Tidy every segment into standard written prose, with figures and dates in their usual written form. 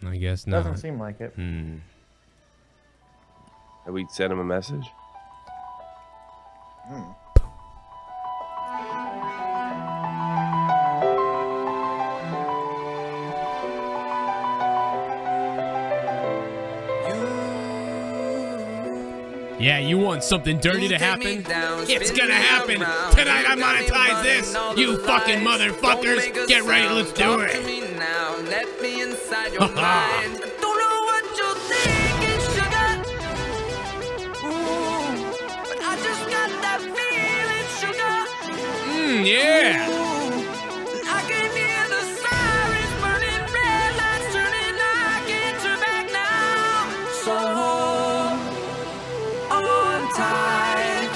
I guess not. Doesn't seem like it. Have we sent him a message? Yeah, you want something dirty to happen? It's gonna happen! Tonight I monetize this! You fucking motherfuckers! Get ready, let's do it! Let me inside your mind. I don't know what you're thinking, sugar. Ooh, but I just got that feeling, sugar. Yeah! And I can hear the sirens burning, red lights turning. I can't turn back now. So hold on tight.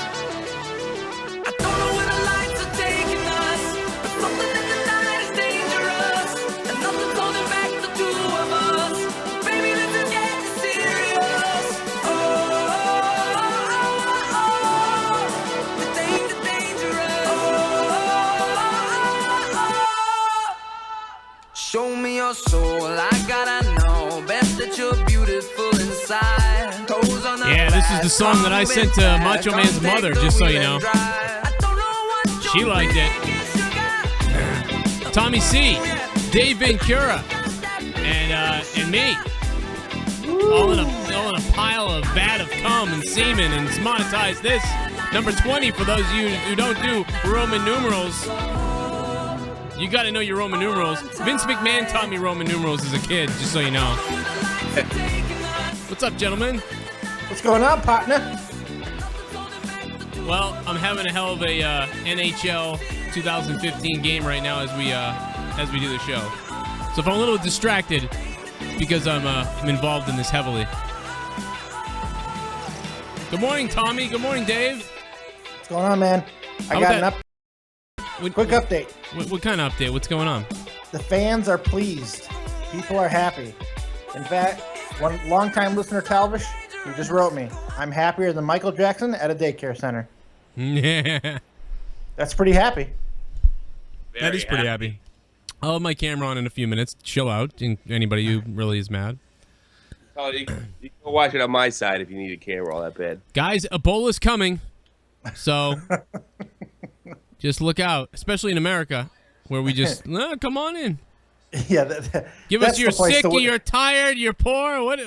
I don't know where the lights are taking us, but something in the night is dangerous, and nothing's holding back the two of us. Baby, this is getting serious. The things are dangerous. Show me your soul, I gotta know. Best that you're beautiful inside. Toes on the Yeah, this is the song that I sent to Macho Man's mother, just so you know. She liked it. Tommy C, Dave Ventura, and me. All in a pile of vat of cum and semen, and it's monetized this. Number 20 for those of you who don't do Roman numerals. You gotta know your Roman numerals. Vince McMahon taught me Roman numerals as a kid, just so you know. What's up, gentlemen? What's going on, partner? Well, I'm having a hell of a NHL 2015 game right now as we do the show. So if I'm a little distracted, because I'm involved in this heavily. Good morning, Tommy. Good morning, Dave. What's going on, man? I got an quick update. What kind of update? What's going on? The fans are pleased. People are happy. In fact, one longtime listener, Talvish, who just wrote me, I'm happier than Michael Jackson at a daycare center. Yeah. That's pretty happy. That is pretty happy. I'll have my camera on in a few minutes. Chill out. And anybody who really is mad. Oh, you can go watch it on my side if you need a camera all that bad. Guys, Ebola's coming. So just look out, especially in America, where we just, come on in. Yeah. Give us you're sick, you're tired, you're poor. What?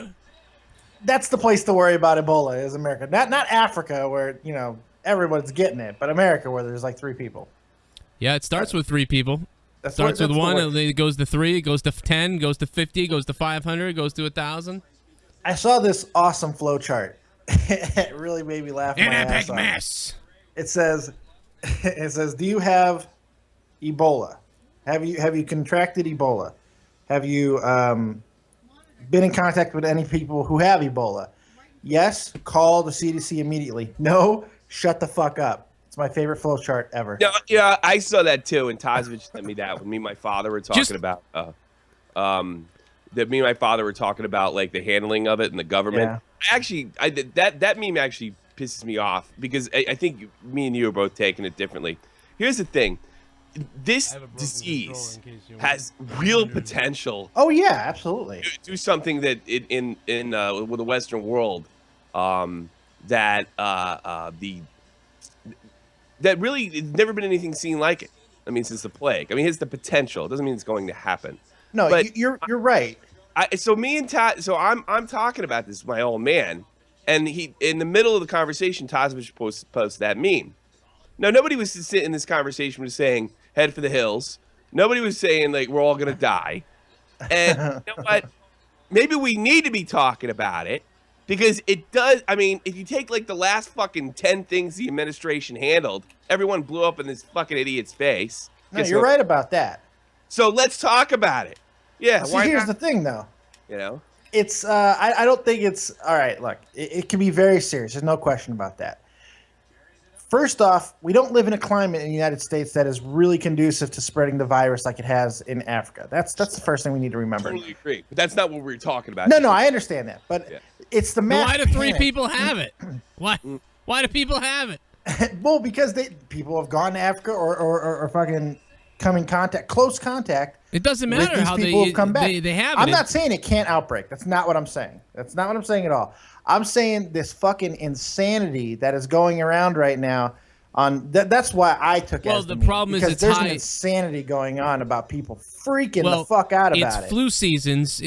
That's the place to worry about Ebola is America. Not Africa where, everyone's getting it, but America where there's like 3 people. Yeah, it starts with 3 people. It starts with 1, and then it goes to 3, it goes to 10, goes to 50, goes to 500, goes to 1,000. I saw this awesome flow chart. It really made me laugh. An epic mess. It says, do you have Ebola? Have you contracted Ebola? Have you been in contact with any people who have Ebola? Yes, call the CDC immediately. No, shut the fuck up. It's my favorite flow chart ever. Yeah, I saw that too, and Tazovich sent me that when me and my father were talking about that. Me and my father were talking about like the handling of it and the government. Yeah. Actually, that meme actually pisses me off because I think me and you are both taking it differently. Here's the thing. This disease has real potential. Oh yeah, absolutely. To do something that in with the Western world, that really it's never been anything seen like it. I mean, since the plague. I mean, here's the potential. It doesn't mean it's going to happen. No, but you're right. So I'm talking about this with my old man, and he in the middle of the conversation, Tazovich posts that meme. Now nobody was sitting in this conversation was saying head for the hills. Nobody was saying like we're all gonna die. And you know what? Maybe we need to be talking about it because it does. I mean, if you take like the last fucking 10 things the administration handled, everyone blew up in this fucking idiot's face. No, you're right about that. So let's talk about it. Yeah. See, here's the thing, though. It's I don't think it's all right. Look, it can be very serious. There's no question about that. First off, we don't live in a climate in the United States that is really conducive to spreading the virus like it has in Africa. That's the first thing we need to remember. Totally agree, but that's not what we were talking about. No, I understand that, but it's the mass Why do 3 people have it? Why do people have it? Well, because people have gone to Africa or fucking come in contact, close contact. It doesn't with matter these how people who've come back. they have it. I'm not saying it can't outbreak. That's not what I'm saying. That's not what I'm saying at all. I'm saying this fucking insanity that is going around right now. That's why I took it. Well, as the meme, problem is because it's there's high. an insanity going on about people freaking the fuck out about it. It's flu seasons.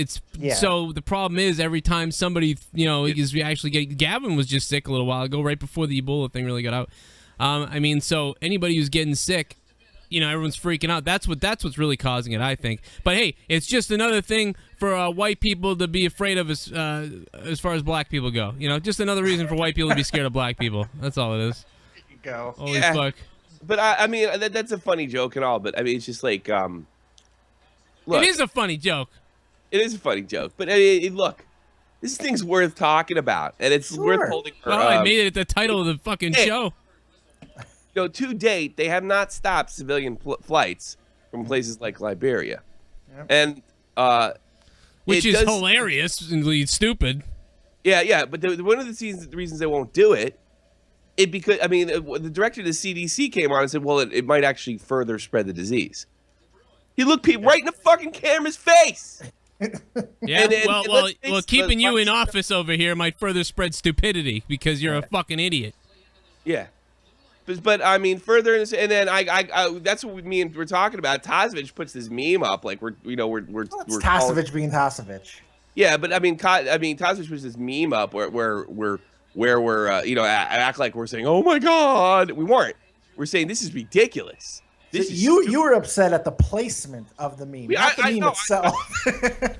So the problem is every time somebody is actually getting. Gavin was just sick a little while ago, right before the Ebola thing really got out. I mean, so anybody who's getting sick, everyone's freaking out. That's what's really causing it, I think. But hey, it's just another thing for white people to be afraid of as far as black people go. Just another reason for white people to be scared of black people. That's all it is. Go. Holy fuck. But I mean, that's a funny joke and all, but I mean, it's just like, look. It is a funny joke. It is a funny joke, but I mean, look, this thing's worth talking about, and it's worth holding for. Well, I made it the title of the fucking show. To date, they have not stopped civilian flights from places like Liberia. Yep. And, which is hilarious and stupid. Yeah, but one of the reasons they won't do it, because the director of the CDC came on and said, well, it might actually further spread the disease. He looked people right in the fucking camera's face. Yeah, well, keeping you in office over here might further spread stupidity because you're a fucking idiot. Yeah, but I mean, further, and then I that's what me and we're talking about. Tasevich puts this meme up, like we're Tasevich being Tasevich. Yeah, but I mean, Tasevich puts this meme up where we're act like we're saying, oh my God, we weren't. We're saying this is ridiculous. You were upset at the placement of the meme, not the meme itself.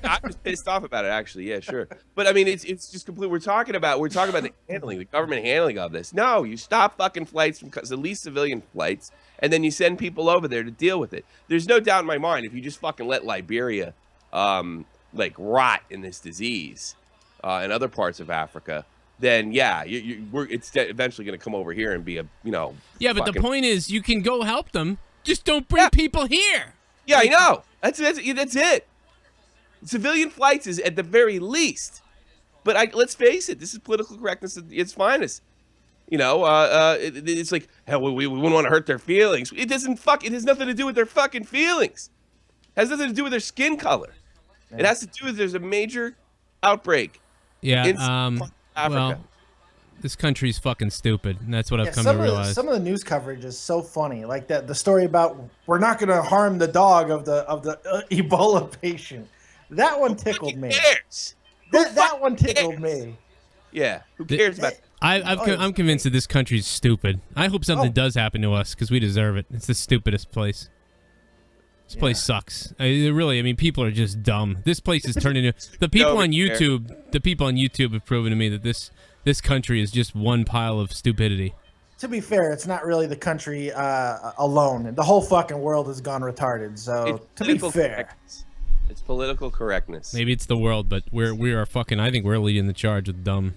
I was pissed off about it, actually. Yeah, sure. But I mean, it's just complete. We're talking about the government handling of this. No, you stop fucking flights from at least civilian flights, and then you send people over there to deal with it. There's no doubt in my mind if you just fucking let Liberia, rot in this disease, and other parts of Africa, then yeah, it's eventually going to come over here and be Yeah, but the point is, you can go help them. Just don't bring people here. Yeah, I know. That's it. Civilian flights is at the very least. But let's face it, this is political correctness at its finest. It's like, hell, we wouldn't want to hurt their feelings. It has nothing to do with their fucking feelings. It has nothing to do with their skin color. Yeah. It has to do with there's a major outbreak. Yeah. In Africa. Well, this country's fucking stupid, and that's what I've come to realize. Some of the news coverage is so funny, like the story about we're not going to harm the dog of the Ebola patient. That one tickled me. That one tickled me. Yeah, who cares about? I'm convinced that this country's stupid. I hope something does happen to us because we deserve it. It's the stupidest place. This place sucks. People are just dumb. This place is turning into the people on YouTube. The people on YouTube have proven to me that this country is just one pile of stupidity. To be fair, it's not really the country alone. The whole fucking world has gone retarded. So to be fair, it's political correctness. Maybe it's the world, but we are fucking. I think we're leading the charge with dumb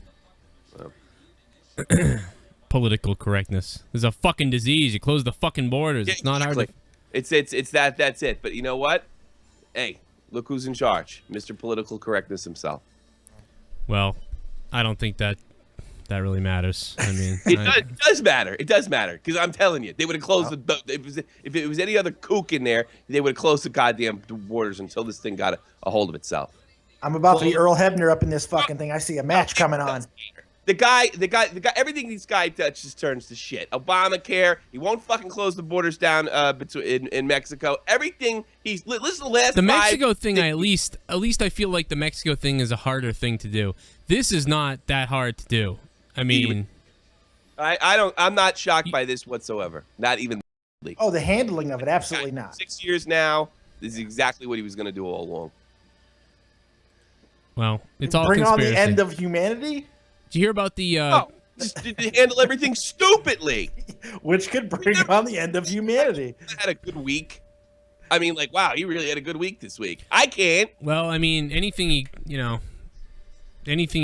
political correctness. There's a fucking disease. You close the fucking borders. Yeah, it's not hard. That's it. But you know what? Hey, look who's in charge, Mr. Political Correctness himself. Well, I don't think that really matters. I mean, it does matter. It does matter because I'm telling you, they would have closed if it was any other kook in there, they would have closed the goddamn borders until this thing got a hold of itself. I'm about to be Earl Hebner up in this fucking thing. I see a match coming on. The guy, everything this guy touches turns to shit. Obamacare, he won't fucking close the borders down in Mexico. Everything listen to the last. The Mexico thing, at least I feel like the Mexico thing is a harder thing to do. This is not that hard to do. I mean, I'm not shocked by this whatsoever. Not even. Oh, the handling of it, absolutely not. 6 years now. This is exactly what he was going to do all along. Well, it's all bring conspiracy. On the end of humanity. Did you hear about the? Just to handle everything stupidly, which could bring on the end of humanity. Had a good week. I mean, like, wow, he really had a good week this week. I can't. Well, I mean, anything he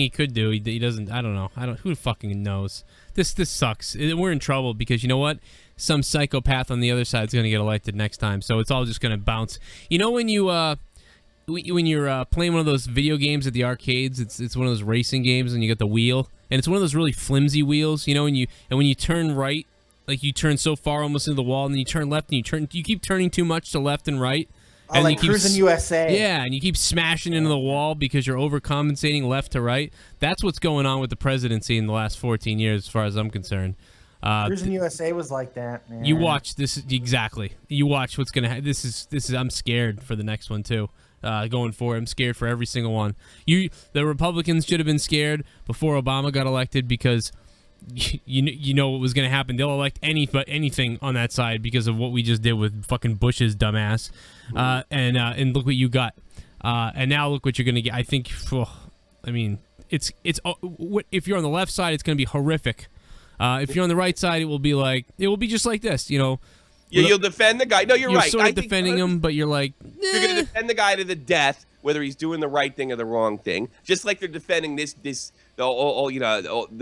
could do, he doesn't. I don't know. Who fucking knows? This sucks. We're in trouble because you know what? Some psychopath on the other side is going to get elected next time. So it's all just going to bounce. You know when you're playing one of those video games at the arcades, it's one of those racing games, and you got the wheel, and it's one of those really flimsy wheels, you know, when you turn right, Like you turn so far almost into the wall, and then you turn left, and you keep turning too much to left and right. Oh, like Cruising USA. Yeah, and you keep smashing into the wall because you're overcompensating left to right. That's what's going on with the presidency in the last 14 years, as far as I'm concerned. Cruising USA was like that, man. You watch this exactly. You watch what's gonna. This is. I'm scared for the next one too. Going forward, I'm scared for every single one. The Republicans should have been scared before Obama got elected because you know what was going to happen. They'll elect anything on that side because of what we just did with fucking Bush's dumbass. And look what you got. And now look what you're going to get. I think. I mean, it's if you're on the left side, it's going to be horrific. If you're on the right side, it will be just like this. You know. Yeah, you'll defend the guy. No, you're right. You're sort of defending him, but you're like, you're going to defend the guy to the death, whether he's doing the right thing or the wrong thing. Just like they're defending they're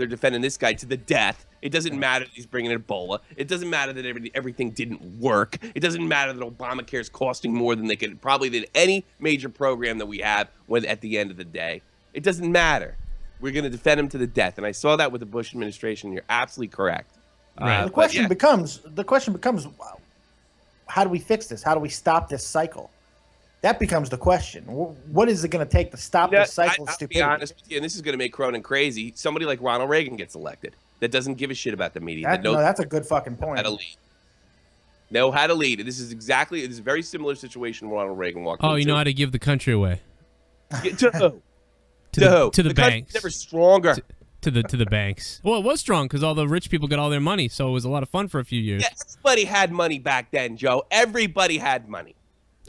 defending this guy to the death. It doesn't matter that he's bringing Ebola. It doesn't matter that everything didn't work. It doesn't matter that Obamacare is costing more than they could probably than any major program that we have at the end of the day. It doesn't matter. We're going to defend him to the death. And I saw that with the Bush administration. You're absolutely correct. Right. The question becomes, how do we fix this? How do we stop this cycle? That becomes the question. What is it going to take to stop this cycle of stupidity? I'll be honest with you, and this is going to make Cronin crazy. Somebody like Ronald Reagan gets elected that doesn't give a shit about the media. That's a good fucking point. How to lead. Know how to lead. This is a very similar situation when Ronald Reagan walked into. You know how to give the country away. To the banks. Never stronger. To the banks. Well, it was strong because all the rich people got all their money, so it was a lot of fun for a few years. Yeah, everybody had money back then, Joe. Everybody had money.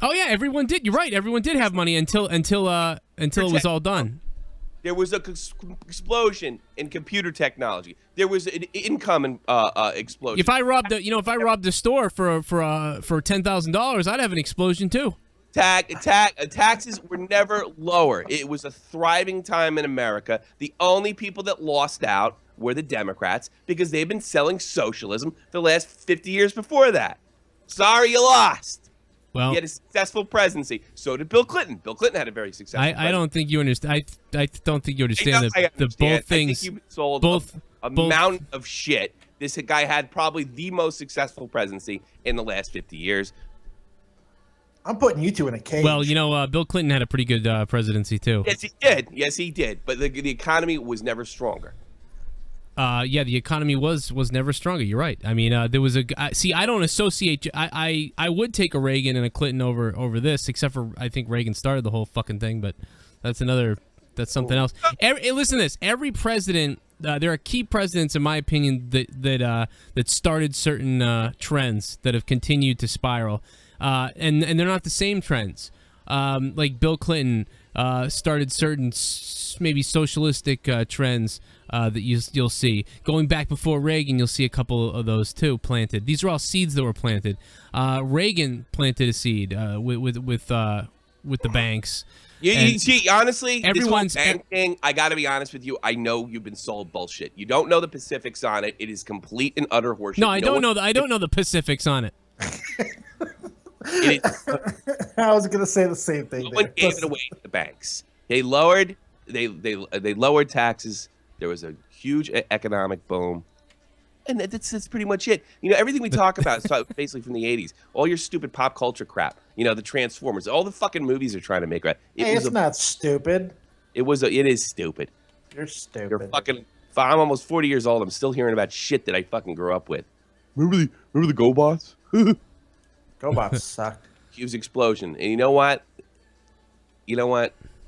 Oh yeah, everyone did. You're right. Everyone did have money until it was all done. There was a explosion in computer technology. There was an income explosion. If I robbed a store for $10,000, I'd have an explosion too. Taxes were never lower. It was a thriving time in America. The only people that lost out were the Democrats because they've been selling socialism for the last 50 years before that. Sorry you lost. Well, he had a successful presidency. So did Bill Clinton. Bill Clinton had a very successful presidency. I don't think you understand. I don't think you understand the both things. I think you sold a mountain of shit. This guy had probably the most successful presidency in the last 50 years. I'm putting you two in a cage. Well, Bill Clinton had a pretty good presidency too. Yes, he did. But the economy was never stronger. The economy was never stronger. You're right. I mean, there was I don't associate. I would take a Reagan and a Clinton over this, except for I think Reagan started the whole fucking thing. But that's something else. Listen to this. Every president. There are key presidents, in my opinion, that started certain trends that have continued to spiral. And they're not the same trends. Like Bill Clinton started certain maybe socialistic trends that you'll see. Going back before Reagan, you'll see a couple of those too planted. These are all seeds that were planted. Reagan planted a seed with the banks. You see, honestly, everyone's this whole bank thing, I got to be honest with you. I know you've been sold bullshit. You don't know the specifics on it. It is complete and utter horseshit. No, I don't know the specifics on it. I was gonna say the same thing. No one gave it away to the banks. They lowered taxes. There was a huge economic boom, and that's pretty much it. Everything we talk about is basically from the '80s. All your stupid pop culture crap. The Transformers, all the fucking movies are trying to make. Right? It's not stupid. It is stupid. You're stupid. You're fucking. I'm almost 40 years old. I'm still hearing about shit that I fucking grew up with. Remember the GoBots? GoBots sucked. Huge explosion. And you know what?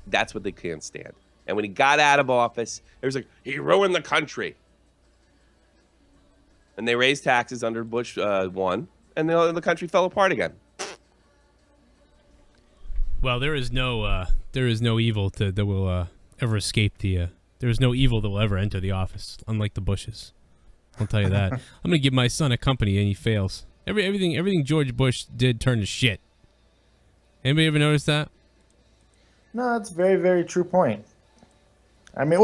That's what they can't stand. And when he got out of office, it was like, he ruined the country. And they raised taxes under Bush 1, and the country fell apart again. Well, there is no evil that will ever escape there is no evil that will ever enter the office, unlike the Bushes. I'll tell you that. I'm gonna give my son a company, and he fails. Everything George Bush did turned to shit. Anybody ever notice that? No, that's a very, very true point. I mean,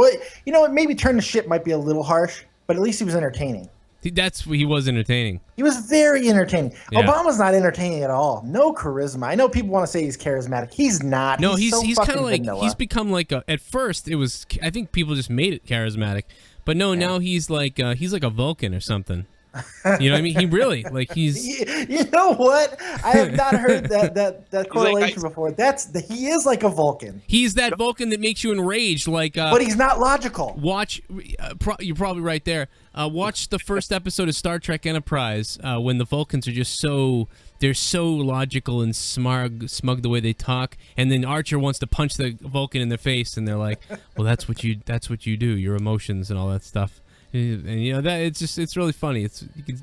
maybe turn to shit might be a little harsh, but at least he was entertaining. He was entertaining. He was very entertaining. Yeah. Obama's not entertaining at all. No charisma. I know people want to say he's charismatic. He's not. No, he's so kind of like vanilla. he's become like at first it was I think people just made it charismatic, but no, now he's like a Vulcan or something. You know what I mean? He really he's. You know what? I have not heard that correlation before. He is like a Vulcan. He's that Vulcan that makes you enraged. But he's not logical. Watch, you're probably right there. Watch the first episode of Star Trek Enterprise when the Vulcans are just they're so logical and smug the way they talk, and then Archer wants to punch the Vulcan in the face, and they're like, "Well, that's what you do. Your emotions and all that stuff." And you know that it's really funny.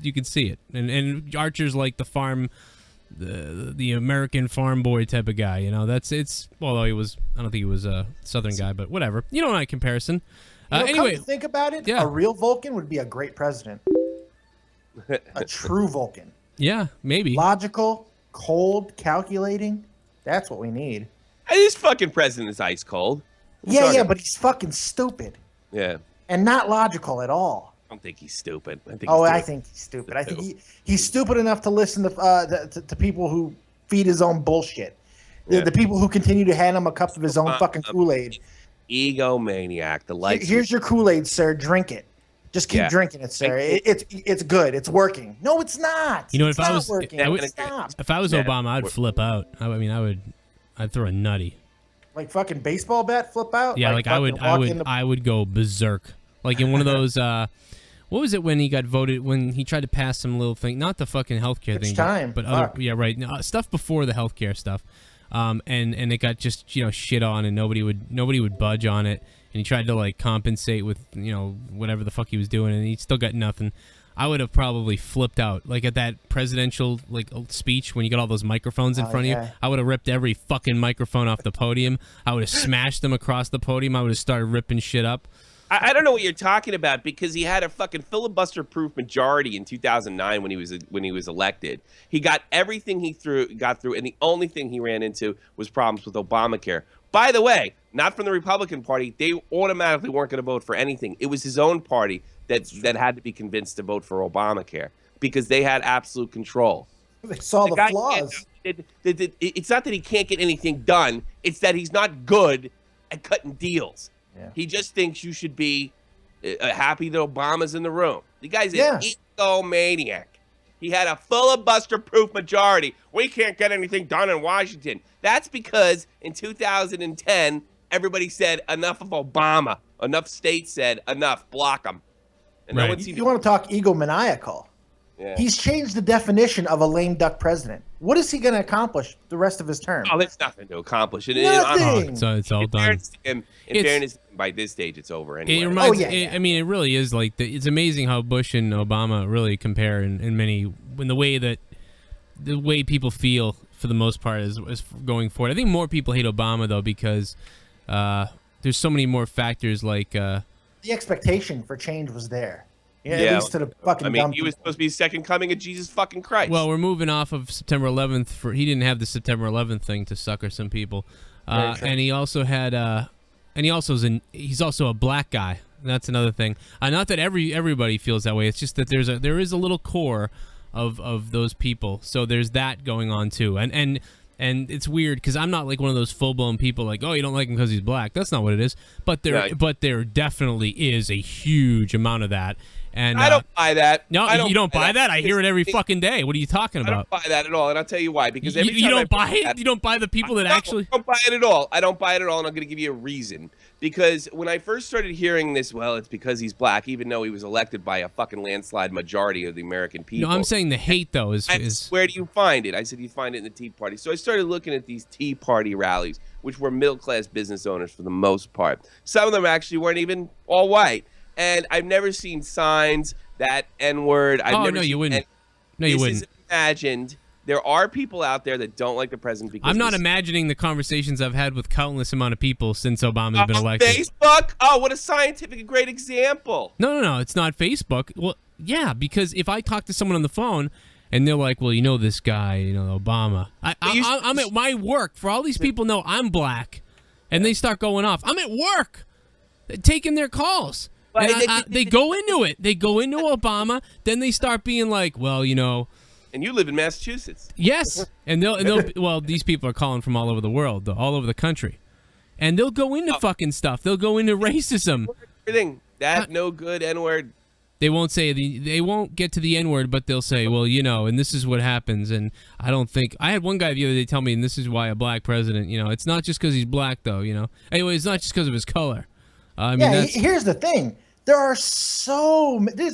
You can see it, and Archer's like the American farm boy type of guy. You know although I don't think he was a Southern guy, but whatever. You know, not comparison. Anyway, come to think about it, yeah. A real Vulcan would be a great president. A true Vulcan. Yeah, maybe. Logical, cold, calculating. That's what we need. This fucking president is ice cold. But he's fucking stupid. Yeah. And not logical at all. I don't think he's stupid. I think he's stupid. I think he's stupid enough to listen to people who feed his own bullshit. Yeah. The people who continue to hand him a cup of his own fucking Kool-Aid. Egomaniac. Here's your Kool-Aid, sir. Drink it. Just keep drinking it, sir. It's good. It's working. No, it's not. You know, if I was Obama, I'd flip out. I'd throw a nutty. Like fucking baseball bat flip out? Yeah, I would go berserk. Like in one of those what was it when he got voted when he tried to pass some little thing, not the fucking healthcare thing, but other stuff before the healthcare stuff. And it got just, shit on, and nobody would budge on it, and he tried to like compensate with, whatever the fuck he was doing, and he still got nothing. I would have probably flipped out. Like at that presidential speech when you got all those microphones in front of you, I would have ripped every fucking microphone off the podium. I would have smashed them across the podium. I would have started ripping shit up. I don't know what you're talking about, because he had a fucking filibuster-proof majority in 2009 when he was elected. He got everything he got through, and the only thing he ran into was problems with Obamacare. By the way, not from the Republican Party. They automatically weren't going to vote for anything. It was his own party that had to be convinced to vote for Obamacare because they had absolute control. They saw the flaws. It's not that he can't get anything done. It's that he's not good at cutting deals. Yeah. He just thinks you should be happy that Obama's in the room. The guy's an egomaniac. He had a filibuster-proof majority. We can't get anything done in Washington. That's because in 2010, everybody said enough of Obama. Enough states said enough, block him. And no one seemed you want to talk egomaniacal. Yeah. He's changed the definition of a lame duck president. What is he going to accomplish the rest of his term? Oh, there's nothing to accomplish. Nothing. It's all done. In fairness, by this stage, it's over anyway. It reminds, I mean, it really is like it's amazing how Bush and Obama really compare in the way people feel for the most part is going forward. I think more people hate Obama though because there's so many more factors like the expectation for change was there. Yeah, at least to the fucking he was supposed to be second coming of Jesus fucking Christ. Well, we're moving off of September 11th. He didn't have the September 11th thing to sucker some people, and he also had he's also a black guy. That's another thing. Not that everybody feels that way. It's just that there is a little core of those people. So there's that going on too, and it's weird because I'm not like one of those full blown people like, oh, you don't like him because he's black. That's not what it is. But there definitely is a huge amount of that. And I don't buy that. No, you don't buy that? I hear it every fucking day. What are you talking about? I don't buy that at all, and I'll tell you why. Because every you don't buy it. You don't buy the people that actually. I don't buy it at all. I don't buy it at all, and I'm going to give you a reason. Because when I first started hearing this, well, it's because he's black, even though he was elected by a fucking landslide majority of the American people. No, I'm saying the hate though is. Where do you find it? I said you find it in the Tea Party. So I started looking at these Tea Party rallies, which were middle class business owners for the most part. Some of them actually weren't even all white, and I've never seen signs. That N-word. No, you wouldn't. No, you wouldn't. This is imagined. There are people out there that don't like the president because I'm not imagining the conversations I've had with countless amount of people since Obama's been elected. Facebook? Oh, what a scientific great example. No, it's not Facebook. Well, yeah, because if I talk to someone on the phone and they're like, well, you know this guy, Obama. I'm at my work. For all these people know I'm black, and they start going off. I'm at work taking their calls. And they go into it. They go into Obama. Then they start being like, well, And you live in Massachusetts. Yes. And they'll well, these people are calling from all over the world, all over the country. And they'll go into fucking stuff. They'll go into racism. Everything. That no good N-word. they won't say they won't get to the N-word, but they'll say, well, you know, and this is what happens. And I don't think I had one guy the other day tell me, and this is why a black president, you know, it's not just because he's black though, you know. Anyway, it's not just because of his color. I mean, here's the thing: there's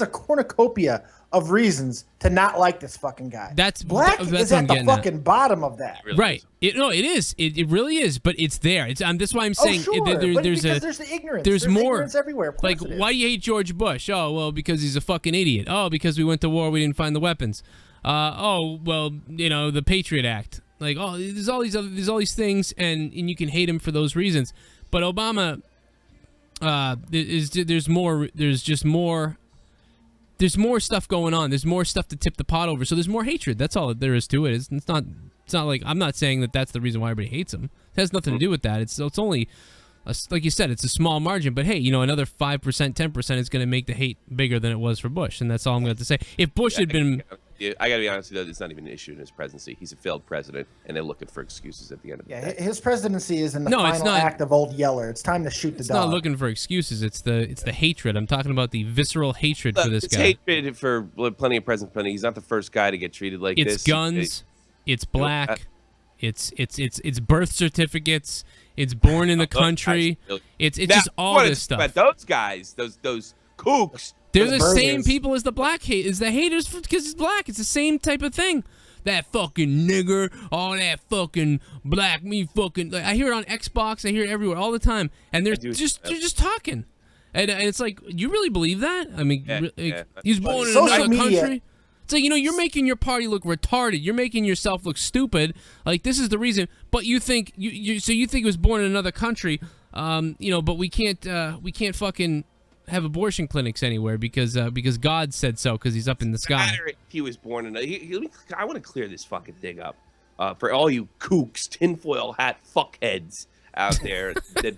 a cornucopia of reasons to not like this fucking guy. Black is at the fucking bottom of that. Really right. It is. It really is, but it's there. It's that's why I'm saying there's the ignorance. There's more ignorance everywhere. Like, why do you hate George Bush? Oh, well, because he's a fucking idiot. Oh, because we went to war, we didn't find the weapons. Oh, well, you know, the Patriot Act. Like, oh, there's all these things, and you can hate him for those reasons. But Obama, there's more stuff going on. There's more stuff to tip the pot over. So there's more hatred. That's all there is to it. It's not like I'm not saying that that's the reason why everybody hates him. It has nothing to do with that. It's only, like you said, it's a small margin. But hey, you know, another 5%, 10% is going to make the hate bigger than it was for Bush, and that's all I'm going to say. If Bush had been, I got to be honest with you, it's not even an issue in his presidency. He's a failed president, and they're looking for excuses at the end of the day. His presidency is in the final act of Old Yeller. It's time to shoot the dog. It's not looking for excuses. It's the hatred. I'm talking about the visceral hatred for this guy. It's hatred for plenty of presidents. He's not the first guy to get treated like this. It's guns. It's black. It's birth certificates. It's born in the country. It's just all this stuff. But those guys, those kooks. They're the same people as the haters because he's black. It's the same type of thing. That fucking nigger, all that fucking black me fucking. Like, I hear it on Xbox. I hear it everywhere all the time, and they're just talking, and it's like, you really believe that? I mean, he's born in another country. It's like, you know, you're making your party look retarded. You're making yourself look stupid. Like, this is the reason. But you think you think he was born in another country. You know, but we can't fucking have abortion clinics anywhere because God said so, because he's up in the sky. Matter if he was born in I want to clear this fucking thing up for all you kooks, tinfoil hat fuckheads out there that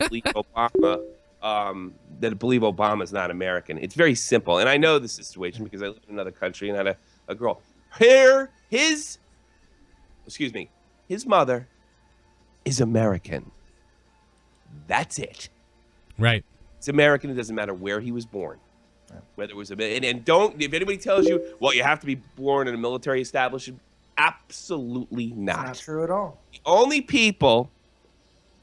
believe Obama's not American. It's very simple, and I know the situation because I live in another country and had a girl. His mother is American. That's it. Right. It's American. It doesn't matter where he was born, whether it was and don't. If anybody tells you, well, you have to be born in a military establishment, absolutely not. It's not true at all. The only people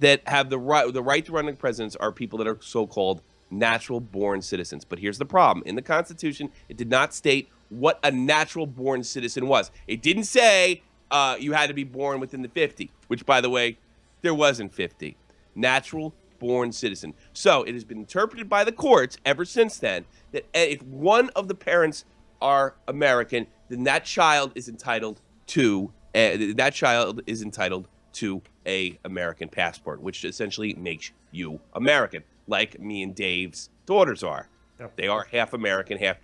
that have the right to run for presidents are people that are so-called natural-born citizens. But here's the problem: in the Constitution, it did not state what a natural-born citizen was. It didn't say you had to be born within the 50, which, by the way, there wasn't 50. Natural-born citizen. So it has been interpreted by the courts ever since then that if one of the parents are American, then that child is entitled to a American passport, which essentially makes you American, like me and Dave's daughters are. Yep. They are half American, half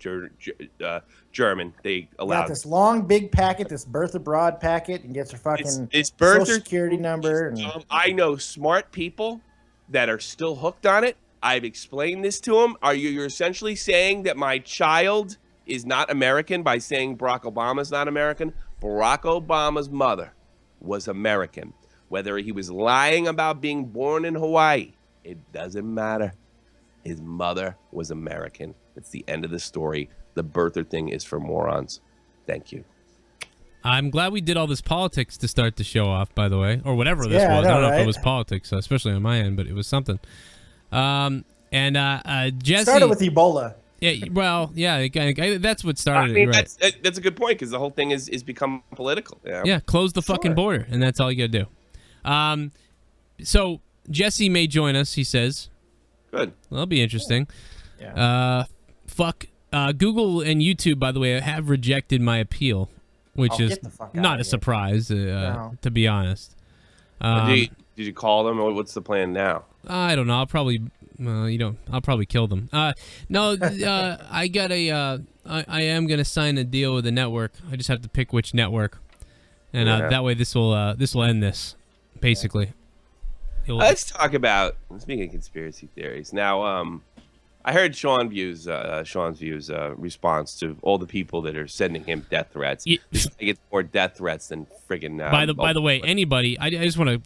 German. They allow this long, big packet, this birth abroad packet, and gets her fucking social security number. And I know smart people that are still hooked on it. I've explained this to them. You're essentially saying that my child is not American by saying Barack Obama's not American? Barack Obama's mother was American. Whether he was lying about being born in Hawaii, it doesn't matter. His mother was American. It's the end of the story. The birther thing is for morons. Thank you. I'm glad we did all this politics to start the show off, by the way, or whatever this was. I don't know if it was politics, especially on my end, but it was something. Jesse started with Ebola. Yeah, well, yeah, that's what started I mean, it. Right. That's a good point, because the whole thing is become political. Yeah, close the fucking border, and that's all you gotta do. So Jesse may join us. He says. Good. Well, that'll be interesting. Yeah. Google and YouTube, by the way, have rejected my appeal, which is not a surprise, to be honest. Did you call them, or what's the plan now? I don't know. I'll probably, I'll probably kill them. I got I am gonna sign a deal with a network. I just have to pick which network, and that way this will end this, basically. Let's talk about, speaking of conspiracy theories. Now, I heard Sean's views response to all the people that are sending him death threats. He gets more death threats than friggin' by the way, anybody, I just want to,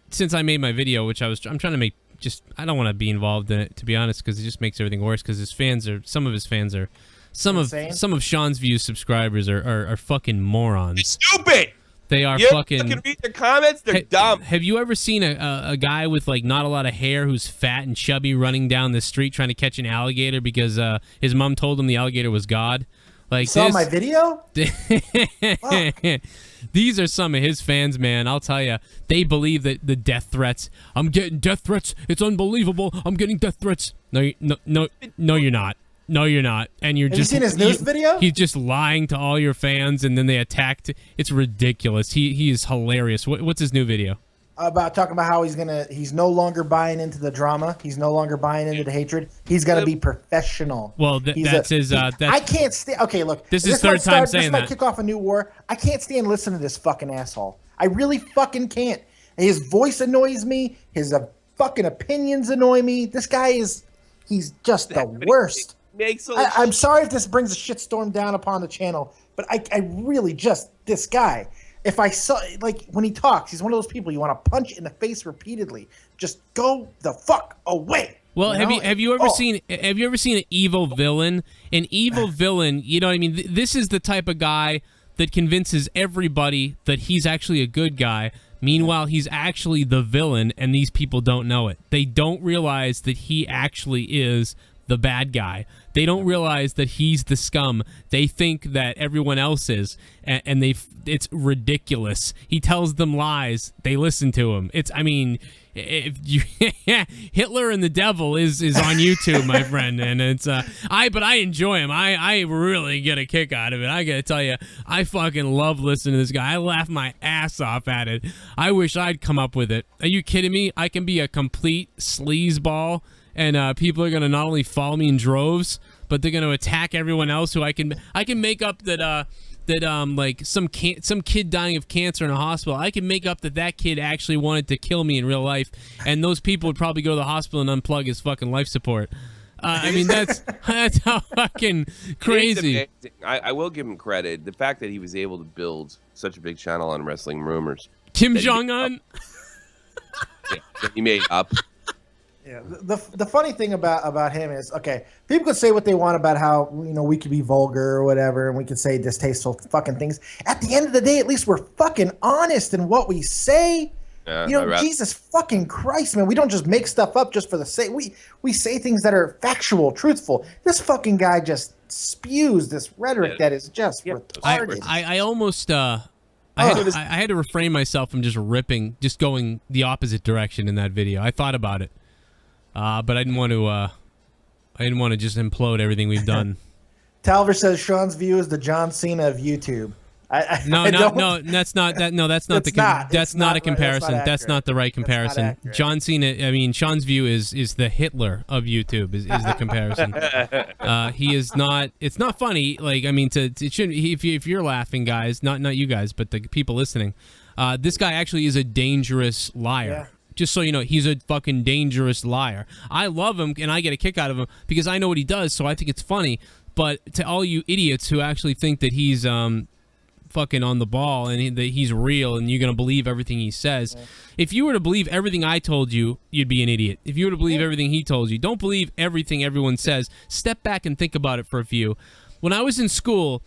since I made my video, which I'm trying to make, I don't want to be involved in it, to be honest, because it just makes everything worse, because some of his fans are some insane. of Sean's Views subscribers are fucking morons. Stupid. They are You fucking. read their comments. They're dumb. Have you ever seen a guy with like not a lot of hair who's fat and chubby running down the street trying to catch an alligator because his mom told him the alligator was God? Like, saw my video? These are some of his fans, man. I'll tell you, they believe that the death threats. I'm getting death threats. It's unbelievable. I'm getting death threats. No, you're not. No, you're not. And you're Have just. you seen his news video? He's just lying to all your fans, and then they attacked. It's ridiculous. He is hilarious. What's his new video? About talking about how he's no longer buying into the drama. He's no longer buying into the hatred. He's gonna be professional. Well, that's his. I can't stand. Okay, look. This is third time saying that. This might kick off a new war. I can't stand listening to this fucking asshole. I really fucking can't. His voice annoys me. His fucking opinions annoy me. This guy he's just the worst. I'm sorry if this brings a shitstorm down upon the channel, but I really just, this guy, if I saw, like, when he talks, he's one of those people you want to punch in the face repeatedly. Just go the fuck away. Well, have you ever seen an evil villain? An evil villain, you know what I mean? This is the type of guy that convinces everybody that he's actually a good guy. Meanwhile, he's actually the villain, and these people don't know it. They don't realize that he actually is the bad guy. They don't realize that he's the scum. They think that everyone else is, and it's ridiculous. He tells them lies. They listen to him. Hitler and the Devil is on YouTube, my friend, and it's but I enjoy him. I really get a kick out of it. I gotta tell you, I fucking love listening to this guy. I laugh my ass off at it. I wish I'd come up with it. Are you kidding me? I can be a complete sleazeball, and people are gonna not only follow me in droves, but they're gonna attack everyone else who I can make up that like some kid dying of cancer in a hospital. I can make up that kid actually wanted to kill me in real life, and those people would probably go to the hospital and unplug his fucking life support. I mean, that's how fucking crazy. I will give him credit. The fact that he was able to build such a big channel on wrestling rumors. Kim Jong-un. He made up. Yeah, the funny thing about him is, okay, people could say what they want about how, we could be vulgar or whatever, and we could say distasteful fucking things. At the end of the day, at least we're fucking honest in what we say. Jesus fucking Christ, man. We don't just make stuff up just for the sake. We say things that are factual, truthful. This fucking guy just spews this rhetoric that is just retarded. I almost I had to refrain myself from just going the opposite direction in that video. I thought about it. But I didn't want to just implode everything we've done. Talver says Sean's View is the John Cena of YouTube. That's not a comparison. That's not the right comparison. John Cena, I mean, Sean's View is the Hitler of YouTube is the comparison. He is not. It's not funny. Like, I mean, it shouldn't. If you're laughing, guys, not you guys, but the people listening, this guy actually is a dangerous liar. Yeah. Just so you know, he's a fucking dangerous liar. I love him, and I get a kick out of him because I know what he does, so I think it's funny. But to all you idiots who actually think that he's fucking on the ball and that he's real and you're going to believe everything he says, if you were to believe everything I told you, you'd be an idiot. If you were to believe everything he told you, don't believe everything everyone says. Step back and think about it for a few. When I was in school,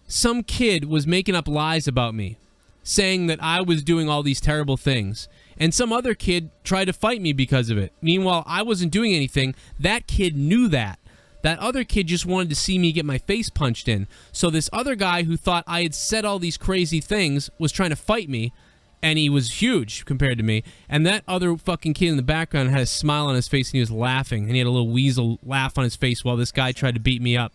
some kid was making up lies about me, saying that I was doing all these terrible things. And some other kid tried to fight me because of it. Meanwhile, I wasn't doing anything. That kid knew that. That other kid just wanted to see me get my face punched in. So this other guy who thought I had said all these crazy things was trying to fight me, and he was huge compared to me. And that other fucking kid in the background had a smile on his face, and he was laughing. And he had a little weasel laugh on his face while this guy tried to beat me up.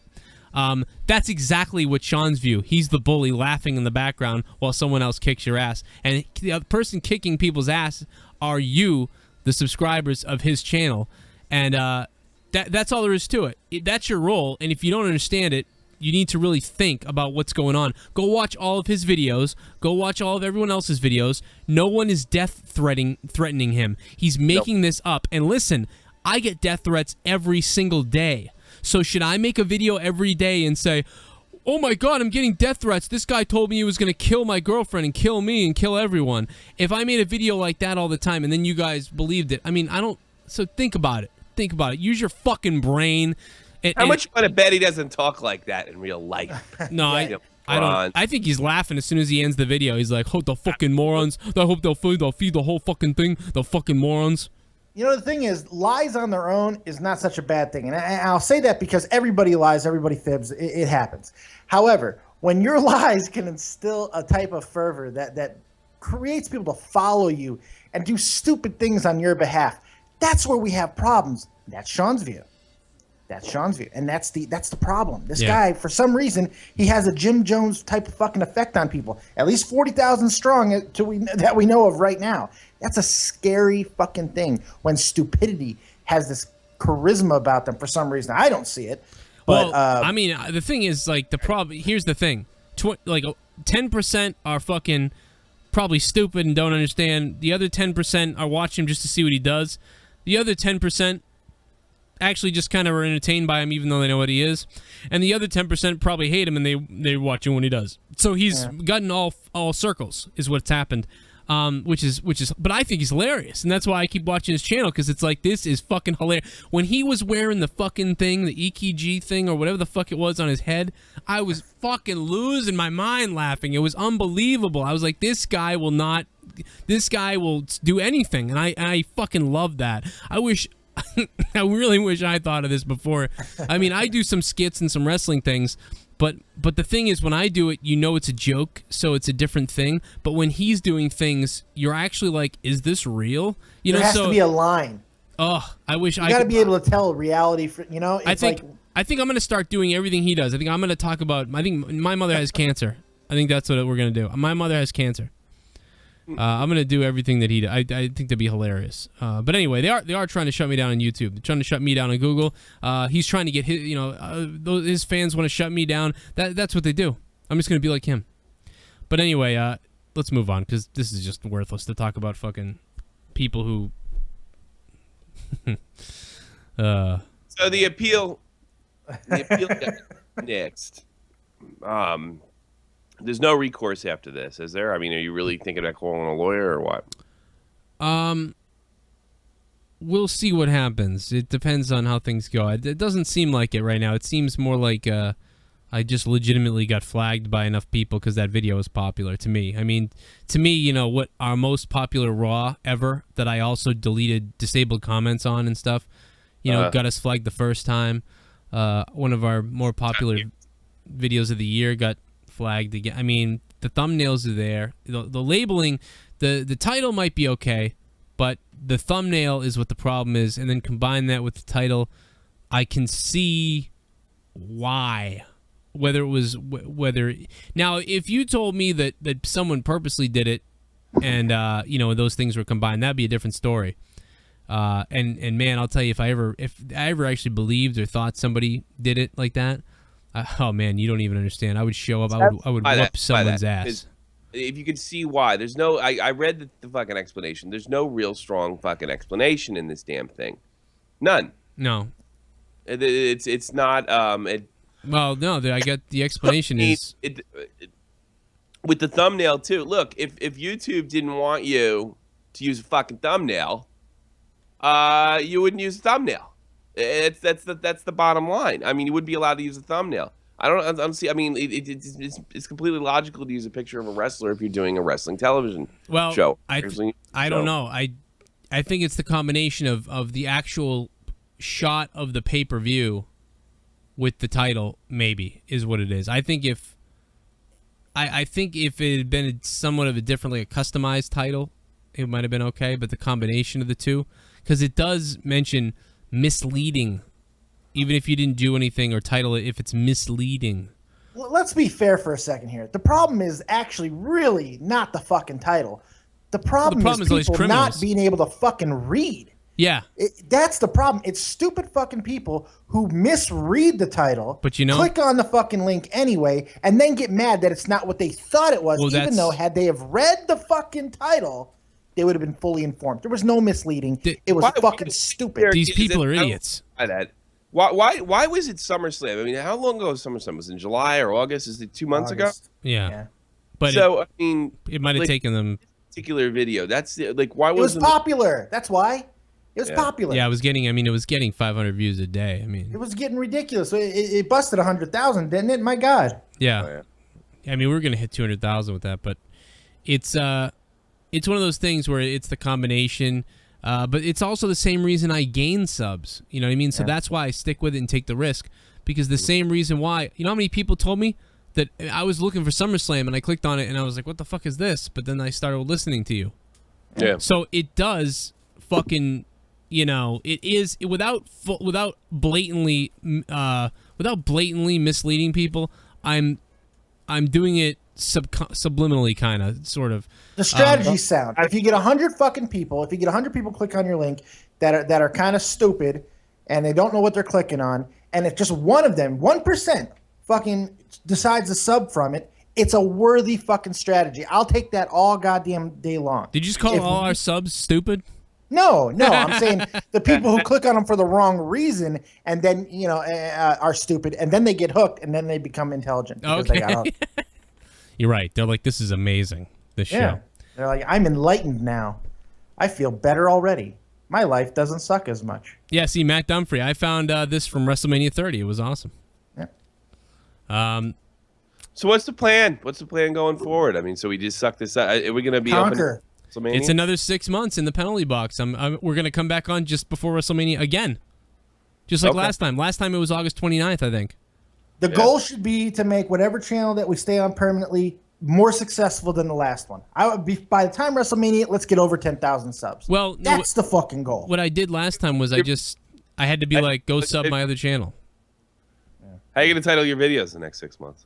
That's exactly what Sean's View. He's the bully laughing in the background while someone else kicks your ass. And the person kicking people's ass are you, the subscribers of his channel. And that's all there is to it. That's your role. And if you don't understand it, you need to really think about what's going on. Go watch all of his videos. Go watch all of everyone else's videos. No one is threatening him. He's making this up. And listen, I get death threats every single day. So should I make a video every day and say, oh my God, I'm getting death threats. This guy told me he was going to kill my girlfriend and kill me and kill everyone. If I made a video like that all the time and then you guys believed it, I mean, I don't. So think about it. Think about it. Use your fucking brain. How much you want to bet he doesn't talk like that in real life? No, I don't. I think he's laughing as soon as he ends the video. He's like, "Oh, the fucking morons! I hope they'll feed the whole fucking thing. The fucking morons." You know, the thing is, lies on their own is not such a bad thing. And I'll say that because everybody lies, everybody fibs. It happens. However, when your lies can instill a type of fervor that creates people to follow you and do stupid things on your behalf, that's where we have problems. That's Sean's view. That's Sean's view. And that's the problem. This guy, for some reason, he has a Jim Jones type of fucking effect on people. At least 40,000 strong that we know of right now. That's a scary fucking thing when stupidity has this charisma about them for some reason. I don't see it. But, well, I mean, the thing is, like, the problem. Here's the thing: 10% are fucking probably stupid and don't understand. The other 10% are watching him just to see what he does. The other 10% actually just kind of are entertained by him, even though they know what he is. And the other 10% probably hate him, and they're watching what he does. So he's gotten all circles, is what's happened. Which is, but I think he's hilarious, and that's why I keep watching his channel, because it's like, this is fucking hilarious. When he was wearing the fucking thing, the EKG thing, or whatever the fuck it was on his head, I was fucking losing my mind laughing. It was unbelievable. I was like, this guy will do anything, and I fucking love that. I really wish I thought of this before. I mean, I do some skits and some wrestling things. But the thing is, when I do it, you know it's a joke, so it's a different thing. But when he's doing things, you're actually like, is this real? There has to be a line. Oh, I wish I got to be able to tell reality. I think I'm going to start doing everything he does. I think I'm going to talk about, I think my mother has cancer. I think that's what we're going to do. My mother has cancer. I'm going to do everything that he does. I think that'd be hilarious. But anyway, they are trying to shut me down on YouTube. They're trying to shut me down on Google. He's trying to get his fans want to shut me down. That's what they do. I'm just going to be like him. But anyway, let's move on, because this is just worthless to talk about fucking people who... So the appeal next. There's no recourse after this, is there? I mean, are you really thinking about calling a lawyer or what? We'll see what happens. It depends on how things go. It doesn't seem like it right now. It seems more like I just legitimately got flagged by enough people because that video was popular to me. I mean, to me, what our most popular Raw ever that I also deleted disabled comments on and stuff, got us flagged the first time. One of our more popular videos of the year got flagged again. I mean, the thumbnails are there. The labeling, the title might be okay, but the thumbnail is what the problem is. And then combine that with the title, I can see why. Whether now, if you told me that someone purposely did it, and those things were combined, that'd be a different story. And man, I'll tell you, if I ever actually believed or thought somebody did it like that. Oh man, you don't even understand. I would show up. I would whoop someone's ass. If you could see why, there's no. I read the fucking explanation. There's no real strong fucking explanation in this damn thing. None. No. It's not. Well, no. I get the explanation is with the thumbnail too. Look, if YouTube didn't want you to use a fucking thumbnail, you wouldn't use a thumbnail. That's the bottom line. I mean, you would be allowed to use a thumbnail. I don't see. I mean, it's completely logical to use a picture of a wrestler if you're doing a wrestling television show. I don't know. I think it's the combination of the actual shot of the pay-per-view with the title, maybe, is what it is. I think if it had been somewhat of a different, like a customized title, it might have been okay. But the combination of the two, because it does mention misleading, even if you didn't do anything or title it, if it's misleading. Well, let's be fair for a second here. The problem is actually really not the fucking title. The problem is people not being able to fucking read. Yeah. That's the problem. It's stupid fucking people who misread the title, but click on the fucking link anyway, and then get mad that it's not what they thought it was, even though had they have read the fucking title, they would have been fully informed. There was no misleading. It was fucking stupid. These people are idiots. Why was it SummerSlam? I mean, how long ago was SummerSlam? Was it in July or August? Is it 2 months ago? Yeah. But so I mean, it might have taken them particular video. That's why it was popular? That's why. It was popular. Yeah, it was getting. I mean, it was getting 500 views a day. I mean, It was getting ridiculous. It busted 100,000, didn't it? My God. yeah. Oh, yeah. I mean, we were gonna hit 200,000 with that, but it's one of those things where it's the combination. But it's also the same reason I gain subs. You know what I mean? So that's why I stick with it and take the risk. Because the same reason why, you know how many people told me that I was looking for SummerSlam and I clicked on it and I was like, what the fuck is this? But then I started listening to you. Yeah. So it does fucking, you know, it is without blatantly misleading people. I'm doing it subliminally, kind of, sort of. The strategy's sound. If you get 100 fucking people, if you get 100 people click on your link that are kind of stupid and they don't know what they're clicking on, and if just one of them, 1%, fucking decides to sub from it, it's a worthy fucking strategy. I'll take that all goddamn day long. Did you just call all our subs stupid? No, I'm saying the people who click on them for the wrong reason and then, you know, are stupid, and then they get hooked, and then they become intelligent. Because they got hooked. You're right. They're like, this is amazing, this show. They're like, I'm enlightened now. I feel better already. My life doesn't suck as much. Yeah, see, Matt Dumfrey, I found this from WrestleMania 30. It was awesome. Yeah. So what's the plan? What's the plan going forward? I mean, so we just suck this out. Are we going to be Conquer. open WrestleMania? It's another 6 months in the penalty box. We're going to come back on just before WrestleMania again. Just like last time. Last time it was August 29th, I think. The goal should be to make whatever channel that we stay on permanently more successful than the last one. I would be by the time WrestleMania, let's get over 10,000 subs. Well, that's the fucking goal. What I did last time was I had to be like, go sub my other channel. How are you going to title your videos the next 6 months?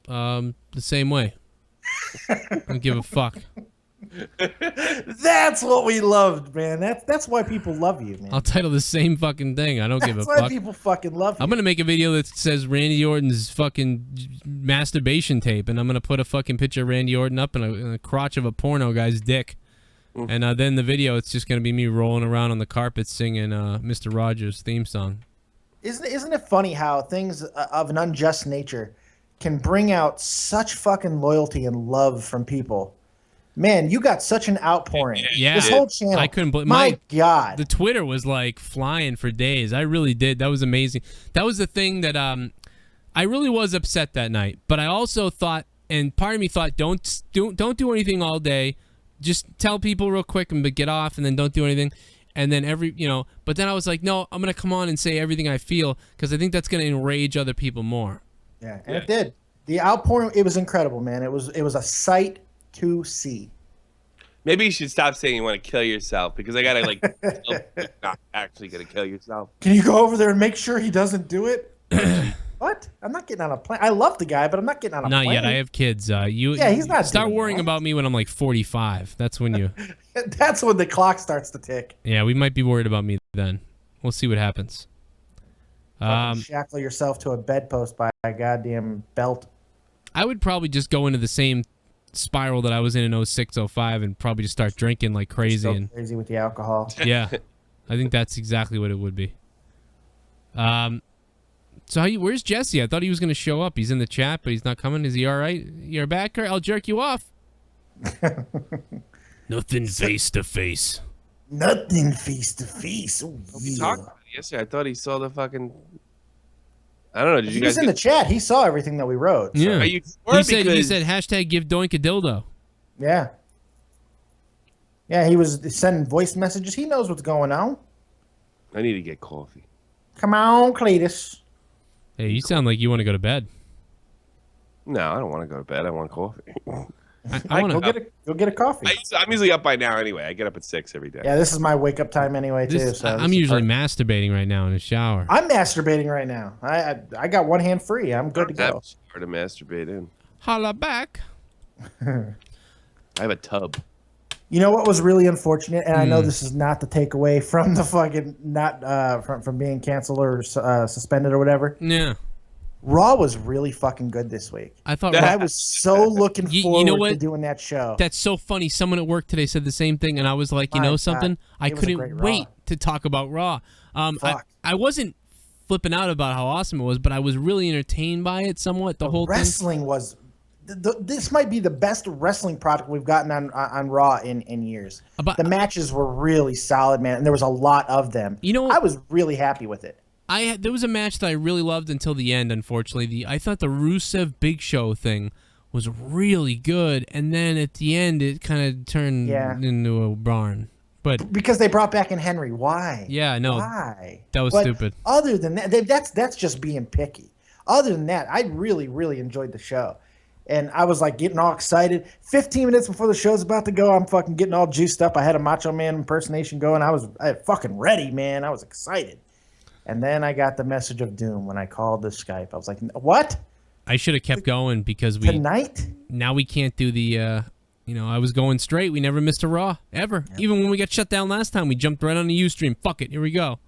The same way. I don't give a fuck. That's what we loved, man. That's why people love you, man. I'll title the same fucking thing. I don't give a That's why fuck. people fucking love you. I'm gonna make a video that says Randy Orton's fucking masturbation tape, and I'm gonna put a fucking picture of Randy Orton up in a crotch of a porno guy's dick, and then the video it's just gonna be me rolling around on the carpet singing Mr. Rogers' theme song. Isn't it funny how things of an unjust nature can bring out such fucking loyalty and love from people? Man, you got such an outpouring. Yeah. This whole channel. I couldn't believe My God. The Twitter was like flying for days. I really did. That was amazing. That was the thing that I really was upset that night. But I also thought, and part of me thought, don't do anything all day. Just tell people real quick and get off, and then don't do anything. And then but then I was like, no, I'm gonna come on and say everything I feel because I think that's gonna enrage other people more. Yeah, and it did. The outpouring, it was incredible, man. It was a sight to see. Maybe you should stop saying you want to kill yourself because I gotta you're not actually gonna kill yourself. Can you go over there and make sure he doesn't do it? What? I'm not getting on a plane. I love the guy, but I'm not getting on a plane. Not yet. I have kids. He's not. Start doing worrying that. about me when I'm like 45. That's when you. That's when the clock starts to tick. Yeah, we might be worried about me then. We'll see what happens. Shackle yourself to a bedpost by a goddamn belt. I would probably just go into the same spiral that I was in 06, 05 and probably just start drinking like crazy. So crazy with the alcohol. Yeah, I think that's exactly what it would be. So where's Jesse? I thought he was going to show up. He's in the chat, but he's not coming. Is he all right? You're back, Kurt? I'll jerk you off. Nothing face to face. Nothing face to face. Oh, We talked about it yesterday. I thought he saw the fucking. I don't know. Did you He guys was in the chat. He saw everything that we wrote. So. Yeah. Are you sure? He said hashtag give Doink a dildo. Yeah. Yeah, he was sending voice messages. He knows what's going on. I need to get coffee. Come on, Cletus. Hey, you sound like you want to go to bed. No, I don't want to go to bed. I want coffee. I want to. Go get a coffee. I'm usually up by now anyway. I get up at 6 every day. Yeah, this is my wake up time anyway too. So I'm usually masturbating right now in the shower. I'm masturbating right now. I got one hand free. I'm good to go. Hard to masturbate in. Holla back. I have a tub. You know what was really unfortunate, and I know this is not the takeaway from the fucking from being canceled or suspended or whatever. Yeah. Raw was really fucking good this week. I thought I was so looking forward to doing that show. That's so funny. Someone at work today said the same thing, and I was like, you know something? I couldn't wait to talk about Raw. I wasn't flipping out about how awesome it was, but I was really entertained by it somewhat. The whole wrestling was this might be the best wrestling product we've gotten on Raw in years. But the matches were really solid, man, and there was a lot of them. You know, I was really happy with it. there was a match that I really loved until the end. Unfortunately, I thought the Rusev Big Show thing was really good, and then at the end it kind of turned into a barn. But because they brought back in Henry, why? Yeah, no, why? That was stupid. Other than that, that's just being picky. Other than that, I really, really enjoyed the show. And I was like getting all excited. 15 minutes before the show's about to go, I'm fucking getting all juiced up. I had a Macho Man impersonation going. I was fucking ready, man. I was excited. And then I got the message of doom when I called the Skype. I was like, what? I should have kept going because tonight? Now we can't do the, I was going straight. We never missed a Raw, ever. Yep. Even when we got shut down last time, we jumped right on the Ustream. Fuck it, here we go.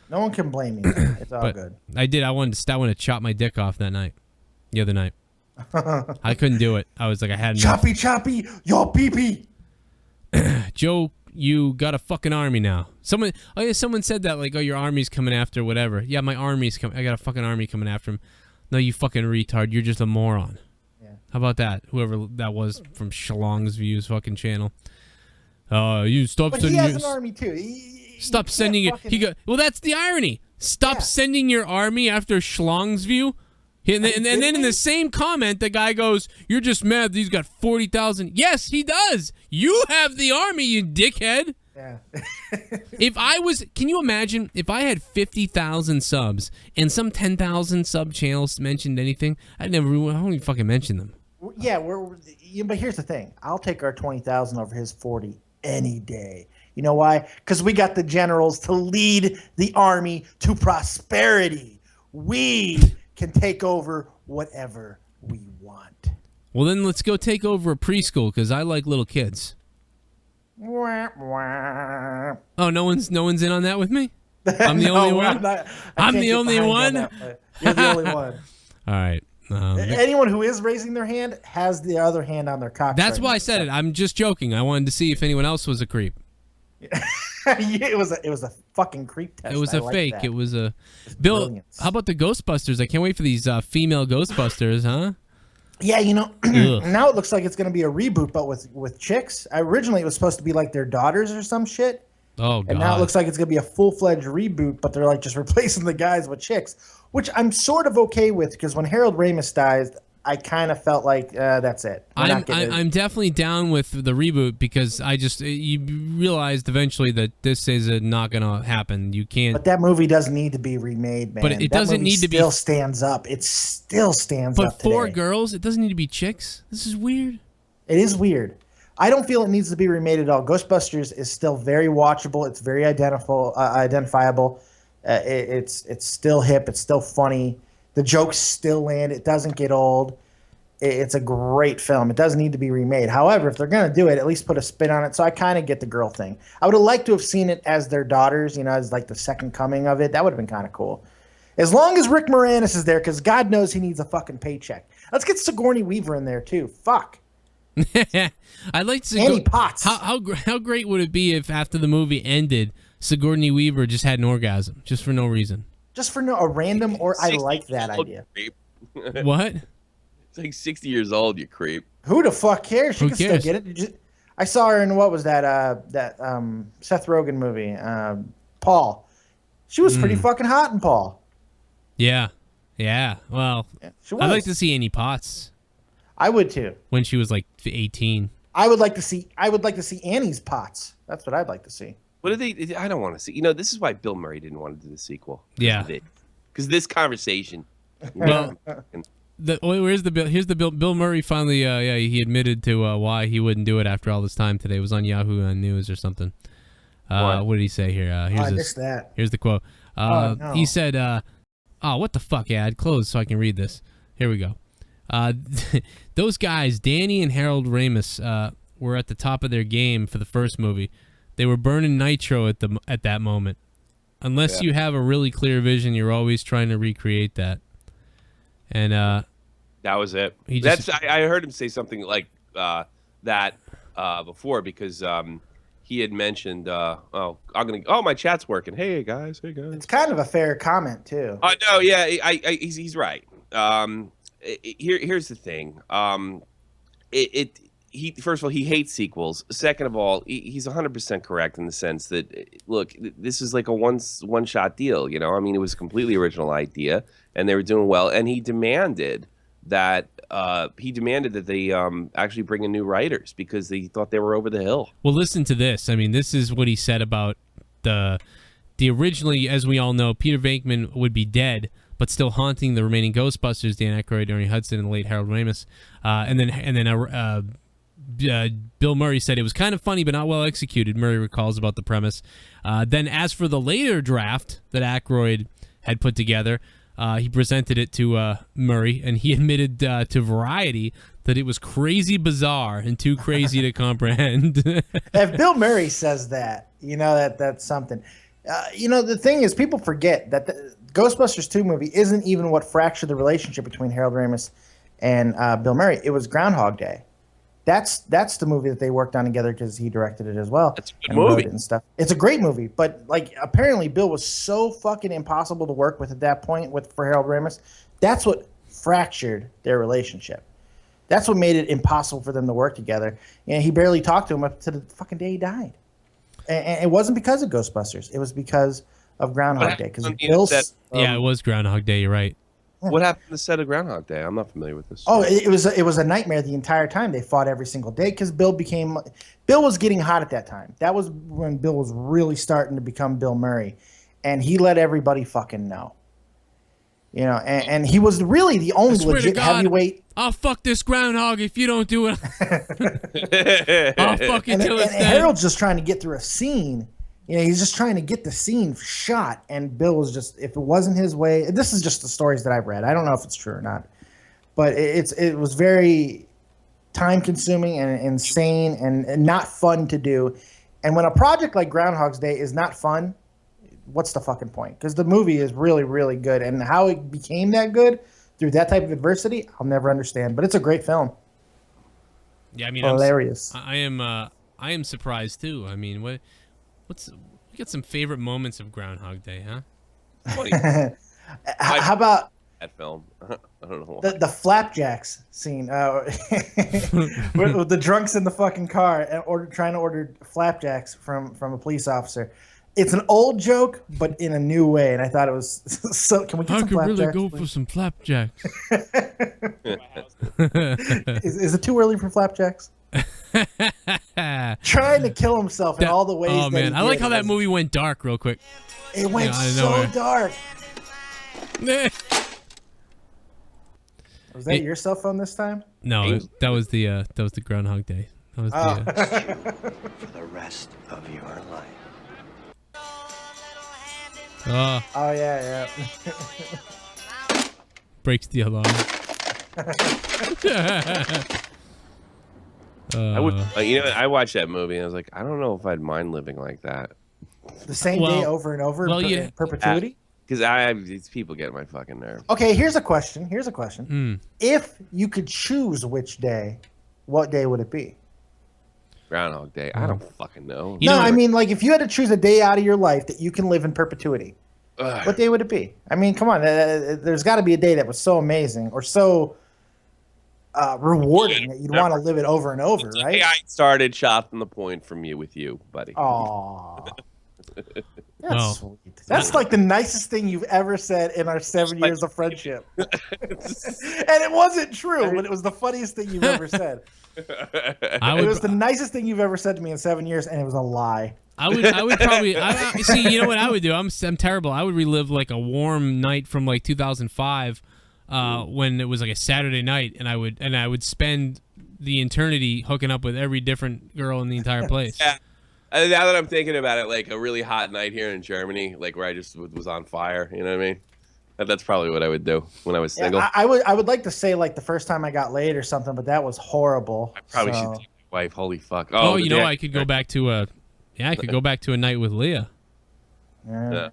No one can blame me. It's all good. I did. I wanted to chop my dick off that night. The other night. I couldn't do it. I was like, I had enough. Choppy, your pee-pee. Joe, you got a fucking army now. Someone said that, like, oh, your army's coming after whatever. Yeah, my army's coming. I got a fucking army coming after him. No, you fucking retard. You're just a moron. Yeah. How about that? Whoever that was from Shalong's Views fucking channel. You stop but sending. He has an army too. Stop sending it. Well, that's the irony. Stop sending your army after Shalong's View. And then in the same comment, the guy goes, "You're just mad that he's got 40,000." Yes, he does. You have the army, you dickhead. Yeah. Can you imagine if I had 50,000 subs and some 10,000 sub channels mentioned anything? I wouldn't even fucking mention them. Yeah, but here's the thing. I'll take our 20,000 over his 40 any day. You know why? Because we got the generals to lead the army to prosperity. We can take over whatever we want. Well, then let's go take over a preschool because I like little kids. Wah, wah. Oh, no one's in on that with me? I'm the only one? I'm the only one? You're the only one. All right. Anyone who is raising their hand has the other hand on their cock. That's why I said it. I'm just joking. I wanted to see if anyone else was a creep. It was a fucking creep test. It was a fake. That. It was a Bill. Brilliance. How about the Ghostbusters? I can't wait for these female Ghostbusters, huh? Yeah, now it looks like it's going to be a reboot, but with chicks. Originally, it was supposed to be like their daughters or some shit. Oh, God. And now it looks like it's going to be a full-fledged reboot, but they're like just replacing the guys with chicks, which I'm sort of okay with because when Harold Ramis died, I kind of felt like that's it. I'm definitely down with the reboot because you realized eventually that this is not going to happen. You can't. But that movie doesn't need to be remade, man. But it doesn't need to be. Still stands up. It still stands up. But for girls, it doesn't need to be chicks. This is weird. It is weird. I don't feel it needs to be remade at all. Ghostbusters is still very watchable. It's very identifiable. It's still hip. It's still funny. The jokes still land. It doesn't get old. It's a great film. It doesn't need to be remade. However, if they're going to do it, at least put a spin on it. So I kind of get the girl thing. I would have liked to have seen it as their daughters, as like the second coming of it. That would have been kind of cool. As long as Rick Moranis is there, because God knows he needs a fucking paycheck. Let's get Sigourney Weaver in there, too. Fuck. I'd like to Annie Potts. How great would it be if after the movie ended, Sigourney Weaver just had an orgasm, just for no reason? Just for a random, or I like that idea. What? It's like 60 years old, you creep. Who the fuck cares? She Who can cares? still get it. I saw her in what was that Seth Rogen movie, Paul. She was pretty fucking hot in Paul. Yeah. Well, she was. I'd like to see Annie Potts. I would too. When she was like 18. I would like to see Annie's Potts. That's what I'd like to see. What do they? I don't want to see. This is why Bill Murray didn't want to do the sequel. Yeah. Because this conversation. Well, here's the bill. Here's the bill. Bill Murray finally, he admitted to why he wouldn't do it after all this time today. It was on Yahoo News or something. What did he say here? I missed that. Here's the quote. No. He said, what the fuck? Yeah, I'd close so I can read this. Here we go. Those guys, Danny and Harold Ramis, were at the top of their game for the first movie. They were burning nitro at that moment. Unless you have a really clear vision, you're always trying to recreate that. And that was it. I heard him say something like that before because he had mentioned, my chat's working. Hey guys. It's kind of a fair comment too. No, yeah, he's right. Here's the thing. he first of all, he hates sequels. Second of all, he's 100% correct in the sense that, look, this is like a one shot deal. You know, I mean, it was a completely original idea, and they were doing well. And he demanded that they actually bring in new writers because they thought they were over the hill. Well, listen to this. I mean, this is what he said about the originally, as we all know, Peter Venkman would be dead, but still haunting the remaining Ghostbusters, Dan Aykroyd, Ernie Hudson, and the late Harold Ramis. And then Bill Murray said it was kind of funny but not well executed. Murray recalls about the premise. Then as for the later draft that Aykroyd had put together, he presented it to Murray, and he admitted to Variety that it was crazy bizarre and too crazy to comprehend. If Bill Murray says that, you know that's something. You know, the thing is, people forget that the Ghostbusters 2 movie isn't even what fractured the relationship between Harold Ramis and Bill Murray. It was Groundhog Day. That's the movie that they worked on together because he directed it as well. That's a good movie and stuff. It's a great movie, but like apparently Bill was so fucking impossible to work with at that point for Harold Ramis. That's what fractured their relationship. That's what made it impossible for them to work together. And he barely talked to him up to the fucking day he died. And it wasn't because of Ghostbusters. It was because of Groundhog Day. Because yeah, it was Groundhog Day. You're right. What happened to the set of Groundhog Day? I'm not familiar with this. Oh, it was a nightmare the entire time. They fought every single day because Bill was getting hot at that time. That was when Bill was really starting to become Bill Murray, and he let everybody fucking know. You know, and he was really the only legit heavyweight. I'll fuck this groundhog if you don't do it. I'll fucking kill it. And Harold's just trying to get through a scene. You know, he's just trying to get the scene shot, and Bill was just, if it wasn't his way, this is just the stories that I've read. I don't know if it's true or not, but it was very time-consuming and insane and not fun to do. And when a project like Groundhog's Day is not fun, what's the fucking point? Because the movie is really, really good, and how it became that good through that type of adversity, I'll never understand. But it's a great film. Yeah, I mean, hilarious. I am surprised too. I mean, we got some favorite moments of Groundhog Day, huh? How about that film? I don't know. The flapjacks scene with the drunks in the fucking car and trying to order flapjacks from a police officer. It's an old joke, but in a new way, and I thought it was so. Can we get some flapjacks? I could really go for some flapjacks. Is it too early for flapjacks? Trying to kill himself in all the ways. Oh man, I like how that movie went dark real quick. It went so dark. Was that your cell phone this time? No, that was the Groundhog Day. That was for the rest of your life. Oh yeah. Breaks the alarm. I would, I watched that movie and I was like, I don't know if I'd mind living like that. The same day over and over in perpetuity? Because people get my fucking nerve. Okay, here's a question. If you could choose which day, what day would it be? Groundhog Day. I don't fucking know. I mean, like, if you had to choose a day out of your life that you can live in perpetuity, what day would it be? I mean, come on. There's got to be a day that was so amazing or so rewarding that you'd want to live it over and over, right? I started shopping the point from you with you, buddy. Aw. That's sweet. That's like the nicest thing you've ever said in our 7 years of friendship. And it wasn't true, but it was the funniest thing you've ever said. It was the nicest thing you've ever said to me in 7 years, and it was a lie. I would probably see. You know what I would do? I'm terrible. I would relive like a warm night from like 2005, when it was like a Saturday night, and I would spend the eternity hooking up with every different girl in the entire place. Yeah. Now that I'm thinking about it, like a really hot night here in Germany, like where I just was on fire. You know what I mean? That's probably what I would do when I was single. I would like to say like the first time I got laid or something, but that was horrible. I probably should take my wife. Holy fuck! Oh, I could go back to I could go back to a night with Leah. Yeah.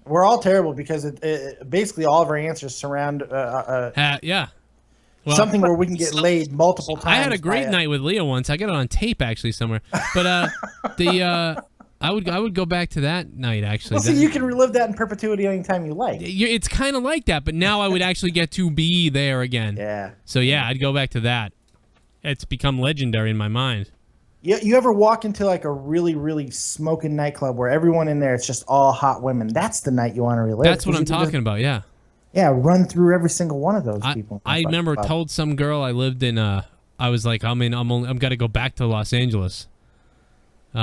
We're all terrible because it basically all of our answers surround well, something where we can get laid multiple times. I had a great night with Leah once. I got it on tape actually somewhere. But I would go back to that night actually. Well, see, you can relive that in perpetuity anytime you like. It's kind of like that, but now I would actually get to be there again. Yeah. So yeah, I'd go back to that. it's become legendary in my mind. You ever walk into like a really, really smoking nightclub where everyone in there, it's just all hot women? That's the night you want to relive. That's what I'm talking about, yeah. Yeah, run through every single one of those people. I remember told some girl I lived in, I was like, I'm got to go back to Los Angeles. You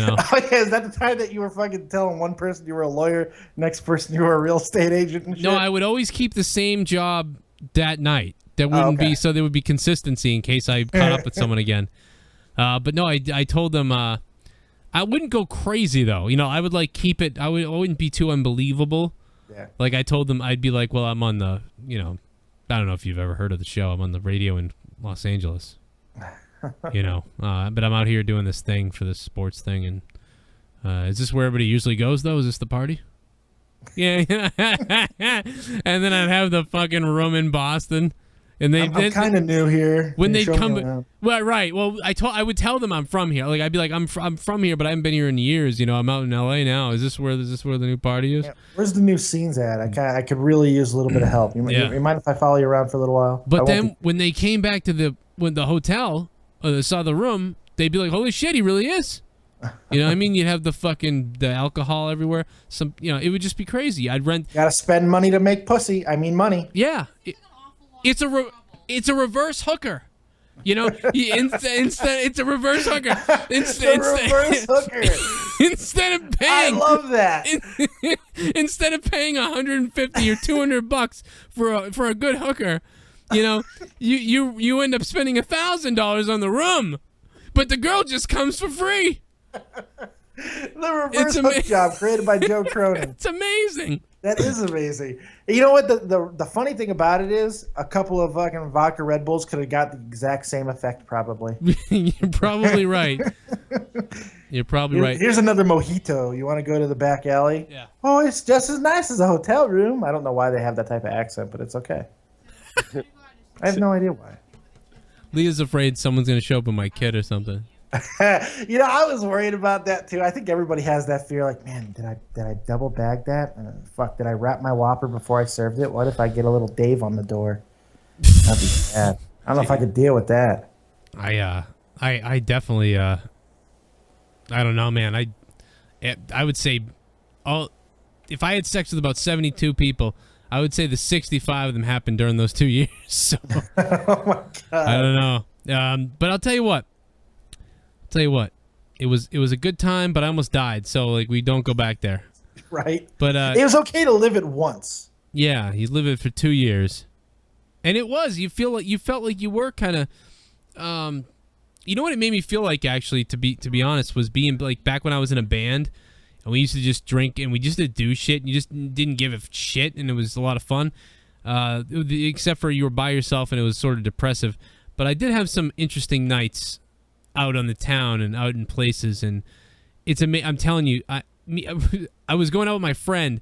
know. Oh, yeah, is that the time that you were fucking telling one person you were a lawyer, next person you were a real estate agent and shit? No, I would always keep the same job that night. That wouldn't be, so there would be consistency in case I caught up with someone again. But no, I told them I wouldn't go crazy though. You know, I would like keep it. I wouldn't be too unbelievable. Yeah. Like I told them, I'd be like, well, I'm on the, you know, I don't know if you've ever heard of the show. I'm on the radio in Los Angeles. You know, but I'm out here doing this thing for this sports thing. And is this where everybody usually goes though? Is this the party? Yeah. And then I'd have the fucking room in Boston. And I'm kind of new here. When they come, well, right. Well, I would tell them I'm from here. Like I'd be like, I'm from here, but I haven't been here in years. You know, I'm out in L.A. now. Is this where the new party is? Yeah. Where's the new scenes at? I could really use a little bit of help. You mind if I follow you around for a little while? But then when they came back to the hotel, or they saw the room, they'd be like, holy shit, he really is. You know what I mean? You'd have the alcohol everywhere. It would just be crazy. I'd rent. Gotta spend money to make pussy. I mean money. Yeah. It's a reverse hooker. You know, instead it's a reverse hooker. Reverse hooker. Instead of paying, I love that. Instead of paying $150 or $200 for a good hooker, you know, you end up spending $1,000 on the room, but the girl just comes for free. The reverse hook job created by Joe Cronin. It's amazing. That is amazing. You know what? The funny thing about it is, a couple of fucking vodka Red Bulls could have got the exact same effect, probably. You're probably right. You're probably right. Here's another mojito. You want to go to the back alley? Yeah. Oh, it's just as nice as a hotel room. I don't know why they have that type of accent, but it's okay. I have no idea why. Leah's afraid someone's going to show up with my kid or something. You know, I was worried about that too. I think everybody has that fear. Like, man, did I double bag that? Fuck, did I wrap my Whopper before I served it? What if I get a little Dave on the door? That'd be bad. I don't know if I could deal with that. I definitely I don't know, man. I would say if I had sex with about 72 people, I would say the 65 of them happened during those 2 years. So Oh my god. I don't know. But I'll tell you what. It was a good time, but I almost died. So like we don't go back there. Right. But it was okay to live it once. Yeah, he lived it for 2 years. And it was. You felt like you were kind of you know what it made me feel like, actually, to be honest, was being like back when I was in a band and we used to just drink and we just did do shit and you just didn't give a shit and it was a lot of fun. Except for you were by yourself and it was sort of depressive. But I did have some interesting nights out on the town and out in places, and it's amazing. I'm telling you, I was going out with my friend,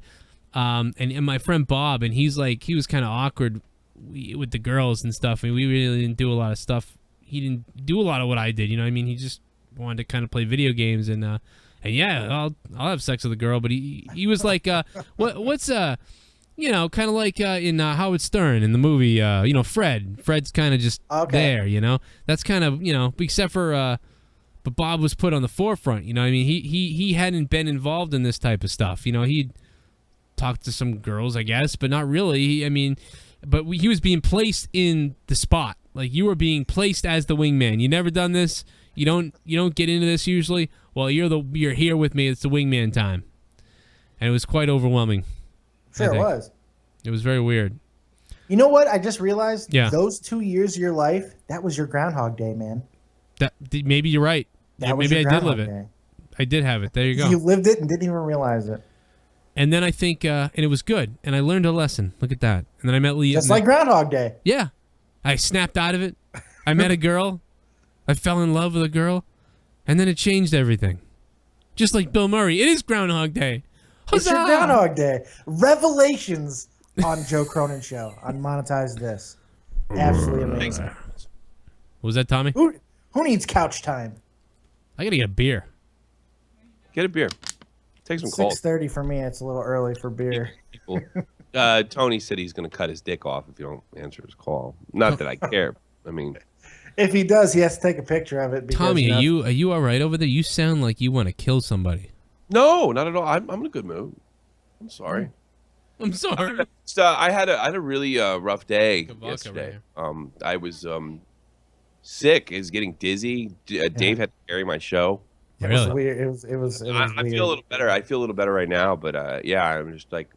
and my friend Bob, and he was kind of awkward with the girls and stuff, and we really didn't do a lot of stuff. He didn't do a lot of what I did, you know what I mean? He just wanted to kind of play video games, and yeah, I'll have sex with a girl, but he was like, what's you know, kind of like in Howard Stern in the movie, you know, Fred's kind of just there, you know. That's kind of, you know, except for, but Bob was put on the forefront, you know what I mean? He hadn't been involved in this type of stuff, you know. He'd talked to some girls, I guess, but not really. But he was being placed in the spot. Like, you were being placed as the wingman. You never done this. You don't get into this usually. Well, you're here with me. It's the wingman time. And it was quite overwhelming. Sure it was. It was very weird. You know what? I just realized. Yeah. Those 2 years of your life, that was your Groundhog Day, man. Maybe you're right. Maybe I did live it. Day. I did have it. There you go. You lived it and didn't even realize it. And then I think, and it was good. And I learned a lesson. Look at that. And then I met Lee. Just like Groundhog Day. Yeah. I snapped out of it. I met a girl. I fell in love with a girl. And then it changed everything. Just like Bill Murray. It is Groundhog Day. It's your Groundhog Day. Revelations on Joe Cronin Show on Monetize This. Absolutely amazing. What was that, Tommy? Who needs couch time? I gotta get a beer. Get a beer. Take some cold. 6:30 for me. It's a little early for beer. Tony said he's going to cut his dick off if you don't answer his call. Not that I care. I mean, If he does, he has to take a picture of it. Because, Tommy, are you all right over there? You sound like you want to kill somebody. No, not at all. I'm in a good mood. I'm sorry. I'm sorry. I had a really rough day Vodka yesterday. right I was sick. Is getting dizzy. Dave had to carry my show. It was Really? weird. It was I weird. feel a little better. I feel a little better right now, but yeah, I'm just like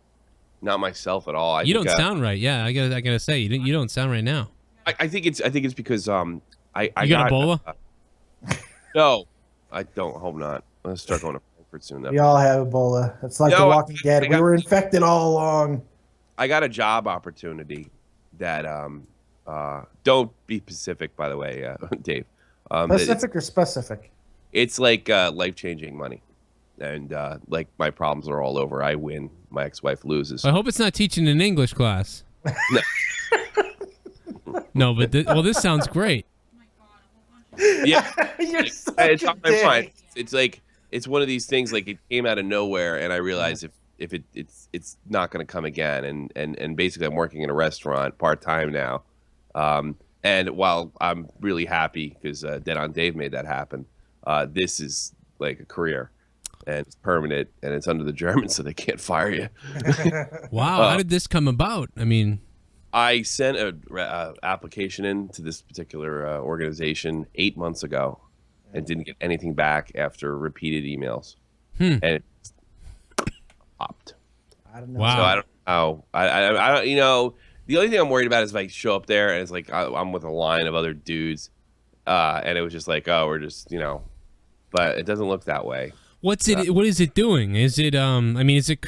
not myself at all. You don't sound right. Yeah, I gotta say, you don't sound right now. I think it's because I You got Ebola? No, I don't. Hope not. I'm gonna start going to Frankfurt soon. We all have Ebola. It's like The Walking Dead. We were infected all along. I got a job opportunity that don't be specific, by the way, Dave. Specific or specific? It's like life-changing money, and like my problems are all over. I win, my ex-wife loses. I hope it's not teaching an English class. No. No, but this sounds great. Yeah, You're such it's a on my dick. mind. It's like it's one of these things. Like it came out of nowhere, and I realized if it's not going to come again. And basically, I'm working in a restaurant part-time now. And while I'm really happy because Dead on Dave made that happen, this is like a career, and it's permanent, and it's under the Germans, so they can't fire you. Wow, how did this come about? I mean, I sent a application in to this particular organization 8 months ago, and didn't get anything back after repeated emails, and it popped. I don't know. Wow. So I don't know. I don't. You know, the only thing I'm worried about is if I show up there and it's like I'm with a line of other dudes, and it was just like, oh, we're just but it doesn't look that way. What is it doing? Is it I mean, is it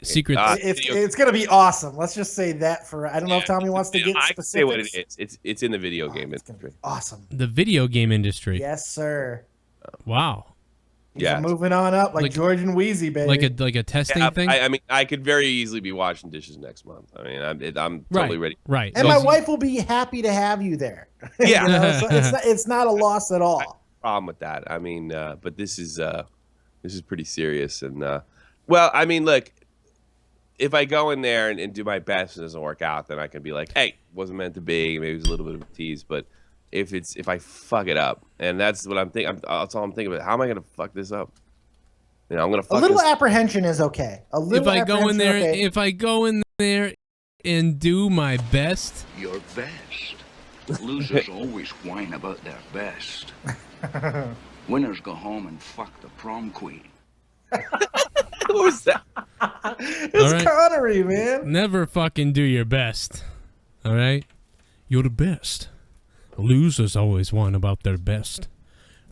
secret? It's gonna be awesome. Let's just say that for. I don't know if Tommy wants to get I specifics. can say what it is. It's in the video game It's gonna be industry. awesome. The video game industry. Yes, sir. Wow. Yeah, Moving on up like George and Wheezy, baby. Like a testing yeah, thing. I mean, I could very easily be washing dishes next month. I mean, I'm totally ready. Right. And my wife will be happy to have you there. Yeah. You know, so it's not a loss at all. Problem with that. I mean, but this is pretty serious. And well, I mean, look, if I go in there and do my best and it doesn't work out, then I can be like, hey, wasn't meant to be. Maybe it was a little bit of a tease. But if I fuck it up, and that's what I'm thinking. That's all I'm thinking about. How am I gonna fuck this up? You know, I'm gonna fuck A little this. apprehension is okay. A little. If I go in there, okay. if I go in there and do my best, Your best. Losers always whine about their best. Winners go home and fuck the prom queen. What was that? It's All right. Connery, man. never fucking do your best. All right? You're the best. Losers always whine about their best.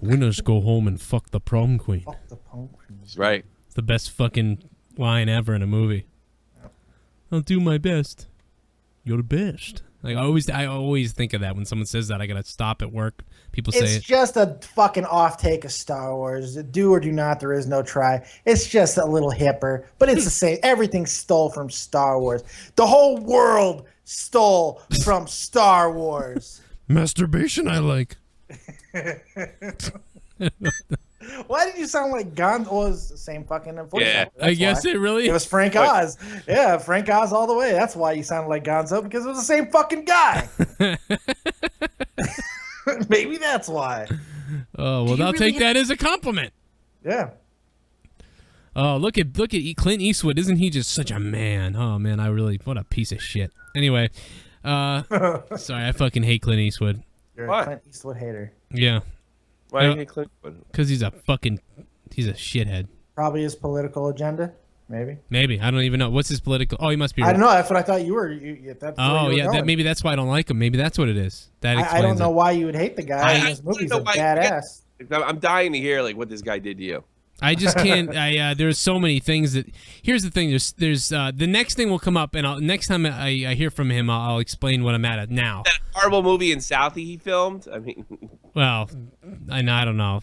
Winners go home and fuck the prom queen. Fuck the punk. That's right. It's the best fucking line ever in a movie. I'll do my best. You're the best. Like I always think of that when someone says that. I gotta stop at work. People say It's it. just a fucking off take of Star Wars. Do or do not, there is no try. It's just a little hipper, but it's the same. Everything stole from Star Wars. The whole world stole from Star Wars. Masturbation I like. Why did you sound like Gonzo? Well, it was the same fucking voice Yeah. actor, I that's guess why. it really It was Frank Oz. Yeah, Frank Oz all the way. That's why you sounded like Gonzo, because it was the same fucking guy. Maybe that's why. Oh, well, I'll take that as a compliment. Yeah. Oh, look at Clint Eastwood. Isn't he just such a man? Oh, man, what a piece of shit. Anyway, sorry, I fucking hate Clint Eastwood. You're Why? a Clint Eastwood hater. Yeah, Why do you hate Clint? because he's a shithead. Probably his political agenda. Maybe. Maybe. I don't even know. What's his political? Oh, he must be. I don't know. That's what I thought you were. That's where Oh, you were yeah. going. Maybe that's why I don't like him. Maybe that's what it is. That explains I don't know it. why you would hate the guy. In his movies, know a why- badass. I'm dying to hear like what this guy did to you. I just can't. There's so many things that. Here's the thing. There's the next thing will come up, and next time I hear from him, I'll explain what I'm at now. That horrible movie in Southie he filmed. I mean, Well, I don't know.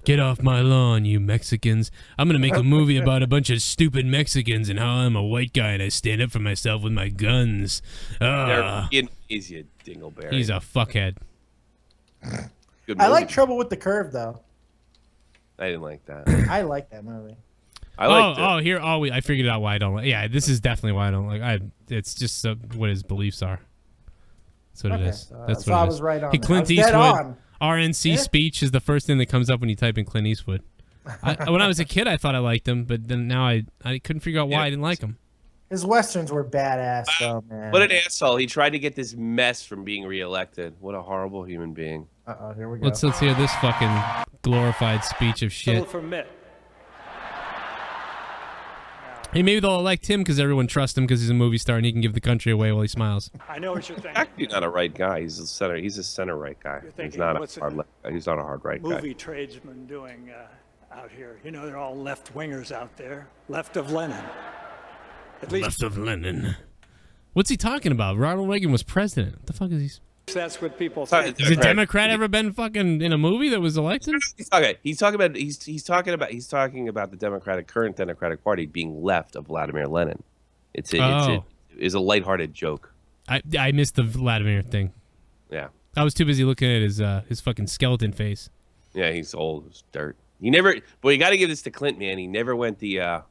Get off my lawn, you Mexicans. I'm going to make a movie about a bunch of stupid Mexicans and how I'm a white guy and I stand up for myself with my guns. he's a dingleberry. He's a fuckhead. Good I like movie. Trouble with the Curve, though. I didn't like that. I like that movie. I liked it. I figured out why I don't like. Yeah, this is definitely why I don't like. It's just what his beliefs are. That's what it Okay, is. That's so what I it was is. right on Hey, that. Clint I was dead Eastwood, on. RNC Yeah. speech is the first thing that comes up when you type in Clint Eastwood. When I was a kid, I thought I liked him, but then now I couldn't figure out why I didn't like him. His westerns were badass, though, man. What an asshole! He tried to get this mess from being reelected. What a horrible human being. Uh-oh, here we go. Let's hear this fucking glorified speech of shit. For Mitt. Hey, maybe they'll elect him because everyone trusts him because he's a movie star and he can give the country away while he smiles. I know what you're thinking. Actually, not a right guy. He's a center. He's a center right guy. You're thinking, He's not what's a hard. He's not a hard right Movie guy. tradesmen doing out here. You know, they're all left wingers out there. Left of Lenin. At least Left of Lenin. What's he talking about? Ronald Reagan was president. What the fuck is he? that's what people Sorry, think. Has a Democrat ever been fucking in a movie that was elected? He's talking about the current Democratic Party being left of Vladimir Lenin. It's a lighthearted joke. I missed the Vladimir thing. Yeah. I was too busy looking at his fucking skeleton face. Yeah, he's old as dirt. He never. Boy, you got to give this to Clint, man. He never went the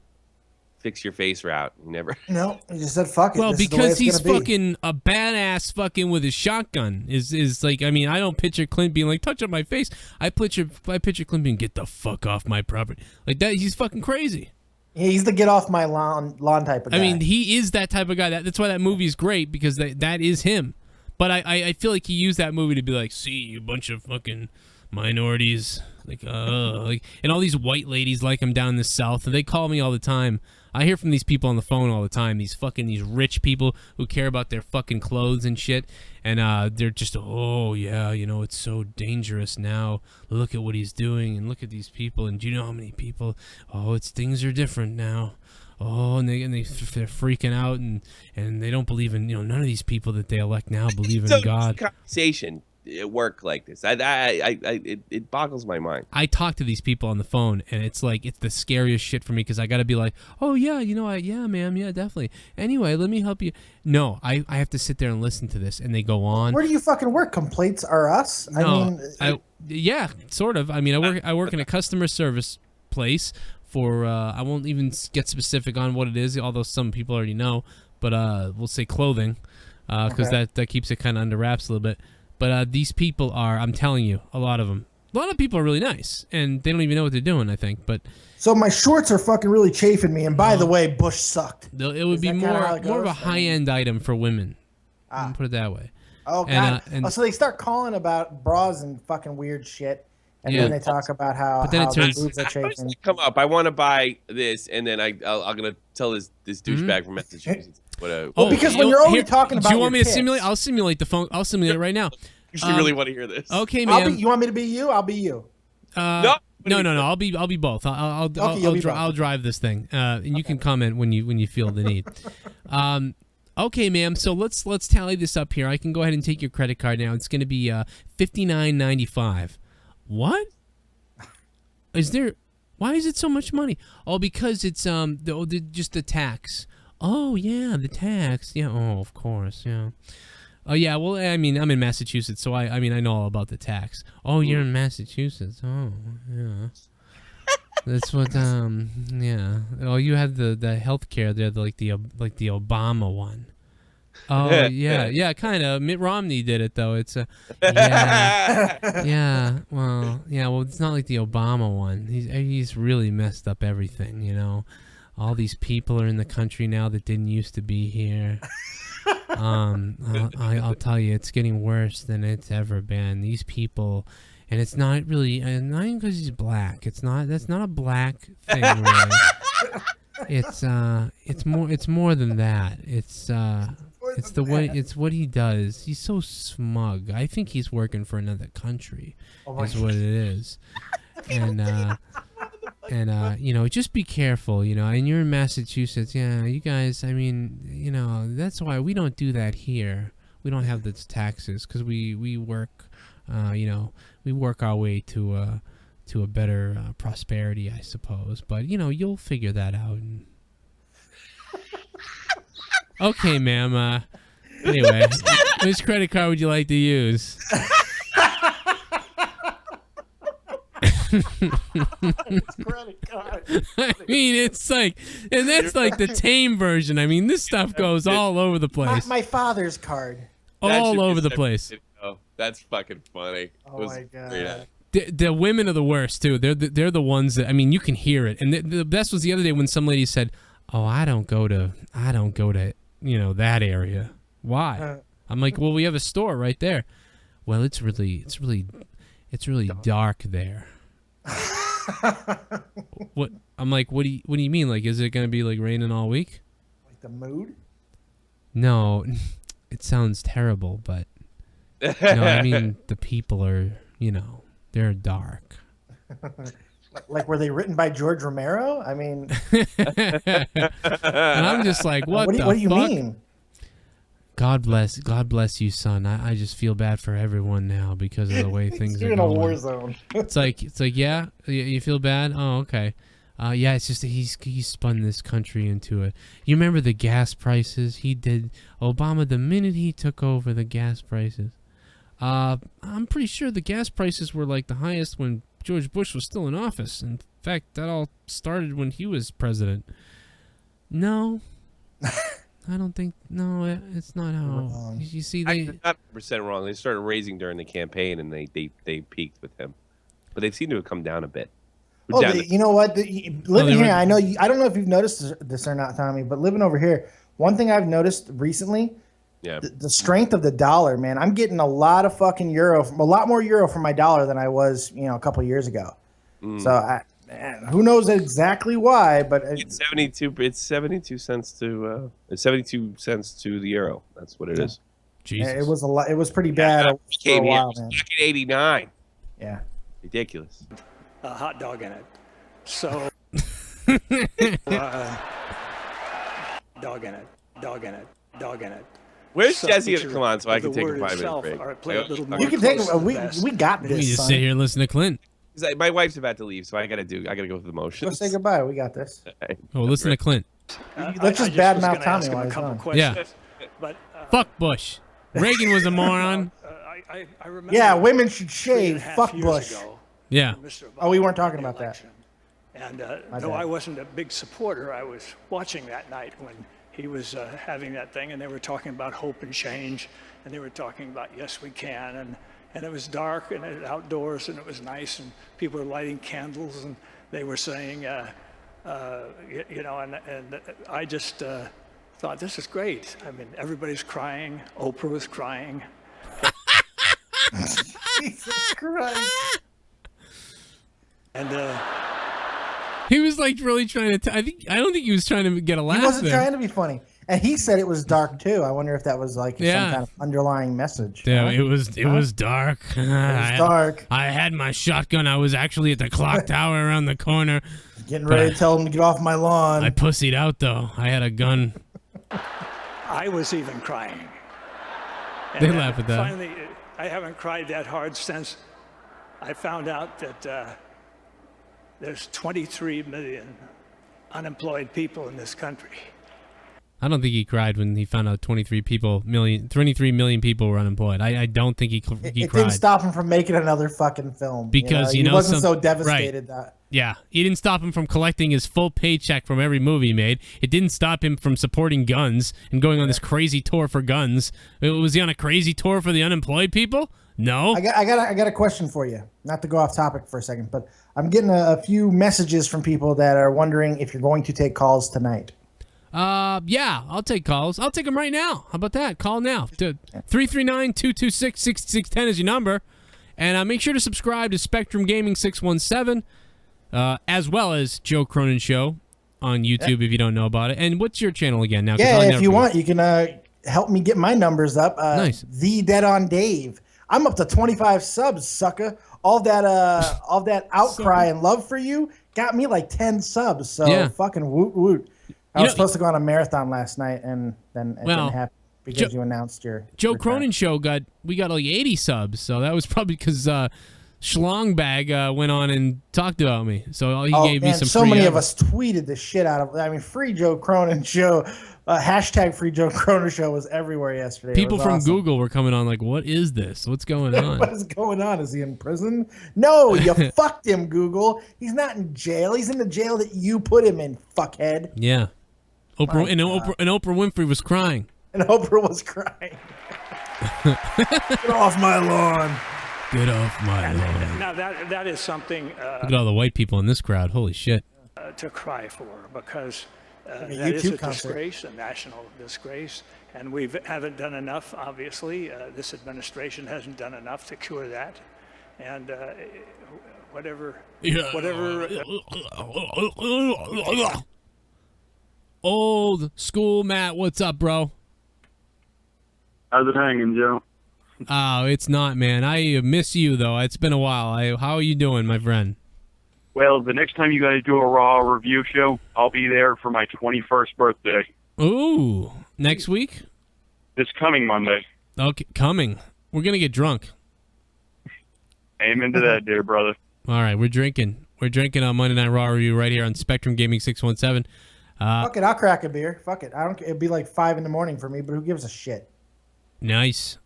fix your face route. He never. No, he just said fuck it. Well, This is the way because it's he's gonna be. fucking a badass fucking with his shotgun is like, I mean, I don't picture Clint being like, touch up my face. I picture Clint being, get the fuck off my property. Like that, he's fucking crazy. He's the get off my lawn type of guy. I mean, he is that type of guy. That's why that movie is great, because that is him. But I feel like he used that movie to be like, see, you bunch of fucking minorities, like and all these white ladies like him down in the South, and they call me all the time. I hear from these people on the phone all the time, these rich people who care about their fucking clothes and shit, and they're just, oh yeah, you know, it's so dangerous now. Look at what he's doing, and look at these people, and do you know how many people? Oh, things are different now. Oh, and they're freaking out, and they don't believe in, you know, none of these people that they elect now believe in God. Conversation work like this. It boggles my mind. I talk to these people on the phone, and it's like, it's the scariest shit for me, because I got to be like, oh yeah, you know, yeah, ma'am, yeah, definitely. Anyway, let me help you. No, I have to sit there and listen to this, and they go on. Where do you fucking work? Complaints are us? No, yeah, sort of. I mean, I work in a customer service place for I won't even get specific on what it is, although some people already know, but we'll say clothing, because that keeps it kind of under wraps a little bit. But these people are, I'm telling you, a lot of people are really nice, and they don't even know what they're doing, I think. But so my shorts are fucking really chafing me, and by the way, Bush sucked. it would be more of a high-end item for women. I'll put it that way. Oh god! So they start calling about bras and fucking weird shit, and then they talk about how, but then how it turns, the boobs are chafing. Come up, I want to buy this, and then I'm gonna tell this douchebag from Massachusetts. Because when you're already talking about, do you want me to tits, simulate? I'll simulate the phone. I'll simulate it right now. You really want to hear this? Okay, man. You want me to be you? I'll be you. No. I'll be both. I'll drive this thing, and you can comment when you feel the need. Okay, ma'am. So let's tally this up here. I can go ahead and take your credit card now. It's going to be $59.95. What? Is there? Why is it so much money? Oh, because it's just the tax. Oh yeah, the tax. Yeah. Oh, of course. Yeah. Oh yeah. Well, I mean, I'm in Massachusetts, so I know all about the tax. Oh, you're in Massachusetts. Oh, yeah. That's what. Yeah. Oh, you have the health care there, like the Obama one. Oh yeah, kind of. Mitt Romney did it though. It's yeah. Well, it's not like the Obama one. He's really messed up everything. You know, all these people are in the country now that didn't used to be here. I'll tell you, it's getting worse than it's ever been. These people, and it's not really, not even because he's black. That's not a black thing, really. It's more than that. It's what he does. He's so smug. I think he's working for another country. Is what it is. And you know, just be careful, you know, and you're in Massachusetts. Yeah, you guys, I mean, you know, that's why we don't do that here. We don't have the taxes because we work, you know, we work our way to a better prosperity, I suppose. But, you know, you'll figure that out. Okay, ma'am. Anyway, which credit card would you like to use? Credit card. I mean, it's like, and that's like the tame version. I mean, this stuff goes all over the place. My father's card. all should be over the a place. video. That's fucking funny. Oh my God. Yeah. The women are the worst too. They're the ones that, I mean, you can hear it. And the best was the other day when some lady said, "Oh, I don't go to that area. Why?" I'm like, "Well, we have a store right there." "Well, it's really dark there." What? I'm like, what do you mean? Like, is it gonna be like raining all week? Like the mood? No, it sounds terrible, but no, I mean the people are, they're dark. Like, were they written by George Romero? I mean, And I'm just like, what do you fuck? mean? God bless you, son. I just feel bad for everyone now because of the way things You're are in a going. war zone. It's like, yeah, you feel bad. Oh, okay. Yeah, it's just that he's spun this country into it. You remember the gas prices? He did. Obama, the minute he took over the gas prices, I'm pretty sure the gas prices were like the highest when George Bush was still in office. In fact, that all started when he was president. No. I don't think. No, it's not how. You see, They're not percent wrong. They started raising during the campaign, and they peaked with him, but they seem to have come down a bit. You know what? Living here, I know. I don't know if you've noticed this or not, Tommy, but living over here, one thing I've noticed recently, the strength of the dollar. Man, I'm getting a lot of fucking euro, a lot more euro for my dollar than I was, a couple of years ago. So who knows exactly why, but it's 72. It's 72 cents to it's 72 cents to the euro. That's what it is. Jesus. It was a lot. It was pretty bad for a while, man. Back in '89. Yeah. Ridiculous. A hot dog in it. So, dog in it, dog in it, dog in it. Where's So Jesse picture gonna come on so I of can the take a word 5-minute itself, break? or play a little more You can take close it. to the We vest. got We this. just Son. sit here and listen to Clint. My wife's about to leave, so I gotta go through the Go motions. say goodbye. We got this. Oh, listen to Clint. Let's just I badmouth was gonna Tommy ask him while a he's couple gone. questions, but Fuck Bush. Reagan was a moron. I remember. Yeah, women should 3.5 shave. Fuck years Bush. ago, Yeah. Mr. Obama Oh, we weren't won talking the about that. election. And My though bad. I wasn't a big supporter, I was watching that night when he was having that thing, and they were talking about hope and change, and they were talking about yes, we can, and it was dark and it outdoors and it was nice, and people were lighting candles, and they were saying, and I just thought this is great. I mean, everybody's crying. Oprah was crying. Jesus Christ. And He was like really trying to. I don't think he was trying to get a laugh. He wasn't there. trying to be funny. And he said it was dark too. I wonder if that was like some kind of underlying message. Yeah, it was dark. It was dark. I had my shotgun. I was actually at the clock tower around the corner. Getting ready to tell him to get off my lawn. I pussied out though. I had a gun. I was even crying. They then laugh at that. Finally, I haven't cried that hard since I found out that there's 23 million unemployed people in this country. I don't think he cried when he found out 23 million people were unemployed. I don't think he cried. It didn't stop him from making another fucking film. Because, he wasn't so devastated that. Yeah, it didn't stop him from collecting his full paycheck from every movie he made. It didn't stop him from supporting guns and going on this crazy tour for guns. Was he on a crazy tour for the unemployed people? No. I got a question for you. Not to go off topic for a second, but I'm getting a few messages from people that are wondering if you're going to take calls tonight. Yeah, I'll take calls. I'll take them right now. How about that? Call now. 339-226-6610 is your number. And make sure to subscribe to Spectrum Gaming 617, as well as Joe Cronin Show on YouTube if you don't know about it. And what's your channel again now? Yeah, if you want, you can help me get my numbers up. Nice. The Dead on Dave. I'm up to 25 subs, sucker. All that outcry and love for you got me like 10 subs. So fucking woot woot. I was supposed to go on a marathon last night, and then it didn't happen because you announced your Joe Cronin Show we got like 80 subs, so that was probably because Schlongbag went on and talked about me. So he gave me some. So free many of us tweeted the shit out of. I mean, free Joe Cronin Show. Hashtag free Joe Cronin Show was everywhere yesterday. People from Google were coming on like, "What is this? What's going on? What is going on? Is he in prison? No, you fucked him, Google. He's not in jail. He's in the jail that you put him in, fuckhead. Yeah. Oprah Winfrey was crying. And Oprah was crying. Get off my lawn. Get off my lawn. Now that is something Look at all the white people in this crowd. Holy shit. to cry for, because a that is a U2 concert. disgrace, a national disgrace, and we haven't done enough. Obviously, this administration hasn't done enough to cure that, and whatever. Old school Matt, what's up, bro? How's it hanging, Joe? Oh, it's not, man. I miss you, though. It's been a while. How are you doing, my friend? Well, the next time you guys do a Raw review show, I'll be there for my 21st birthday. Ooh, next week? This coming Monday. Okay, coming. We're going to get drunk. Amen to that, dear brother. All right, we're drinking. We're drinking on Monday Night Raw review right here on Spectrum Gaming 617. Fuck it, I'll crack a beer. Fuck it. I don't. It'd be like 5 a.m. for me, but who gives a shit? Nice.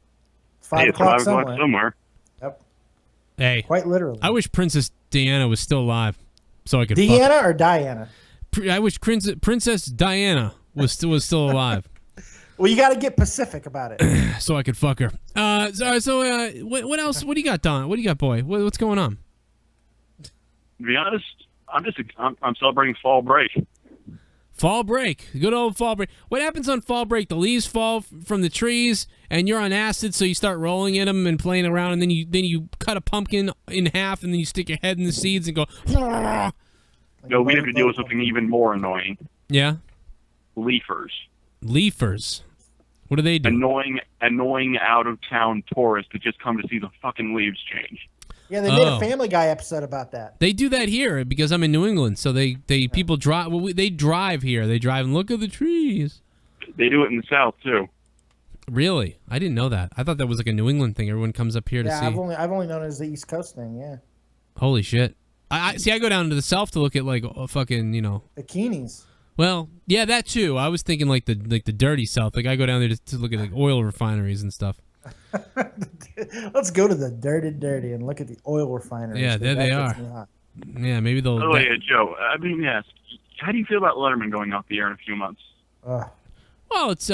It's 5 It's 5 o'clock o'clock somewhere. Yep. Hey, Quite literally. I wish Princess Diana was still alive so I could Deanna or Diana? I wish Princess Diana was still alive Well, you got to get Pacific about it. so I could fuck her. What else? What do you got, Don? What do you got, boy? What's going on? To be honest, I'm celebrating fall break. Fall break. Good old fall break. What happens on fall break? The leaves fall from the trees, and you're on acid, so you start rolling in them and playing around, and then you cut a pumpkin in half, and then you stick your head in the seeds and go. No, we have to deal with something even more annoying. Yeah. Leafers. Leafers. What do they do? Annoying out-of-town tourists that just come to see the fucking leaves change. Yeah, they made a Family Guy episode about that. They do that here because I'm in New England, so people drive. Well, they drive here. They drive and look at the trees. They do it in the South too. Really? I didn't know that. I thought that was like a New England thing. Everyone comes up here to see. I've only known it as the East Coast thing. Yeah. Holy shit! I see. I go down to the South to look at like fucking bikinis. Well, yeah, that too. I was thinking like the dirty South. Like I go down there to look at like oil refineries and stuff. Let's go to the dirty and look at the oil refineries. Yeah, there they are. Yeah, maybe they'll. Oh yeah, Joe. I mean, yes. How do you feel about Letterman going off the air in a few months? Well, it's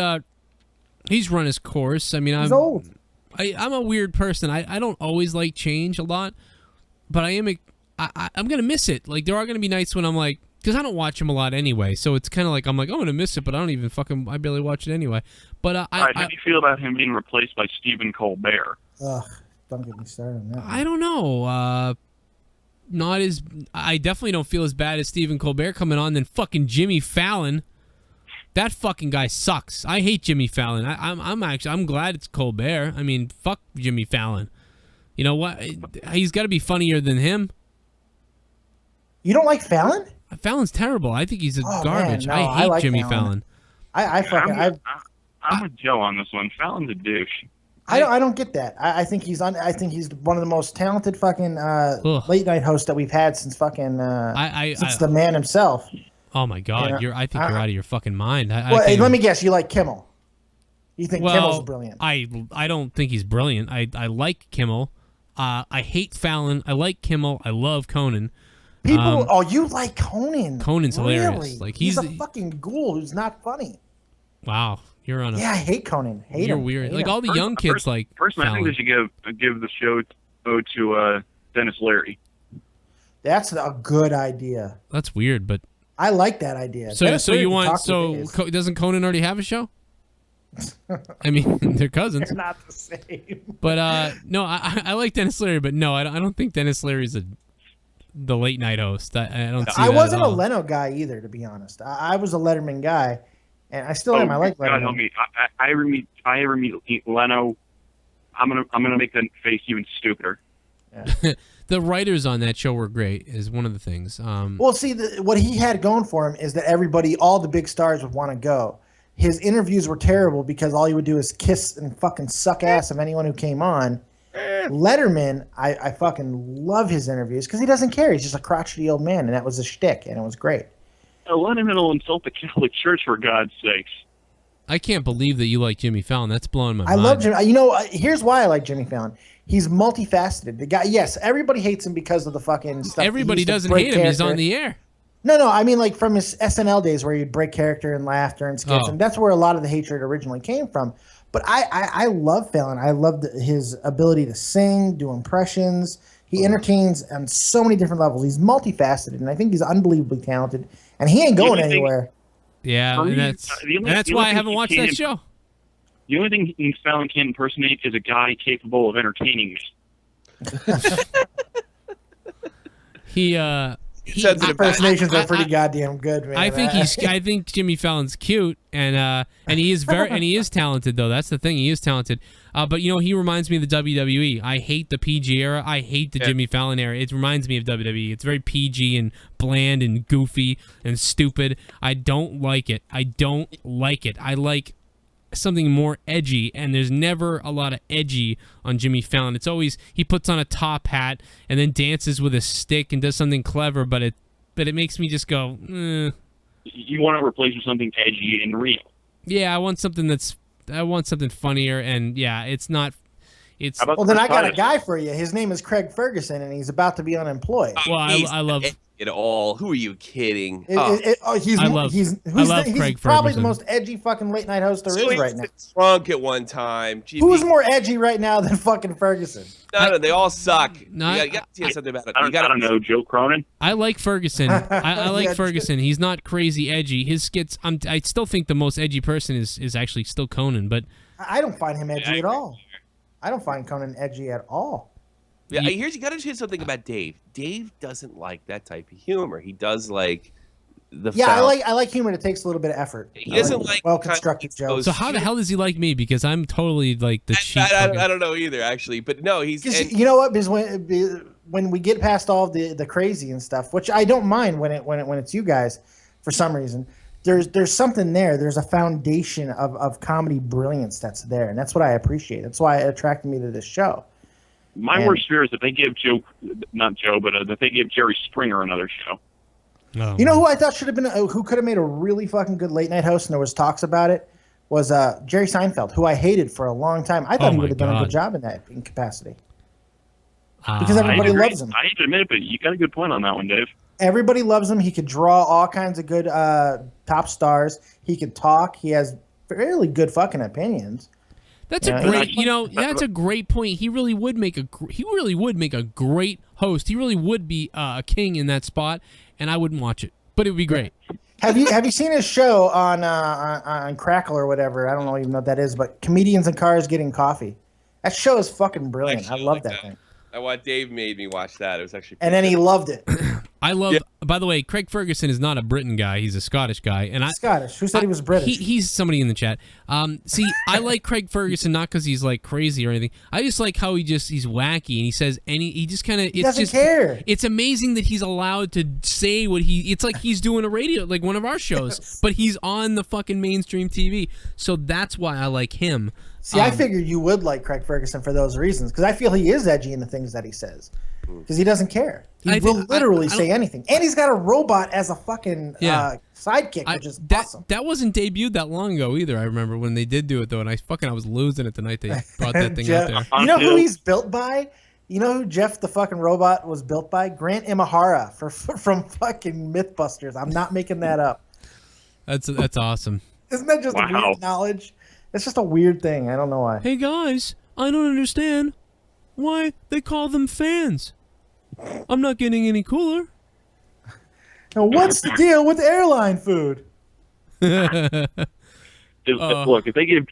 he's run his course. I mean, he's old. I'm a weird person. I don't always like change a lot, but I'm gonna miss it. Like there are gonna be nights when I'm like, because I don't watch him a lot anyway, so it's kind of like I'm like, I'm gonna miss it, but I don't even I barely watch it anyway. But how do you feel about him being replaced by Stephen Colbert? Ugh, don't get me started on that. I don't know. I definitely don't feel as bad as Stephen Colbert coming on than fucking Jimmy Fallon. That fucking guy sucks. I hate Jimmy Fallon. I'm glad it's Colbert. I mean, fuck Jimmy Fallon. You know what? He's got to be funnier than him. You don't like Fallon? Fallon's terrible. I think he's garbage. Man, no, I hate like Jimmy Fallon. I'm with Joe on this one. Fallon's a douche. I don't get that. I think he's one of the most talented fucking late night hosts that we've had since fucking since the man himself. Oh my God, I think you're out of your fucking mind. Let me guess. You like Kimmel? You think Kimmel's brilliant? I don't think he's brilliant. I like Kimmel. I hate Fallon. I like Kimmel. I love Conan. You like Conan? Conan's hilarious. Really? Like he's a fucking ghoul who's not funny. Wow, you're on a. Yeah, I hate Conan. You're weird. Like all the young kids like. Personally, I think they should give the show to Dennis Leary. That's a good idea. That's weird, but. I like that idea. So you want doesn't Conan already have a show? I mean, they're cousins. They're not the same. But no, I like Dennis Leary, but no, I don't think Dennis Leary's the late night host. I don't see. I wasn't a Leno guy either, to be honest. I was a Letterman guy, and I still am. I like Letterman. God help me! I ever meet Leno, I'm gonna make that face even stupider. Yeah. The writers on that show were great. Is one of the things. Well, see, what he had going for him is that all the big stars would want to go. His interviews were terrible because all he would do is kiss and fucking suck ass of anyone who came on. Letterman, I fucking love his interviews because he doesn't care. He's just a crotchety old man, and that was a shtick, and it was great. Letterman will insult the Catholic Church for God's sakes. I can't believe that you like Jimmy Fallon. That's blowing my mind. I love Jimmy. Here's why I like Jimmy Fallon. He's multifaceted. The guy, yes, everybody hates him because of the fucking stuff. Everybody doesn't hate him. He's on the air. No, I mean like from his SNL days where he'd break character and laughter and skits, and that's where a lot of the hatred originally came from. But I love Fallon. I love his ability to sing, do impressions. He entertains on so many different levels. He's multifaceted, and I think he's unbelievably talented. And he ain't going anywhere. Yeah, and that's why I haven't watched that show. The only thing Fallon can't impersonate is a guy capable of entertaining me. His impersonations are pretty goddamn good, man. I think Jimmy Fallon's cute, and he is talented though. That's the thing, he is talented. But he reminds me of the WWE. I hate the PG era. I hate the Jimmy Fallon era. It reminds me of WWE. It's very PG and bland and goofy and stupid. I don't like it. I like something more edgy, and there's never a lot of edgy on Jimmy Fallon. It's always he puts on a top hat and then dances with a stick and does something clever, but it makes me just go, You want to replace with something edgy and real. Yeah, I want something funnier, and it's not. Well, then I got a guy for you. His name is Craig Ferguson, and he's about to be unemployed. Well, I love it all. Who are you kidding? He's Craig probably Ferguson. the most edgy fucking late night host there is right now. Drunk at one time. Who's more edgy right now than fucking Ferguson? No, they all suck. You I got to something about it. I don't know, Joe Cronin. I like Ferguson. I like Ferguson. He's not crazy edgy. His skits. I still think the most edgy person is actually still Conan, but I don't find him edgy at all. I don't find Conan edgy at all. Yeah, you got to hear something about Dave. Dave doesn't like that type of humor. He does like the. Yeah, I like humor that takes a little bit of effort. He doesn't like well constructed jokes. So how the hell does he like me? Because I'm totally like the cheap. I don't know either, actually. But no, he's. You know what? Because when we get past all the crazy and stuff, which I don't mind when it's you guys, for some reason. There's something there. There's a foundation of comedy brilliance that's there, and that's what I appreciate. That's why it attracted me to this show. My worst fear is that they give that they give Jerry Springer another show. Oh. You know who I thought should have been, who could have made a really fucking good late night host, and there was talks about it, was Jerry Seinfeld, who I hated for a long time. I thought he would have done a good job in that capacity. Because everybody loves him. I hate to admit it, but you got a good point on that one, Dave. Everybody loves him. He could draw all kinds of good top stars. He could talk. He has fairly good fucking opinions. That's a great, that's a great point. He really would make a great host. He really would be a king in that spot, and I wouldn't watch it, but it would be great. Have you seen his show on Crackle or whatever? I don't even know what that is, but Comedians in Cars Getting Coffee. That show is fucking brilliant. Actually, I love that thing. Dave made me watch that. It was actually. And then he loved it. I love. Yeah. By the way, Craig Ferguson is not a Britain guy. He's a Scottish guy, and Scottish. Who said he was British? He's somebody in the chat. See, I like Craig Ferguson not because he's like crazy or anything. I just like how he's wacky and he says he just kind of. He doesn't care. It's amazing that he's allowed to say what it's like he's doing a radio, like one of our shows, but he's on the fucking mainstream TV. So that's why I like him. See, I figured you would like Craig Ferguson for those reasons, because I feel he is edgy in the things that he says, because he doesn't care. He will literally say anything, and he's got a robot as a fucking sidekick, which is awesome. That wasn't debuted that long ago either. I remember when they did do it though, and I was losing it the night they brought that thing out there. You know who he's built by? You know who Jeff the fucking robot was built by? Grant Imahara from fucking MythBusters. I'm not making that up. That's awesome. Isn't that just weird knowledge? It's just a weird thing. I don't know why. Hey guys, I don't understand why they call them fans. I'm not getting any cooler. Now, what's the deal with airline food? Look, if they give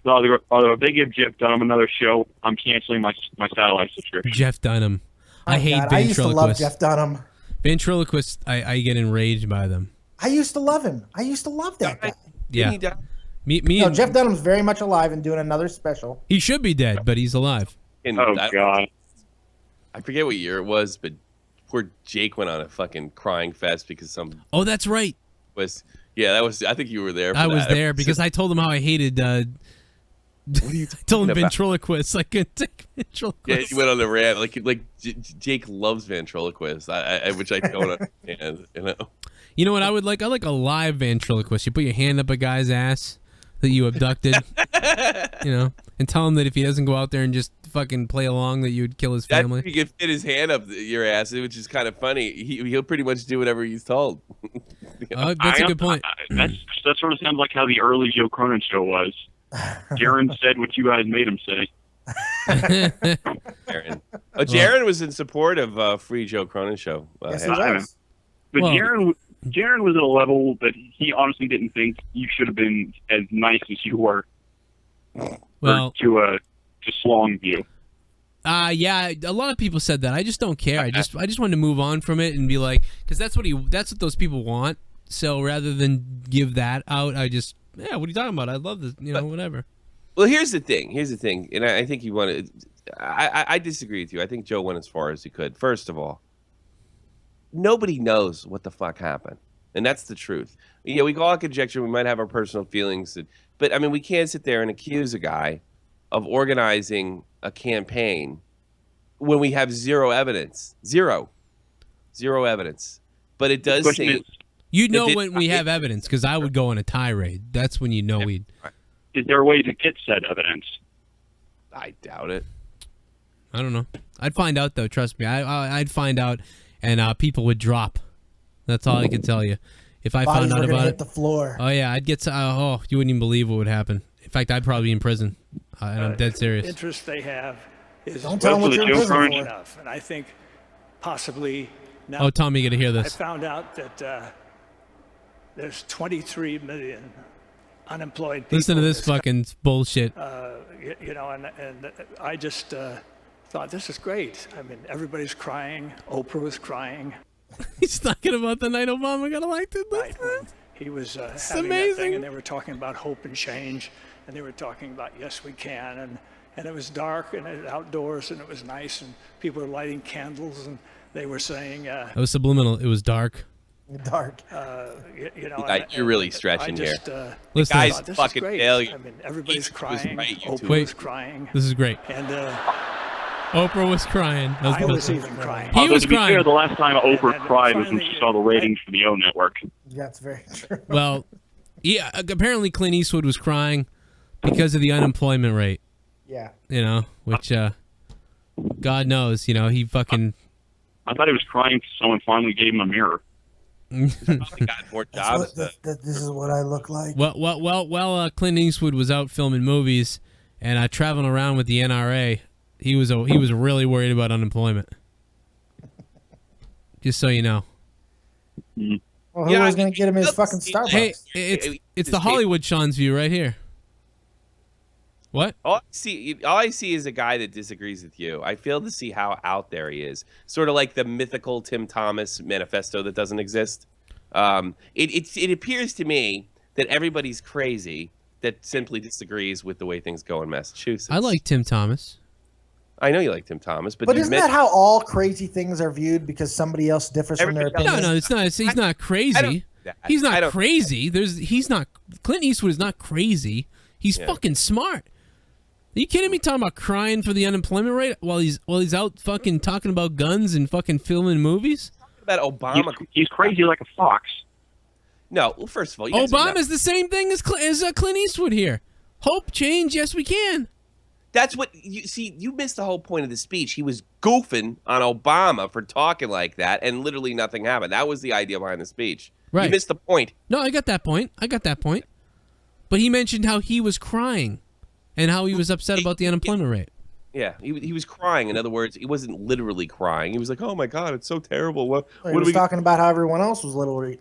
Jeff Dunham another show, I'm canceling my satellite subscription. Jeff Dunham, I hate ventriloquists. I used to love Jeff Dunham. Ventriloquists, I get enraged by them. I used to love him. I used to love that guy. Yeah. Jeff Dunham's very much alive and doing another special. He should be dead, but he's alive. God. I forget what year it was, but poor Jake went on a fucking crying fest because some. Oh, that's right. I think you were there. I was there because I told him how I hated. What are you I told him ventriloquists. I couldn't take ventriloquists. Yeah, he went on the rant. Like Jake loves ventriloquists, which I don't understand. You know what I would like? I like a live ventriloquist. You put your hand up a guy's ass that you abducted, and tell him that if he doesn't go out there and just fucking play along, that you would kill his family. He could fit his hand up your ass, which is kind of funny. He'll pretty much do whatever he's told. That's a good point. That sort of sounds like how the early Joe Cronin show was. Jaron said what you guys made him say. Jaron. Oh, Jaron was in support of Free Joe Cronin show. Yes, he I was. But Well- Jaron was at a level that he honestly didn't think you should have been as nice as you were. Well, to Slongview. Yeah, a lot of people said that. I just don't care. I just wanted to move on from it and be like, because that's what those people want. So rather than give that out, I just, what are you talking about? I love this, whatever. Well, here's the thing, and I think you wanted. I disagree with you. I think Joe went as far as he could. First of all, nobody knows what the fuck happened, and that's the truth. Yeah, we all conjecture. We might have our personal feelings, but I mean, we can't sit there and accuse a guy of organizing a campaign when we have zero evidence. Zero evidence. But it does seem. You know when we have evidence, because I would go on a tirade. That's when you know we'd. Is there a way to get said evidence? I doubt it. I don't know. I'd find out though. Trust me. I'd find out, and people would drop. That's all I can tell you. If I Bodies found out were gonna about hit it, the floor. oh yeah, I'd get. You wouldn't even believe what would happen. In fact, I'd probably be in prison, and I'm dead serious. Interest they have is Don't tell them what you're in prison for. enough, and I think possibly now. Oh, Tommy, you got to hear I this. found out that there's 23 million unemployed people. Listen to in this fucking bullshit. And I just thought this is great. I mean, everybody's crying. Oprah was crying. He's talking about the night Obama got elected. Right when he was having that thing, amazing. and they were talking about hope and change, and they were talking about yes we can, and it was dark and it was outdoors and it was nice, and people were lighting candles, and they were saying That was subliminal. It was dark. Dark. You're really stretching here. Listen, guy's this is fucking great. failure. I mean, everybody's Eastwood was crying. right, you Oprah two. Wait. was crying, this is great. and Oprah was crying. That was I the was best one. even crying. He was to be fair, crying. the last time Oprah And cried was when finally, she saw the ratings for the O Network. That's very true. Well, yeah. Apparently, Clint Eastwood was crying because of the unemployment rate. Yeah. Which God knows. He fucking. I thought he was crying because someone finally gave him a mirror. Probably got more jobs. This is what I look like. Well, Clint Eastwood was out filming movies and traveling around with the NRA. He was really worried about unemployment. Just so you know. Well, who was going to get him his fucking Starbucks? Hey, it's the Hollywood Sean's view right here. What? All I see is a guy that disagrees with you. I fail to see how out there he is. Sort of like the mythical Tim Thomas manifesto that doesn't exist. It appears to me that everybody's crazy that simply disagrees with the way things go in Massachusetts. I like Tim Thomas. I know you like Tim Thomas, but Isn't that how all crazy things are viewed because somebody else differs from their Everybody opinion? No, it's not. He's not crazy. He's not crazy. He's not. Clint Eastwood is not crazy. He's fucking smart. Are you kidding me? Talking about crying for the unemployment rate while he's out fucking talking about guns and fucking filming movies? About Obama. He's crazy like a fox. No, well, first of all, you guys are Obama's nuts. the same thing as Clint Eastwood here. Hope, change, yes we can. That's what you see. You missed the whole point of the speech. He was goofing on Obama for talking like that, and literally nothing happened. That was the idea behind the speech. Right. You missed the point. No, I got that point. But he mentioned how he was crying and how he was upset about the unemployment rate. Yeah, he was crying. In other words, he wasn't literally crying. He was like, "Oh my God, it's so terrible." What He do was we?" talking about how everyone else was literally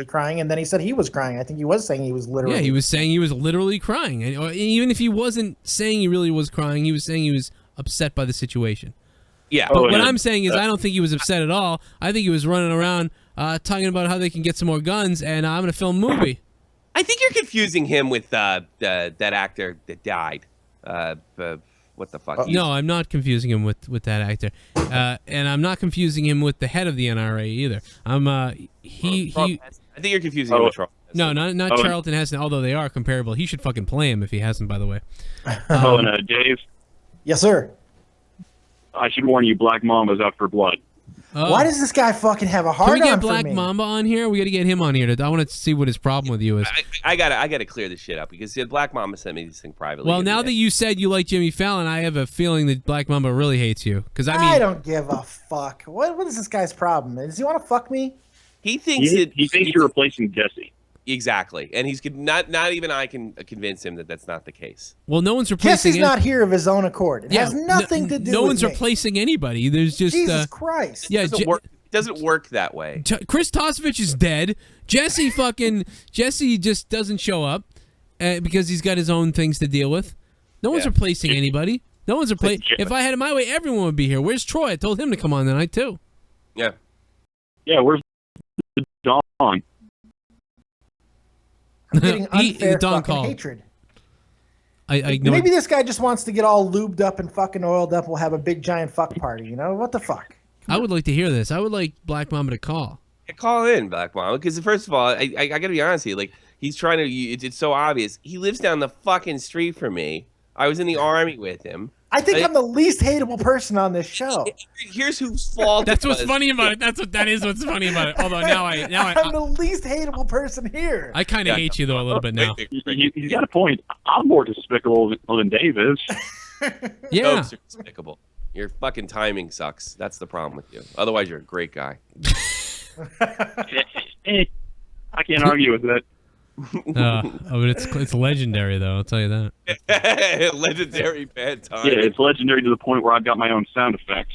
crying, and then he said he was crying. I think he was saying he was literally. Yeah, he was saying he was literally crying. And even if he wasn't saying he really was crying, he was saying he was upset by the situation. Yeah. But what I'm saying is I don't think he was upset at all. I think he was running around talking about how they can get some more guns, and I'm going to film a movie. I think you're confusing him with that actor that died. What the fuck? No, I'm not confusing him with that actor, and I'm not confusing him with the head of the NRA either. I think you're confusing him with Charles. No, not Charlton Heston. Although they are comparable, he should fucking play him if he hasn't. By the way. Dave. Yes, sir. I should warn you, Black Mamba's out for blood. Why does this guy fucking have a Can hard we get on Black for me? Mamba on here? We got to get him on here. I want to see what his problem with you is. I gotta clear this shit up because Black Mama sent me this thing privately. Well, now that you said you like Jimmy Fallon, I have a feeling that Black Mamba really hates you. Because I don't give a fuck. What is this guy's problem? Does he want to fuck me? he thinks He thinks you're replacing Jesse. Exactly, and he's not even I can convince him that that's not the case. Well, no one's replacing. Jesse's not here of his own accord. It has nothing to do. No with one's me. replacing anybody. There's just Jesus Christ. Yeah, It doesn't work that way. Chris Tosevich is dead. Jesse just doesn't show up because he's got his own things to deal with. No one's replacing anybody. No one's replacing. If I had it my way, everyone would be here. Where's Troy? I told him to come on tonight too. Yeah. Yeah, where's the Don? I'm getting unfair Don fucking called. hatred. I know. Maybe this guy just wants to get all lubed up and fucking oiled up. We'll have a big giant fuck party. You know what the fuck? I would like to hear this. I would like Black Mama to call. Yeah, call in, Black Mama, because first of all, I gotta be honest with you. Like, he's trying to. It's so obvious. He lives down the fucking street from me. I was in the army with him. I think I'm the least hateable person on this show. Here's whose fault. That's what's funny about it. That is what's funny about it. Although now I'm the least hateable person here. I kind of hate you though a little bit now. He's got a point. I'm more despicable than Dave is. Yeah. So despicable. Your fucking timing sucks. That's the problem with you. Otherwise, you're a great guy. I can't argue with that. But it's legendary though. I'll tell you that. Legendary bad time. Yeah, it's legendary to the point where I've got my own sound effects.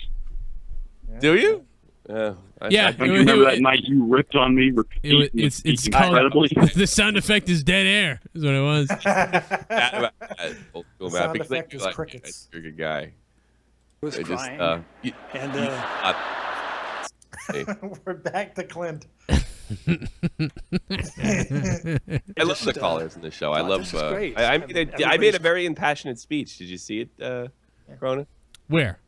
Do you? Yeah. Don't you remember that night you ripped on me? It's called, incredibly. the sound effect is dead air. Is what it was. Sound effect is crickets. You're a good guy. I was crying. We're back to Clint. I love the callers in the show. I love. this is great. I made a very impassionate speech. Did you see it, Cronin? Where?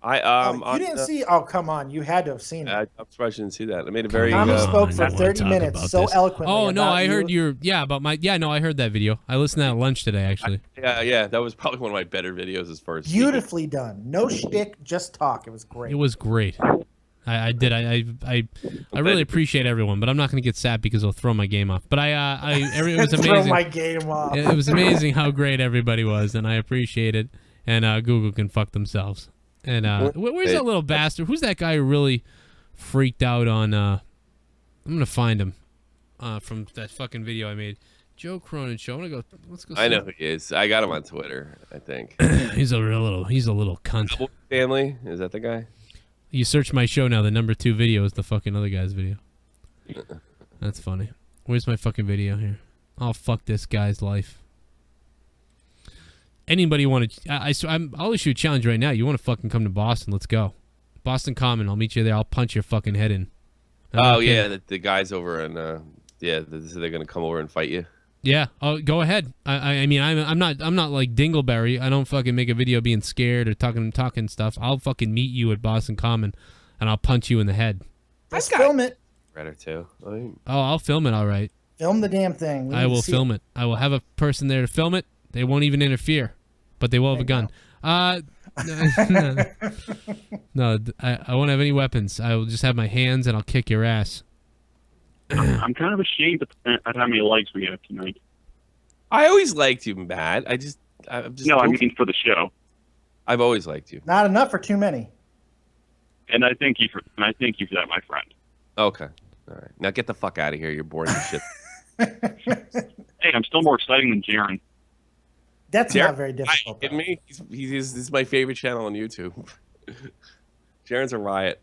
You didn't see? Oh, come on! You had to have seen it. I'm surprised you didn't see that. I made a very. Tommy spoke I for wanna 30 talk minutes about so this. eloquently. Oh no, about I heard you. I heard that video. I listened to that at lunch today actually. Yeah, that was probably one of my better videos as far as Beautifully done. No shtick, just talk. It was great. It was great. I really appreciate everyone, but I'm not going to get sad because it'll throw my game off. But it was amazing. Throw my game off. It was amazing how great everybody was, and I appreciate it. And Google can fuck themselves. And where's that little bastard? Who's that guy who really freaked out on? I'm gonna find him from that fucking video I made. Joe Cronin show. Let's go. I know who he is. I got him on Twitter. I think he's a little cunt. Family, is that the guy? You search my show now. The number 2 video is the fucking other guy's video. That's funny. Where's my fucking video here? Oh, fuck this guy's life. Anybody want to? I'll issue a challenge right now. You want to fucking come to Boston? Let's go. Boston Common. I'll meet you there. I'll punch your fucking head in. Oh yeah, the guys over in they're gonna come over and fight you. Yeah. Oh, go ahead. I mean, I'm not like Dingleberry. I don't fucking make a video being scared or talking stuff. I'll fucking meet you at Boston Common, and I'll punch you in the head. Let's film it. Redder too. Oh, I'll film it. All right. Film the damn thing. I will film it. I will have a person there to film it. They won't even interfere, but they will have a gun. No, I won't have any weapons. I will just have my hands, and I'll kick your ass. I'm kind of ashamed at how many likes we have tonight. I always liked you, Matt. I'm just. No, I mean for the show. I've always liked you. Not enough or too many. And I thank you for that, my friend. Okay. All right. Now get the fuck out of here. You're boring as shit. Hey, I'm still more exciting than Jaren. That's not very difficult. Kidding me? This is my favorite channel on YouTube. Jaren's a riot.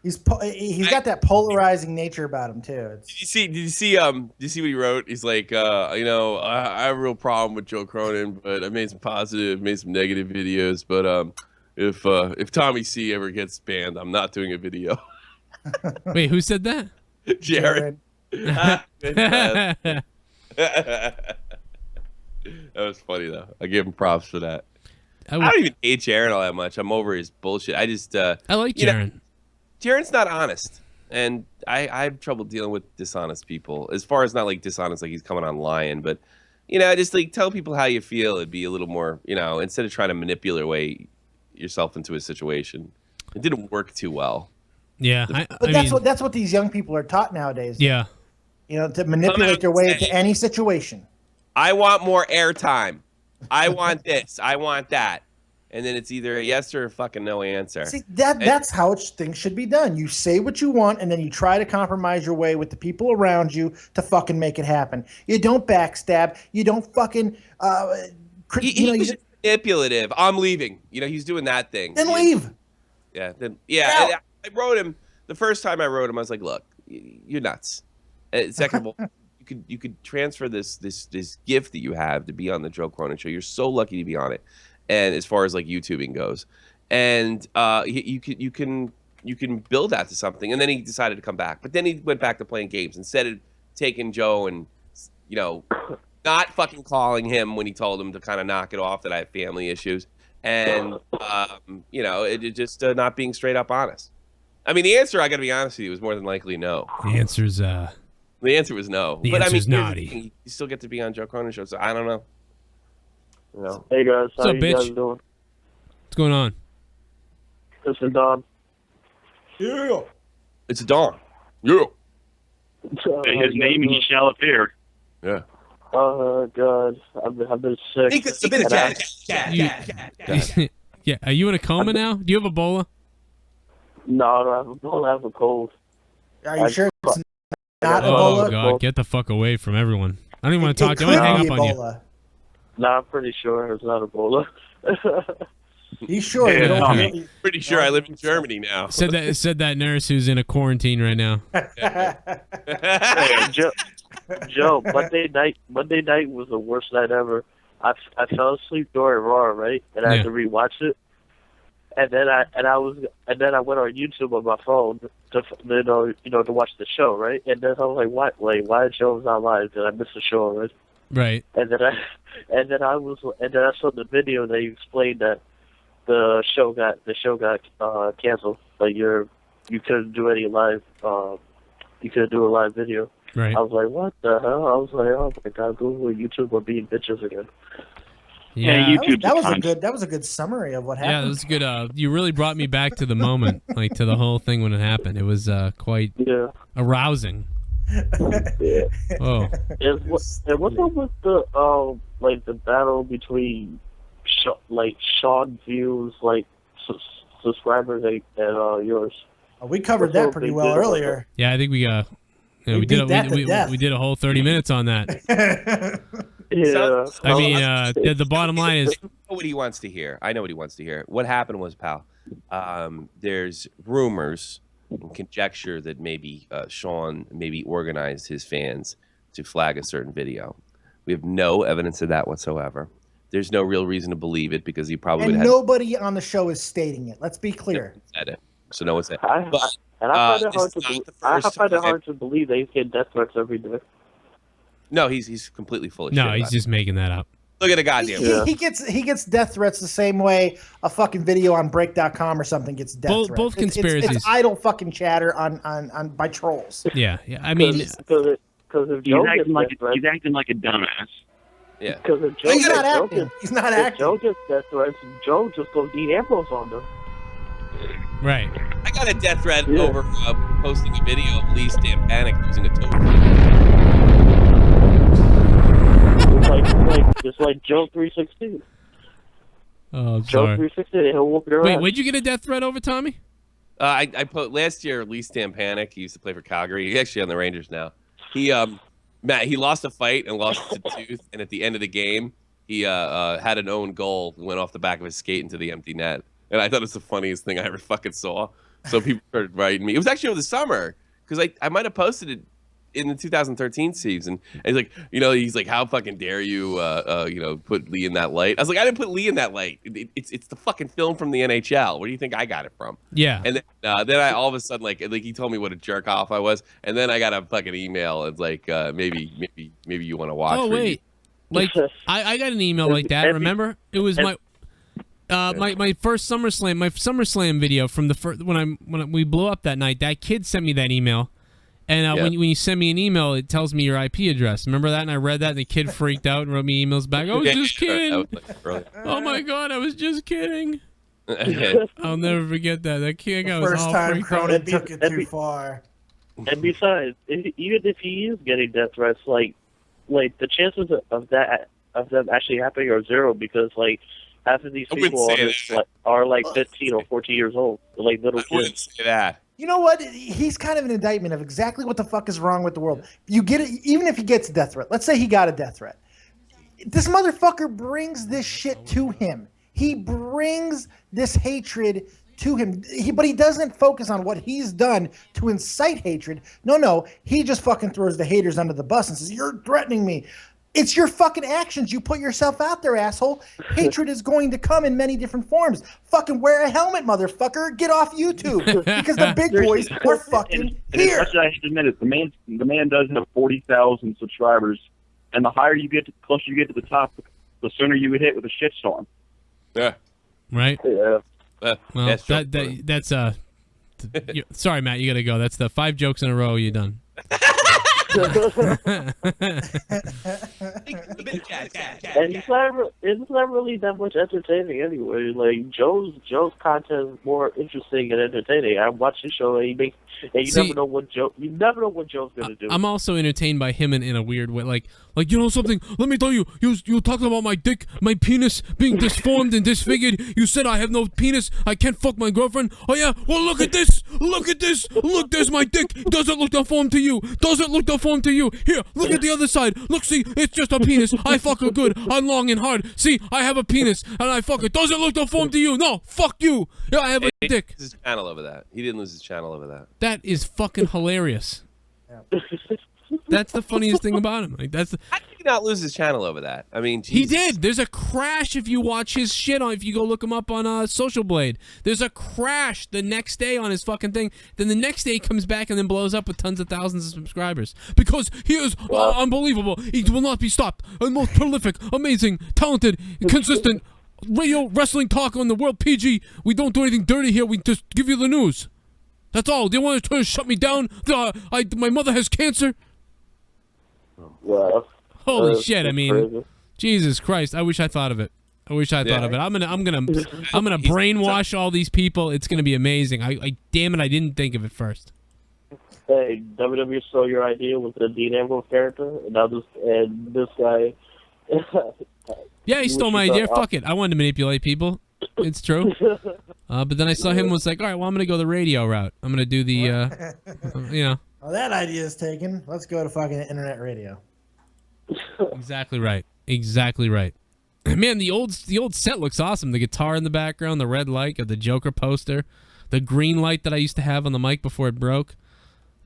He's got that polarizing nature about him too. Did you see what he wrote? He's like, I have a real problem with Joe Cronin, but I made some positive, made some negative videos. But if Tommy C ever gets banned, I'm not doing a video. Wait, who said that? Jared. That was funny though. I give him props for that. I don't even hate Jaren all that much. I'm over his bullshit. I just I like Jaren. Jaren's not honest, and I have trouble dealing with dishonest people. As far as not like dishonest, like he's coming on lying, but just like tell people how you feel. It'd be a little more, instead of trying to manipulate yourself into a situation. It didn't work too well. Yeah, but that's what these young people are taught nowadays. Yeah, to manipulate their way into any situation. I want more airtime. I want this. I want that. and then it's either a yes or a fucking no answer. See, that's how things should be done. You say what you want, and then you try to compromise your way with the people around you to fucking make it happen. You don't backstab. You don't fucking He's just manipulative. I'm leaving. He's doing that thing. Then leave. Yeah. And I wrote him the first time I wrote him. I was like, look, you're nuts. Second of all, you could transfer this gift that you have to be on the Joe Cronin show. You're so lucky to be on it. And as far as like YouTubing goes, and you can build that to something. And then he decided to come back, but then he went back to playing games instead of taking Joe and not fucking calling him when he told him to kind of knock it off that I have family issues, and it just not being straight up honest. I mean, the answer, I got to be honest with you, was more than likely no. The answer was no. The answer's naughty. You still get to be on Joe Cronin show, so I don't know. Hey guys, What's up, you bitch? guys doing? What's going on? This is Don. Yeah. It's Dawn. Yeah. Say his name and he shall appear. Yeah. Oh God, I've been sick. Yeah, are you in a coma now? Do you have Ebola? No, I don't have a cold. Are you sure it's not Oh Ebola? God, get the fuck away from everyone. I don't even want to talk to you. I'm gonna hang up on you. No, I'm pretty sure it's not Ebola. He's sure. I'm pretty sure I live in Germany now. Said that nurse who's in a quarantine right now. Hey, Joe, Monday night was the worst night ever. I fell asleep during Raw, right, and I had to rewatch it. And then I went on YouTube on my phone to watch the show, right? And then I was like, why is Joe not live? Did I miss the show already? Right. And then I saw the video that you explained that the show got canceled. Like you couldn't do any live you couldn't do a live video. Right. I was like, what the hell? I was like, oh my God, Google and YouTube are being bitches again. Yeah, that was a good summary of what happened. Yeah, that was good. You really brought me back to the moment, like to the whole thing when it happened. It was quite arousing. Yeah. Oh. And what's up with the battle between Sean View's subscribers and yours? We covered that pretty well earlier. Yeah, I think we we did a whole 30 minutes on that. Yeah. I mean, the bottom line is, I know what he wants to hear. What happened was, pal, there's rumors and conjecture that maybe Sean maybe organized his fans to flag a certain video. We have no evidence of that whatsoever. There's no real reason to believe it because he probably would have. Nobody on the show is stating it. Let's be clear. Said it. So no one said. I find it hard to believe they get death threats every day. No, he's completely full of shit. No, he's just making that up. Look at the goddamn. He gets death threats the same way a fucking video on break.com or something gets death threats. Both conspiracies. It's idle fucking chatter on by trolls. Yeah. I mean, because if Joe he's acting like a dumbass. Yeah. Because if Joe He's not acting. He's not acting. If Joe gets death threats, Joe just goes Dean Ambrose on them. Right. I got a death threat over posting a video of Lee's damn panic using a token. It's like Joe 316. Oh, I'm Joe sorry. 316, he'll whoop your Wait, ass. where'd you get a death threat over, Tommy? I put last year Lee Stampanic. He used to play for Calgary. He's actually on the Rangers now. He lost a fight and lost his tooth, and at the end of the game, he had an own goal, went off the back of his skate into the empty net, and I thought it was the funniest thing I ever fucking saw. So people started writing me. It was actually over the summer because I might have posted it in the 2013 season. And he's like, how fucking dare you, put Lee in that light? I was like, I didn't put Lee in that light. It's the fucking film from the NHL. Where do you think I got it from? Yeah. And then I all of a sudden like he told me what a jerk off I was, and then I got a fucking email. It's like maybe you want to watch. Oh wait, like I got an email like that. Remember, it was my first SummerSlam video from the first when we blew up that night. That kid sent me that email. And when you send me an email, it tells me your IP address. Remember that? And I read that, and the kid freaked out and wrote me emails back. I was just kidding. Oh my God, I was just kidding. I'll never forget that. That kid was First all time freaked out. Cronin took it too far. And besides, even if he is getting death threats, like the chances of them actually happening are zero because half of these I wouldn't people say that. are like 15 or 14 years old. They're like little I wouldn't kids. say that. You know what? He's kind of an indictment of exactly what the fuck is wrong with the world. You get it, even if he gets a death threat. Let's say he got a death threat. This motherfucker brings this shit to him. He brings this hatred to him. But he doesn't focus on what he's done to incite hatred. No. He just fucking throws the haters under the bus and says, "You're threatening me." It's your fucking actions. You put yourself out there, asshole. Hatred is going to come in many different forms. Fucking wear a helmet, motherfucker. Get off YouTube because the big boys are fucking and here. as much as I hate to admit it, the man does have 40,000 subscribers, and the higher you get, closer you get to the top, the sooner you get hit with a shitstorm. Yeah. Right? Yeah. Well, that's sorry, Matt, you gotta go. That's the 5 jokes in a row. You're done. And it's not really that much entertaining anyway. Like Joe's content is more interesting and entertaining. I watch his show and you never know what Joe's gonna do. I'm also entertained by him in a weird way. Like you know something? Let me tell you. You talking about my dick, my penis being disformed and disfigured. You said I have no penis. I can't fuck my girlfriend. Oh yeah. Well, look at this. Look at this. Look, there's my dick. Doesn't look deformed to you. Doesn't look deformed to you. Here, look at the other side. Look, see, it's just a penis. I fuck her good. I'm long and hard. See, I have a penis and I fuck it. Doesn't look deformed to you. No, fuck you. Yeah, I have a dick. His channel over that. He didn't lose his channel over that. That is fucking hilarious. That's the funniest thing about him. Like that's. How did he not lose his channel over that? I mean, He Jesus. did. There's a crash if you watch his shit on. If you go look him up on Social Blade, there's a crash the next day on his fucking thing. Then the next day he comes back and then blows up with tons of thousands of subscribers because he is unbelievable. He will not be stopped. The most prolific, amazing, talented, consistent radio wrestling talk on the world. PG. We don't do anything dirty here. We just give you the news. That's all. They want to try to shut me down. My mother has cancer. Well, Holy shit! I mean, crazy. Jesus Christ! I wish I thought of it. I wish I thought of it. I'm gonna brainwash all these people. It's gonna be amazing. I damn it! I didn't think of it first. Hey, WWE stole your idea with the Dean Ambrose character, and this guy. Yeah, he stole my idea. Fuck it. I wanted to manipulate people. It's true. But then I saw him and was like, all right, well, I'm gonna go the radio route. I'm gonna do the, you know. Well, that idea is taken. Let's go to fucking internet radio. Exactly right. Exactly right. Man, the old set looks awesome. The guitar in the background, the red light of the Joker poster, the green light that I used to have on the mic before it broke.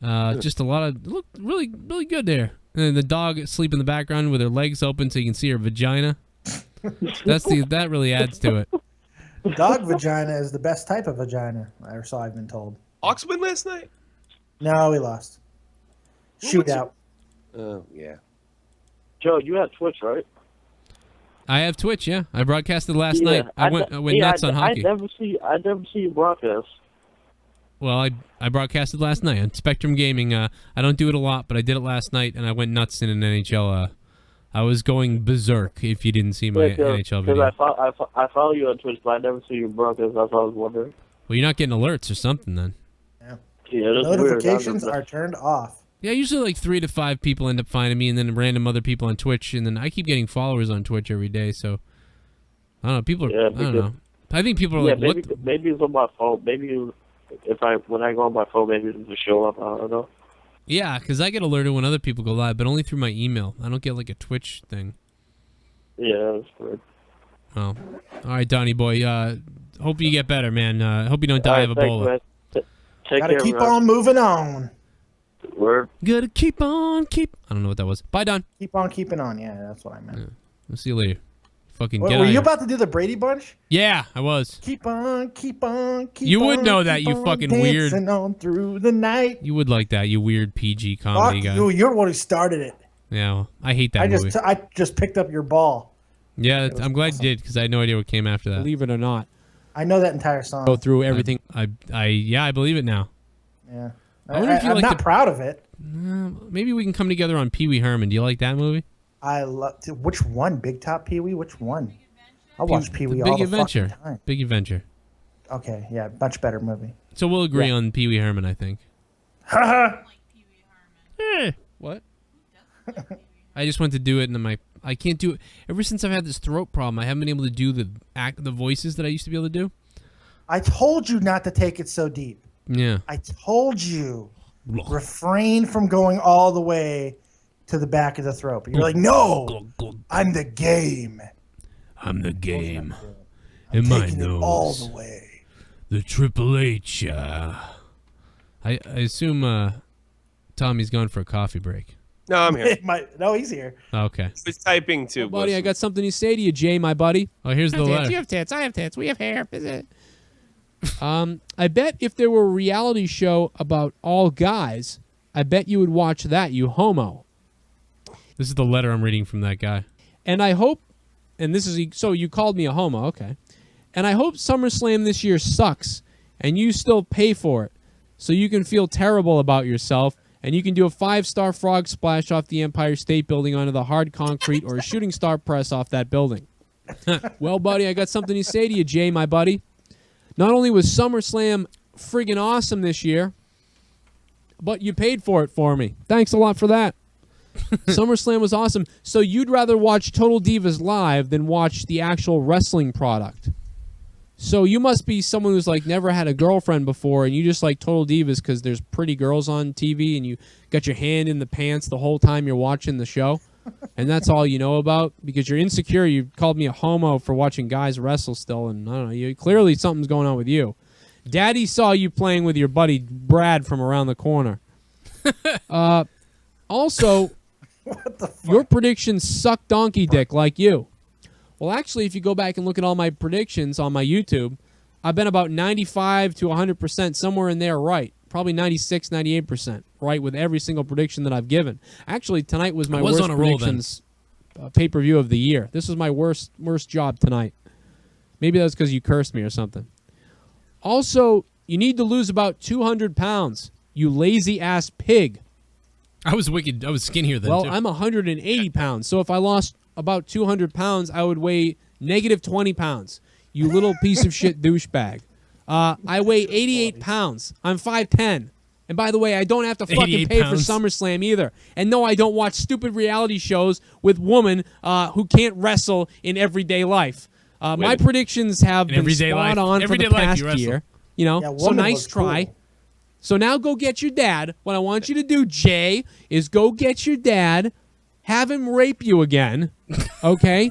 Just a lot of look really really good there. And then the dog asleep in the background with her legs open so you can see her vagina. That really adds to it. Dog vagina is the best type of vagina, or so I've been told. Hawks win last night? No, we lost. Shootout. Oh, yeah. Joe, you have Twitch, right? I have Twitch, yeah. I broadcasted last night. I went nuts on hockey. I never see you broadcast. Well, I broadcasted last night on Spectrum Gaming. I don't do it a lot, but I did it last night, and I went nuts in an NHL. I was going berserk if you didn't see my NHL video. Because I follow you on Twitch, but I never see you broadcast. That's what I was wondering. Well, you're not getting alerts or something then. Yeah, that's Notifications weird. are turned off. Yeah, usually like 3 to 5 people end up finding me, and then random other people on Twitch, and then I keep getting followers on Twitch every day. So I don't know. People are. I don't know. I think people are like, maybe it's on my phone. Maybe when I go on my phone, maybe it'll just show up. I don't know. Yeah, because I get alerted when other people go live, but only through my email. I don't get like a Twitch thing. Yeah, that's weird. Oh, all right, Donnie boy. Hope you get better, man. Hope you don't die of Ebola. Gotta keep on moving on. Word. Gotta keep on I don't know what that was. Bye, Don. Keep on keeping on. Yeah, that's what I meant. Yeah. We'll see you later. Fucking Were get out you here. about to do the Brady Bunch? Yeah, I was. Keep on, keep on, keep on. You would know that, you fucking weird. Dancing on through the night. You would like that, you weird PG comedy guy. You're the one who started it. Yeah, well, I hate that movie. I just picked up your ball. Yeah, I'm glad you did, because I had no idea what came after that. Believe it or not. I know that entire song. Go through everything. I believe it now. Yeah. I wonder if you I'm like not proud of it. Maybe we can come together on Pee Wee Herman. Do you like that movie? I love. Which one? Big Top Pee Wee? Which one? I watch Pee Wee all Big the Adventure. fucking time. Big Adventure. Okay, yeah, much better movie. So we'll agree on Pee Wee Herman, I think. Haha. What? I just went to do it, and then I can't do it. Ever since I've had this throat problem, I haven't been able to do the voices that I used to be able to do. I told you not to take it so deep. Yeah. I told you refrain from going all the way to the back of the throat. But you're like, no, I'm the game. I'm the game. I'm In my taking it nose. all the way. The Triple H. I assume Tommy's gone for a coffee break. No, I'm here. No, he's here. Okay. He's typing too. Buddy, I got something to say to you, Jay, my buddy. Oh, here's the letter. You have tits. I have tits. We have hair. I bet if there were a reality show about all guys, I bet you would watch that, you homo. This is the letter I'm reading from that guy. And I hope, and this is, so you called me a homo, okay. And I hope SummerSlam this year sucks, and you still pay for it, so you can feel terrible about yourself, and you can do a 5-star frog splash off the Empire State Building onto the hard concrete or a shooting star press off that building. Well, buddy, I got something to say to you, Jay, my buddy. Not only was SummerSlam friggin' awesome this year, but you paid for it for me. Thanks a lot for that. SummerSlam was awesome. So you'd rather watch Total Divas live than watch the actual wrestling product. So you must be someone who's like never had a girlfriend before, and you just like Total Divas because there's pretty girls on TV, and you got your hand in the pants the whole time you're watching the show, and that's all you know about because you're insecure. You called me a homo for watching guys wrestle still, and I don't know. You clearly something's going on with you. Daddy saw you playing with your buddy Brad from around the corner. Also, What the fuck? your predictions suck donkey dick like you. Well, actually, if you go back and look at all my predictions on my YouTube, I've been about 95 to 100%, somewhere in there right. Probably 96, 98% right with every single prediction that I've given. Actually, tonight was my worst on a roll predictions pay-per-view of the year. This was my worst job tonight. Maybe that was because you cursed me or something. Also, you need to lose about 200 pounds, you lazy-ass pig. I was wicked. I was skinnier than Well, too. I'm 180 pounds, so if I lost about 200 pounds, I would weigh negative 20 pounds. You little piece of shit douchebag. I weigh 88 pounds. I'm 5'10". And by the way, I don't have to fucking 88 pay pounds. for SummerSlam either. And no, I don't watch stupid reality shows with women who can't wrestle in everyday life. My predictions have been everyday spot life. on for Everyday the life past you wrestle. year. You know, Yeah, so woman nice was try. cool. So now go get your dad. What I want you to do, Jay, is go get your dad, have him rape you again, okay?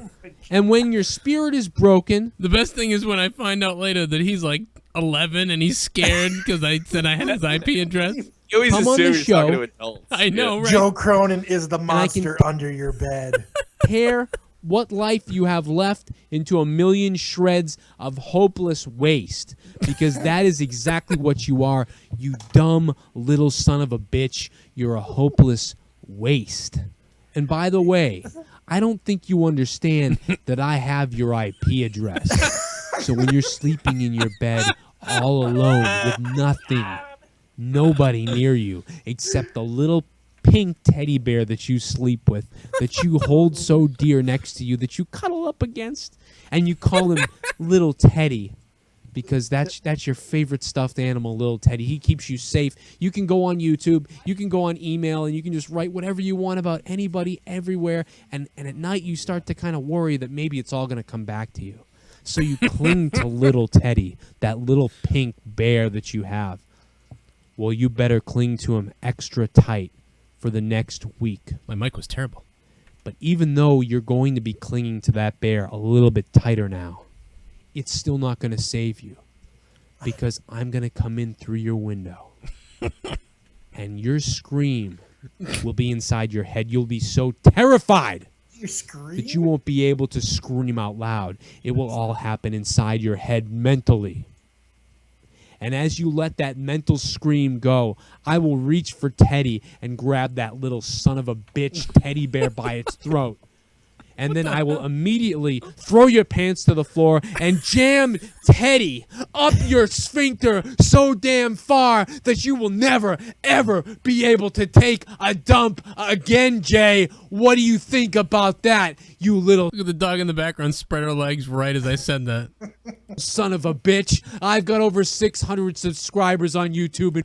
And when your spirit is broken, The best thing is when I find out later that he's like 11 and he's scared because I said I had his IP address. You always Come on the assume you're talking show. to adults. I know, right? Joe Cronin is the I can- monster under your bed. tear what life you have left into a million shreds of hopeless waste, because that is exactly what you are, you dumb little son of a bitch. You're a hopeless waste. And by the way, I don't think you understand that I have your IP address. So when you're sleeping in your bed all alone with nothing, nobody near you except the little pink teddy bear that you sleep with, that you hold so dear next to you, that you cuddle up against, and you call him Little Teddy, because that's your favorite stuffed animal, Little Teddy. He keeps you safe. You can go on YouTube, you can go on email, and you can just write whatever you want about anybody everywhere, and at night you start to kind of worry that maybe it's all going to come back to you. So you cling to Little Teddy, that little pink bear that you have. Well, you better cling to him extra tight for the next week. My mic was terrible. But even though you're going to be clinging to that bear a little bit tighter now, it's still not going to save you, because I'm going to come in through your window and your scream will be inside your head. You'll be so terrified You scream? that you won't be able to scream out loud. It will all happen inside your head mentally. And as you let that mental scream go, I will reach for Teddy and grab that little son of a bitch teddy bear by its throat. And then I will immediately throw your pants to the floor and jam Teddy up your sphincter so damn far that you will never, ever be able to take a dump again, Jay. What do you think about that, you little Look at the dog in the background spread her legs right as I said that. son of a bitch? I've got over 600 subscribers on YouTube.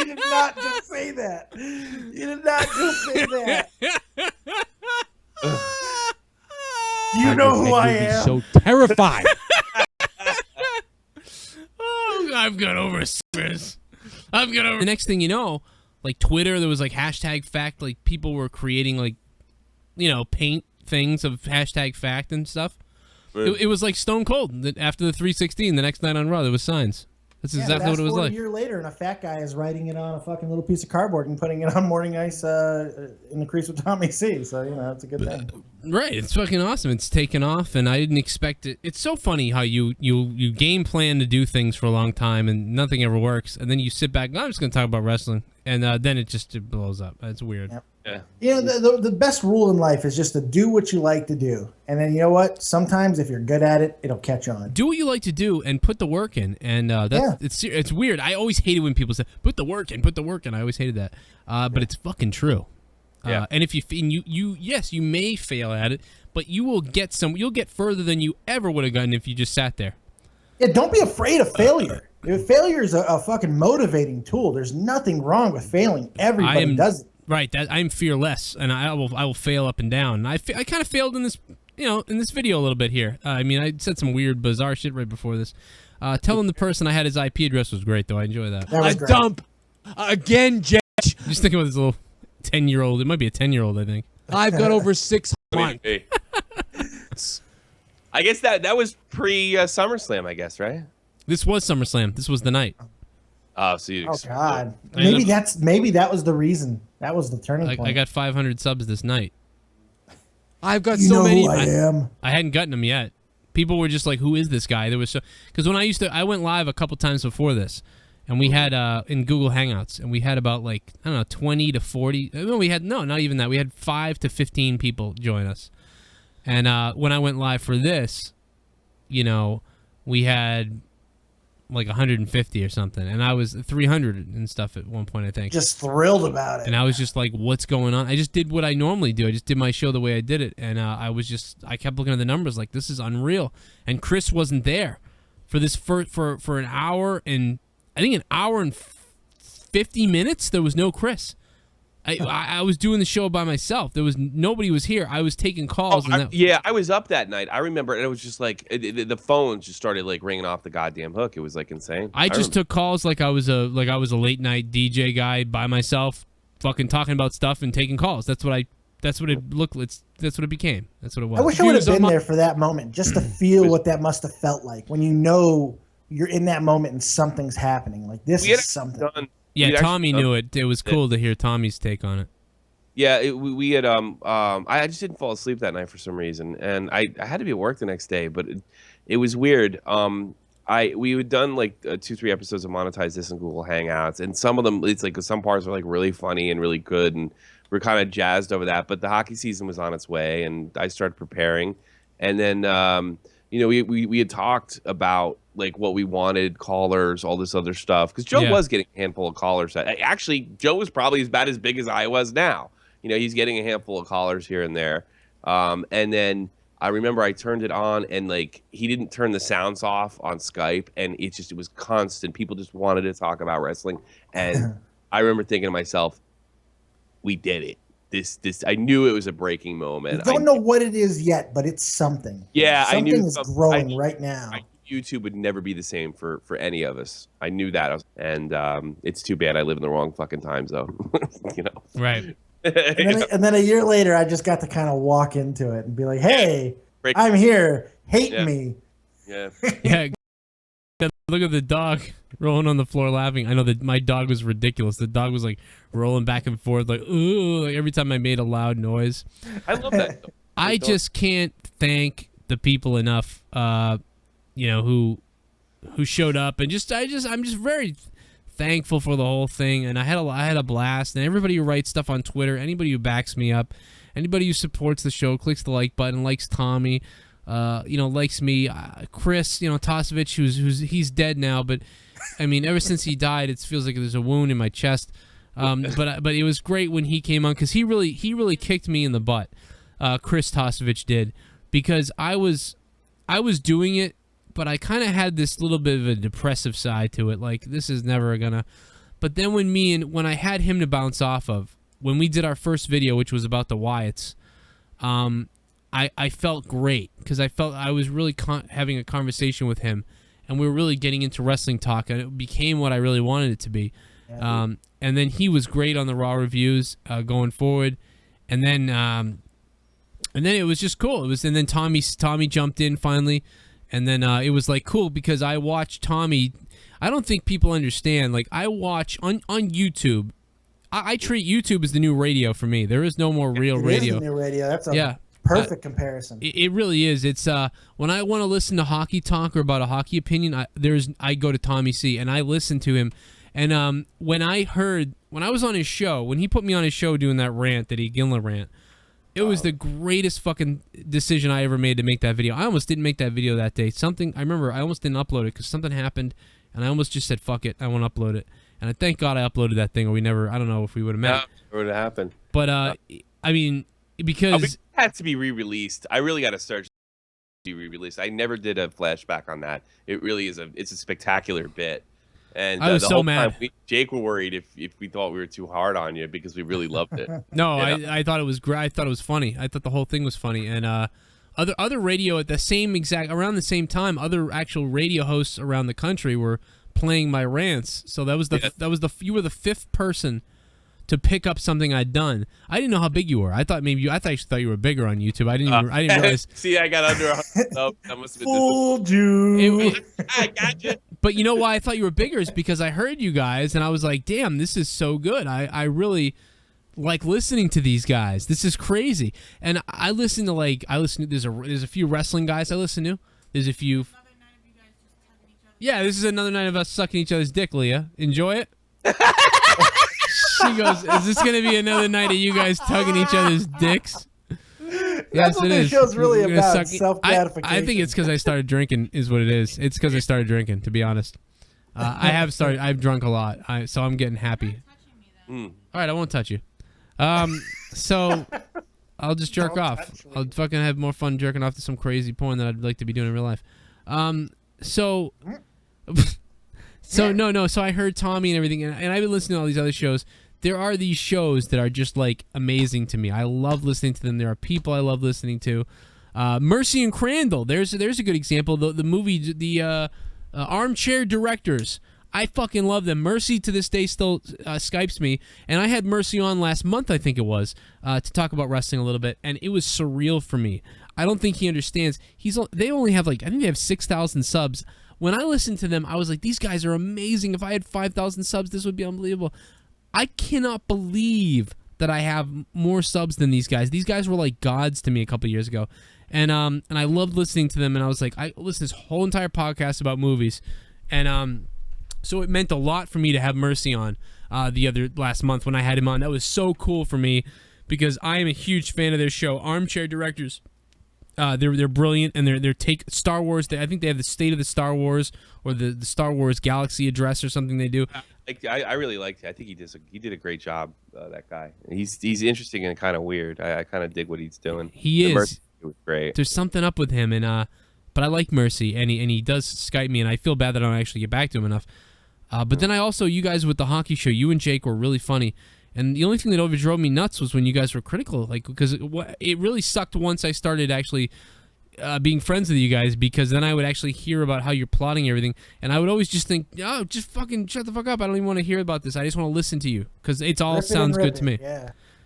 And not just say that. You did not just say that. You know who I am. So terrified. Oh, I've got over Chris. I've got over. The next thing you know, like Twitter, there was like hashtag fact. Like people were creating like, paint things of hashtag fact and stuff. It was like stone cold. After the 316, the next night on Raw, there was signs. That's exactly what it was like. A year later, and a fat guy is writing it on a fucking little piece of cardboard and putting it on Morning Ice in the crease with Tommy C. So, it's a good thing. Right. It's fucking awesome. It's taken off, and I didn't expect it. It's so funny how you game plan to do things for a long time, and nothing ever works, and then you sit back, I'm just going to talk about wrestling, and then it blows up. It's weird. Yep. Yeah. The best rule in life is just to do what you like to do. And then you know what? Sometimes if you're good at it, it'll catch on. Do what you like to do and put the work in. And it's weird. I always hated when people say, put the work in. I always hated that. But it's fucking true. Yeah. And if you may fail at it, but you'll get further than you ever would have gotten if you just sat there. Yeah, don't be afraid of failure. Failure is a fucking motivating tool. There's nothing wrong with failing. Everybody does it. Right, I'm fearless, and I will fail up and down. And I kind of failed in this, in this video a little bit here. I said some weird, bizarre shit right before this. Telling the person I had his IP address was great, though. I enjoy that. That was great. Dump again, Judge. Just thinking about this little 10-year-old. It might be a 10-year-old, I think. I've got over 6 months. I guess that was pre SummerSlam, I guess, right? This was SummerSlam. This was the night. Oh, so you. Oh God. Maybe that was the reason. That was the turning point. I got 500 subs this night. I've got you so know many. Who I am. I hadn't gotten them yet. People were just like, "Who is this guy?" There was because when I went live a couple times before this, and we had in Google Hangouts, and we had about 20 to 40. No, not even that. We had 5 to 15 people join us, and when I went live for this, we had 150 or something, and I was 300 and stuff at one point, I think. Just thrilled about it. And I was just like, what's going on? I just did what I normally do. I just did my show the way I did it, and I kept looking at the numbers like, this is unreal. And Chris wasn't there for this for an hour, and I think an hour and 50 minutes there was no Chris. I was doing the show by myself. Nobody was here. I was taking calls. I was up that night. I remember, and it was just like the phone just started ringing off the goddamn hook. It was insane. I just took calls like I was a late night DJ guy by myself, fucking talking about stuff and taking calls. That's what it looked. That's what it became. That's what it was. I wish I would have been there for that moment, just to feel what that must have felt like when you're in that moment and something's happening. Like this is something. Yeah, Tommy knew it. It was cool to hear Tommy's take on it. Yeah, we had I just didn't fall asleep that night for some reason, and I had to be at work the next day, but it was weird. We had done 2-3 episodes of Monetize This in Google Hangouts, and some of them it's some parts are really funny and really good, and we're kind of jazzed over that. But the hockey season was on its way, and I started preparing, and then we had talked about what we wanted, callers, all this other stuff, because Joe was getting a handful of callers. Actually, Joe was probably about as big as I was now. He's getting a handful of callers here and there. And then I remember I turned it on, and he didn't turn the sounds off on Skype, and it was constant. People just wanted to talk about wrestling, and I remember thinking to myself, we did it. This I knew it was a breaking moment. I don't know what it is yet, but it's something. Yeah, something I knew is growing right now. YouTube would never be the same for any of us. I knew that, and it's too bad I live in the wrong fucking time zone. Right. And then a year later, I just got to kind of walk into it and be like, "Hey, I'm here. Hate me." Yeah. Yeah. Look at the dog rolling on the floor laughing. I know that my dog was ridiculous. The dog was rolling back and forth ooh, every time I made a loud noise. I love that. I just can't thank the people enough, who showed up, and I'm just very thankful for the whole thing. And I had a blast. And everybody who writes stuff on Twitter, anybody who backs me up, anybody who supports the show, clicks the like button, likes Tommy. Likes me, Chris, Tosevich, he's dead now, but ever since he died, it feels like there's a wound in my chest. But it was great when he came on, because he really kicked me in the butt. Chris Tosevich did, because I was doing it, but I kind of had this little bit of a depressive side to it. This is never gonna But then when I had him to bounce off of, when we did our first video, which was about the Wyatts, I felt great because I felt I was really having a conversation with him, and we were really getting into wrestling talk, and it became what I really wanted it to be. Yeah, and then he was great on the Raw reviews going forward, and then it was just cool. And then Tommy jumped in finally, and then it was like cool because I watched Tommy. I don't think people understand. Like I watch on YouTube. I treat YouTube as the new radio for me. There is no more real radio. It is the new radio. That's a perfect comparison. It really is. It's when I want to listen to hockey talk or about a hockey opinion, I go to Tommy C and I listen to him. And when I was on his show, when he put me on his show doing that rant, that Gillen rant, it was the greatest fucking decision I ever made to make that video. I almost didn't make that video that day. I remember I almost didn't upload it because something happened, and I almost just said fuck it, I won't upload it. And I thank God I uploaded that thing, or I don't know if we would have met. Yeah, it would have happened. But I mean, because it had to be re-released. I really got to search to be re-released. I never did a flashback on that. It really is it's a spectacular bit. And I was the so whole mad. Time Jake were worried if we thought we were too hard on you because we really loved it. No, I thought it was great. I thought it was funny. I thought the whole thing was funny. And other radio at the around the same time, other actual radio hosts around the country were playing my rants. So you were the fifth person to pick up something I'd done. I didn't know how big you were. I actually thought you were bigger on YouTube. I didn't realize. See, I got under 100. Oh, that must have been fooled you. I got you. But you know why I thought you were bigger is because I heard you guys and I was like, damn, this is so good. I really like listening to these guys. This is crazy. And I listen to there's a few wrestling guys I listen to. There's a few. Yeah, this is another night of us sucking each other's dick, Leah. Enjoy it. She goes, is this going to be another night of you guys tugging each other's dicks? That's what this show's really about, self-gratification. I think it's because I started drinking is what it is. It's because I started drinking, to be honest. I've drunk a lot, so I'm getting happy. All right, I won't touch you. So I'll just jerk off. I'll fucking have more fun jerking off to some crazy porn that I'd like to be doing in real life. So I heard Tommy and everything, and I've been listening to all these other shows. There are these shows that are just like amazing to me. I love listening to them. There are people I love listening to. Mercy and Crandall. There's a good example. The movie, the Armchair Directors. I fucking love them. Mercy to this day still Skypes me, and I had Mercy on last month, I think it was, to talk about wrestling a little bit, and it was surreal for me. I don't think he understands. They only have I think they have 6,000 subs. When I listened to them, I was like, these guys are amazing. If I had 5,000 subs, this would be unbelievable. I cannot believe that I have more subs than these guys. These guys were like gods to me a couple years ago. And I loved listening to them, and I was like, I listened to this whole entire podcast about movies. And so it meant a lot for me to have Mercy on last month when I had him on. That was so cool for me because I am a huge fan of their show, Armchair Directors. They're brilliant, and they're take Star Wars. I think they have the State of the Star Wars or the Star Wars Galaxy Address or something they do. I really liked it. I think he did a great job. That guy. He's interesting and kind of weird. I kind of dig what he's doing. He is. Mercy was great. There's something up with him, and but I like Mercy, and he does Skype me, and I feel bad that I don't actually get back to him enough. But then you guys with the hockey show, you and Jake were really funny. And the only thing that overdrove me nuts was when you guys were critical, because it really sucked once I started actually being friends with you guys, because then I would actually hear about how you're plotting everything, and I would always just think, oh, just fucking shut the fuck up. I don't even want to hear about this. I just want to listen to you, because it all sounds good to me.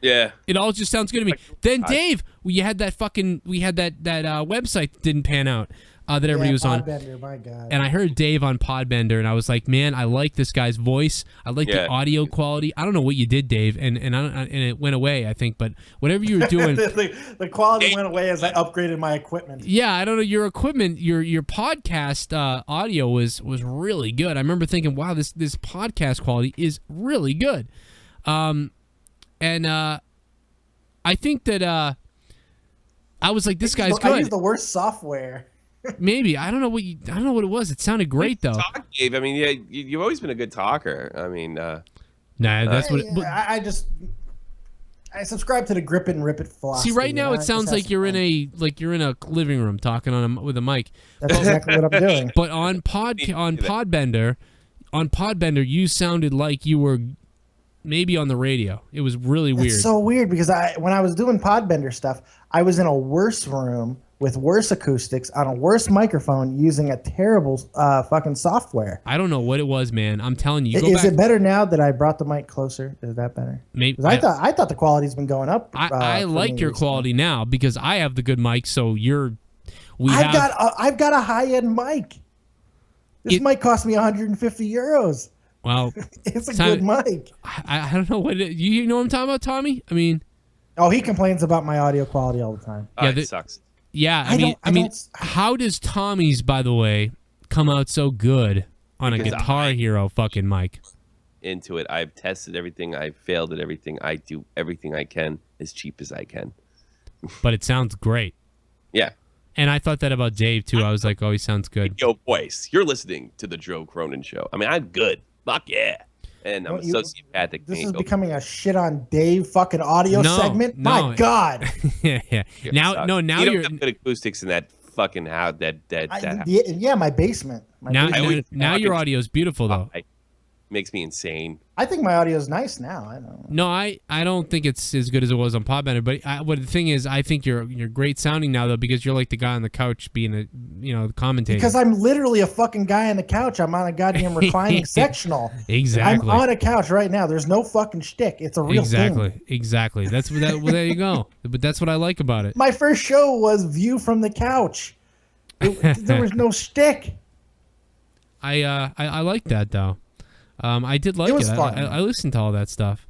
Yeah. It all just sounds good to me. Then Dave, we had that website that didn't pan out. That everybody was on. My God. And I heard Dave on Podbender, and I was like, man, I like this guy's voice. I like the audio quality. I don't know what you did, Dave, and it went away, I think. But whatever you were doing, the quality went away as I upgraded my equipment. Yeah, I don't know. Your equipment, your podcast audio was really good. I remember thinking, wow, this podcast quality is really good. And I think that I was like, this guy's good. I used the worst software. Maybe I don't know what it was. It sounded great though. Talk, Dave. I mean, yeah, you've always been a good talker. I mean, nah, that's what. I subscribe to the grip it and rip it philosophy. See, right now it sounds like you're in a living room talking with a mic. That's exactly what I'm doing. But on Podbender, on Podbender, you sounded like you were maybe on the radio. It was really weird. It's so weird because when I was doing Podbender stuff, I was in a worse room with worse acoustics on a worse microphone using a terrible fucking software. I don't know what it was, man. I'm telling you. Is it better now that I brought the mic closer? Is that better? Maybe. 'Cause I thought the quality's been going up. I like your quality now because I have the good mic. So I've got a high end mic. This mic cost me 150 euros. Well, it's a good mic. I don't know you know what I'm talking about, Tommy. I mean, he complains about my audio quality all the time. Yeah, it sucks. Yeah, I mean, how does Tommy's, by the way, come out so good on a Guitar Hero fucking mic? Into it, I've tested everything. I've failed at everything. I do everything I can as cheap as I can. But it sounds great. Yeah. And I thought that about Dave too. I was like, oh, he sounds good. Yo, voice, you're listening to the Joe Cronin Show. I mean, I'm good. Fuck yeah. And I'm a sociopathic. This is becoming a shit on Dave fucking audio segment. No. My God. Yeah. Now you you're don't have good acoustics in that fucking house. Yeah, my basement. Now your audio is beautiful though. Makes me insane. I think my audio is nice now. I don't know. No, I don't think it's as good as it was on Podbender. But what the thing is, I think you're great sounding now though because you're like the guy on the couch being the commentator. Because I'm literally a fucking guy on the couch. I'm on a goddamn reclining sectional. Exactly. I'm on a couch right now. There's no fucking shtick. It's a real thing. Exactly. That's well, there you go. But that's what I like about it. My first show was View from the Couch. There was no shtick. I like that though. I did like it. Was fun. I listened to all that stuff.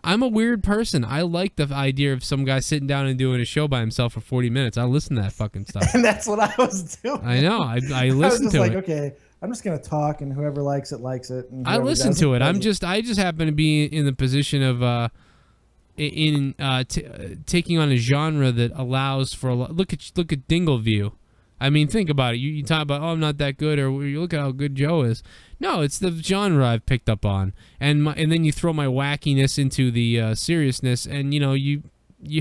I'm a weird person. I like the idea of some guy sitting down and doing a show by himself for 40 minutes. I listen to that fucking stuff. And that's what I was doing. I know. I listen I was just to like, it. Okay, I'm just gonna talk, and whoever likes it likes it. And I listen to it. I just happen to be in the position of taking on a genre that allows for look at Dingleview. I mean, think about it. You talk about, I'm not that good, or you look at how good Joe is. No, it's the genre I've picked up on, and then you throw my wackiness into the seriousness, and you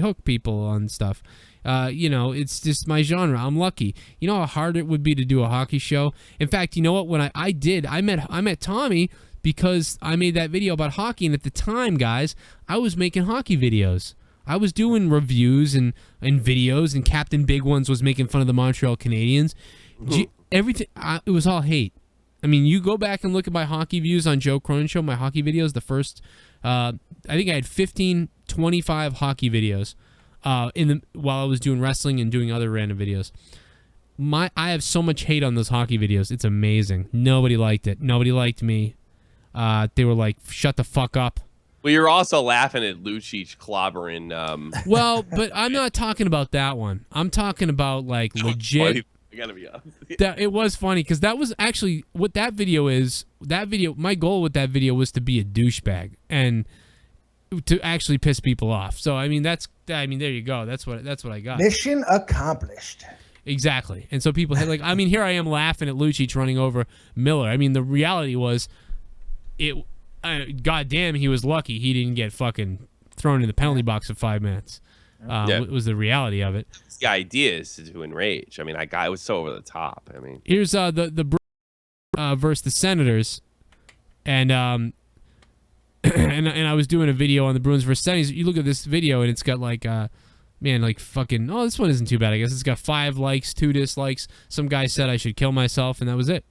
hook people on stuff. It's just my genre. I'm lucky. You know how hard it would be to do a hockey show. In fact, you know what? When I met Tommy because I made that video about hockey, and at the time, guys, I was making hockey videos. I was doing reviews and videos, and Captain Big Ones was making fun of the Montreal Canadiens. Everything, it was all hate. I mean, you go back and look at my hockey views on Joe Cronin Show, my hockey videos, the first, I think I had 25 hockey videos while I was doing wrestling and doing other random videos. I have so much hate on those hockey videos. It's amazing. Nobody liked it. Nobody liked me. They were like, shut the fuck up. Well, you're also laughing at Lucic clobbering. Well, but I'm not talking about that one. I'm talking about like legit. I gotta be honest. That it was funny because that was actually what that video is. That video, my goal with that video was to be a douchebag and to actually piss people off. So I mean, there you go. That's what I got. Mission accomplished. Exactly. And so people had here I am laughing at Lucic running over Miller. I mean, the reality was, goddamn, he was lucky he didn't get fucking thrown in the penalty box for 5 minutes. Was the reality of it. The idea is to enrage. I mean, it was so over the top. I mean, here's the versus the Senators, and and I was doing a video on the Bruins versus Senators. You look at this video and it's got fucking, this one isn't too bad. I guess it's got 5 likes, 2 dislikes. Some guy said I should kill myself, and that was it.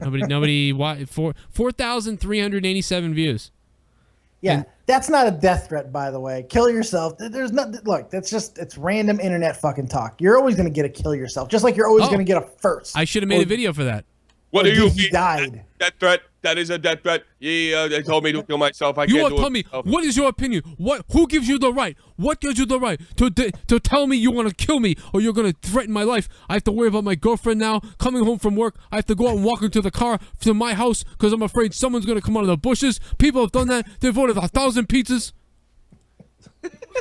Nobody 4,387 views. Yeah, that's not a death threat, by the way. Kill yourself. There's nothing. Look, it's random internet fucking talk. You're always gonna get a kill yourself, just like you're always gonna get a first. I should have made a video for that. What do you mean? He died. Death threat. That is a death threat. They told me to kill myself. Tell me, what is your opinion? Who gives you the right? What gives you the right to tell me you want to kill me or you're going to threaten my life? I have to worry about my girlfriend now, coming home from work. I have to go out and walk into the car to my house because I'm afraid someone's going to come out of the bushes. People have done that. They've ordered 1,000 pizzas.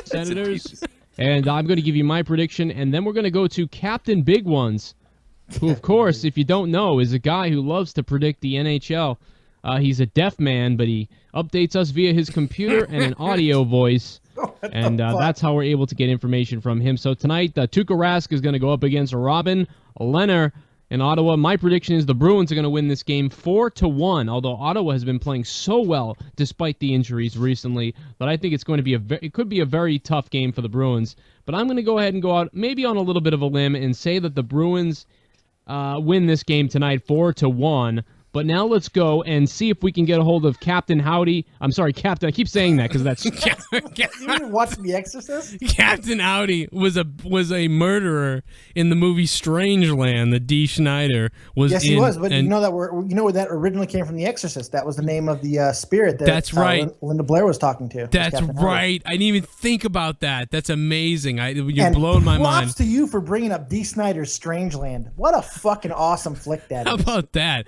Senators. And I'm going to give you my prediction, and then we're going to go to Captain Big Ones, who, of course, if you don't know, is a guy who loves to predict the NHL. He's a deaf man, but he updates us via his computer and an audio voice, and that's how we're able to get information from him. So tonight, Tuukka Rask is going to go up against Robin Lehner, in Ottawa. My prediction is the Bruins are going to win this game 4-1, although Ottawa has been playing so well despite the injuries recently that I think it's going to be it could be a very tough game for the Bruins. But I'm going to go ahead and go out maybe on a little bit of a limb and say that the Bruins win this game tonight 4-1. But now let's go and see if we can get a hold of Captain Howdy. I'm sorry, Captain. I keep saying that because that's... You even watched The Exorcist? Captain Howdy was a murderer in the movie Strangeland that Dee Schneider was in. Yes, he was. But you know where that originally came from, The Exorcist. That was the name of the spirit that that's right. Linda Blair was talking to. That's right. I didn't even think about that. That's amazing. You're blowing my mind. Props to you for bringing up Dee Snider's Strangeland. What a fucking awesome flick that is. How about that?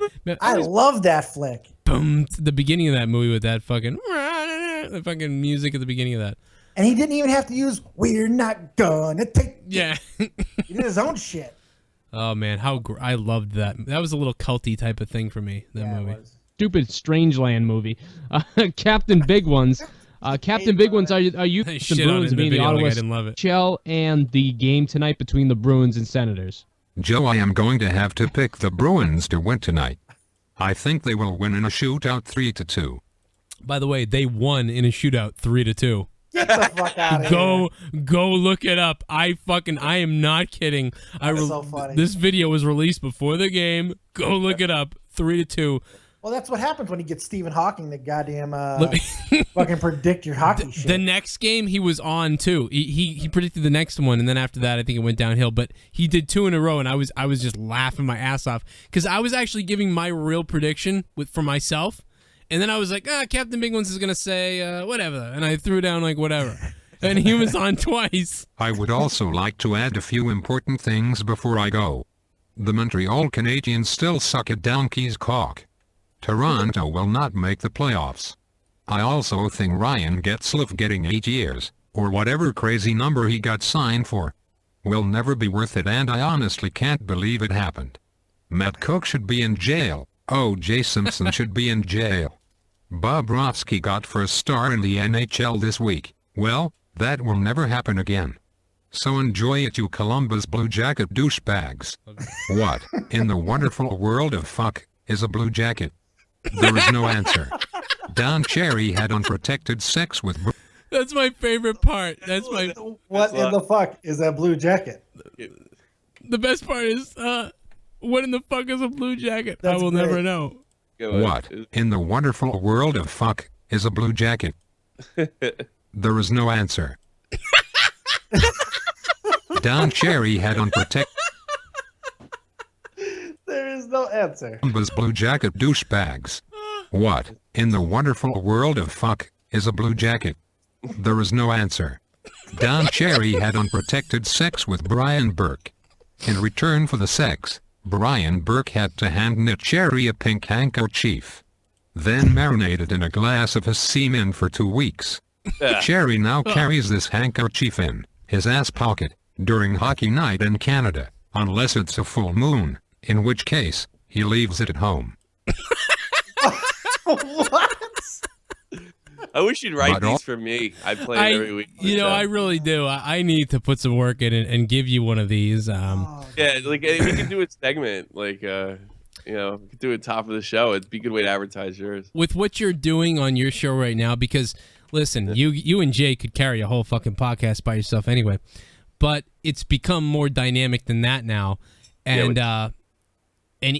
I love that flick. Boom! The beginning of that movie with that fucking the fucking music at the beginning of that. And he didn't even have to use "We're not gonna take." Yeah, he did his own shit. Oh man, I loved that. That was a little culty type of thing for me. That movie. Stupid Strangeland movie. Captain Big Ones. Captain Big Ones, are you the Bruins being the Ottawa I didn't love it. Shell and the game tonight between the Bruins and Senators? Joe, I am going to have to pick the Bruins to win tonight. I think they will win in a shootout 3-2. By the way, they won in a shootout 3-2. Get the fuck out of here. Go look it up. I am not kidding. That's so funny. This video was released before the game. Go look it up. 3-2. Well, that's what happens when you get Stephen Hawking to goddamn fucking predict your hockey shit. The next game he was on too. He predicted the next one, and then after that, I think it went downhill. But he did 2 in a row, and I was just laughing my ass off because I was actually giving my real prediction for myself, and then I was like, Captain Big Ones is gonna say whatever, and I threw down like whatever, and he was on twice. I would also like to add a few important things before I go. The Montreal Canadiens still suck at donkey's cock. Toronto will not make the playoffs. I also think Ryan Getzlaf getting 8 years, or whatever crazy number he got signed for, will never be worth it, and I honestly can't believe it happened. Matt Cook should be in jail. O.J. Simpson should be in jail. Bobrovsky got first star in the NHL this week. Well, that will never happen again. So enjoy it, you Columbus Blue Jacket douchebags. What, in the wonderful world of fuck, is a blue jacket? There is no answer. Don Cherry had unprotected sex with... That's my favorite part. That's my... What in the fuck is that blue jacket? The best part is, what in the fuck is a blue jacket? That's I will great. never know. What, in the wonderful world of fuck, is a blue jacket? There is no answer. Don Cherry had unprotected... There is no answer. Columbus Blue Jacket douchebags. What, in the wonderful world of fuck, is a blue jacket? There is no answer. Don Cherry had unprotected sex with Brian Burke. In return for the sex, Brian Burke had to hand knit Cherry a pink handkerchief. Then marinated in a glass of his semen for 2 weeks. Cherry now carries this handkerchief in his ass pocket during hockey night in Canada, unless it's a full moon, in which case, he leaves it at home. What? I wish you'd write these for me. I play it every week. I really do. I need to put some work in and give you one of these. Yeah, like we could do a segment, like we could do it top of the show. It'd be a good way to advertise yours. With what you're doing on your show right now, because listen, you and Jay could carry a whole fucking podcast by yourself anyway, but it's become more dynamic than that now, and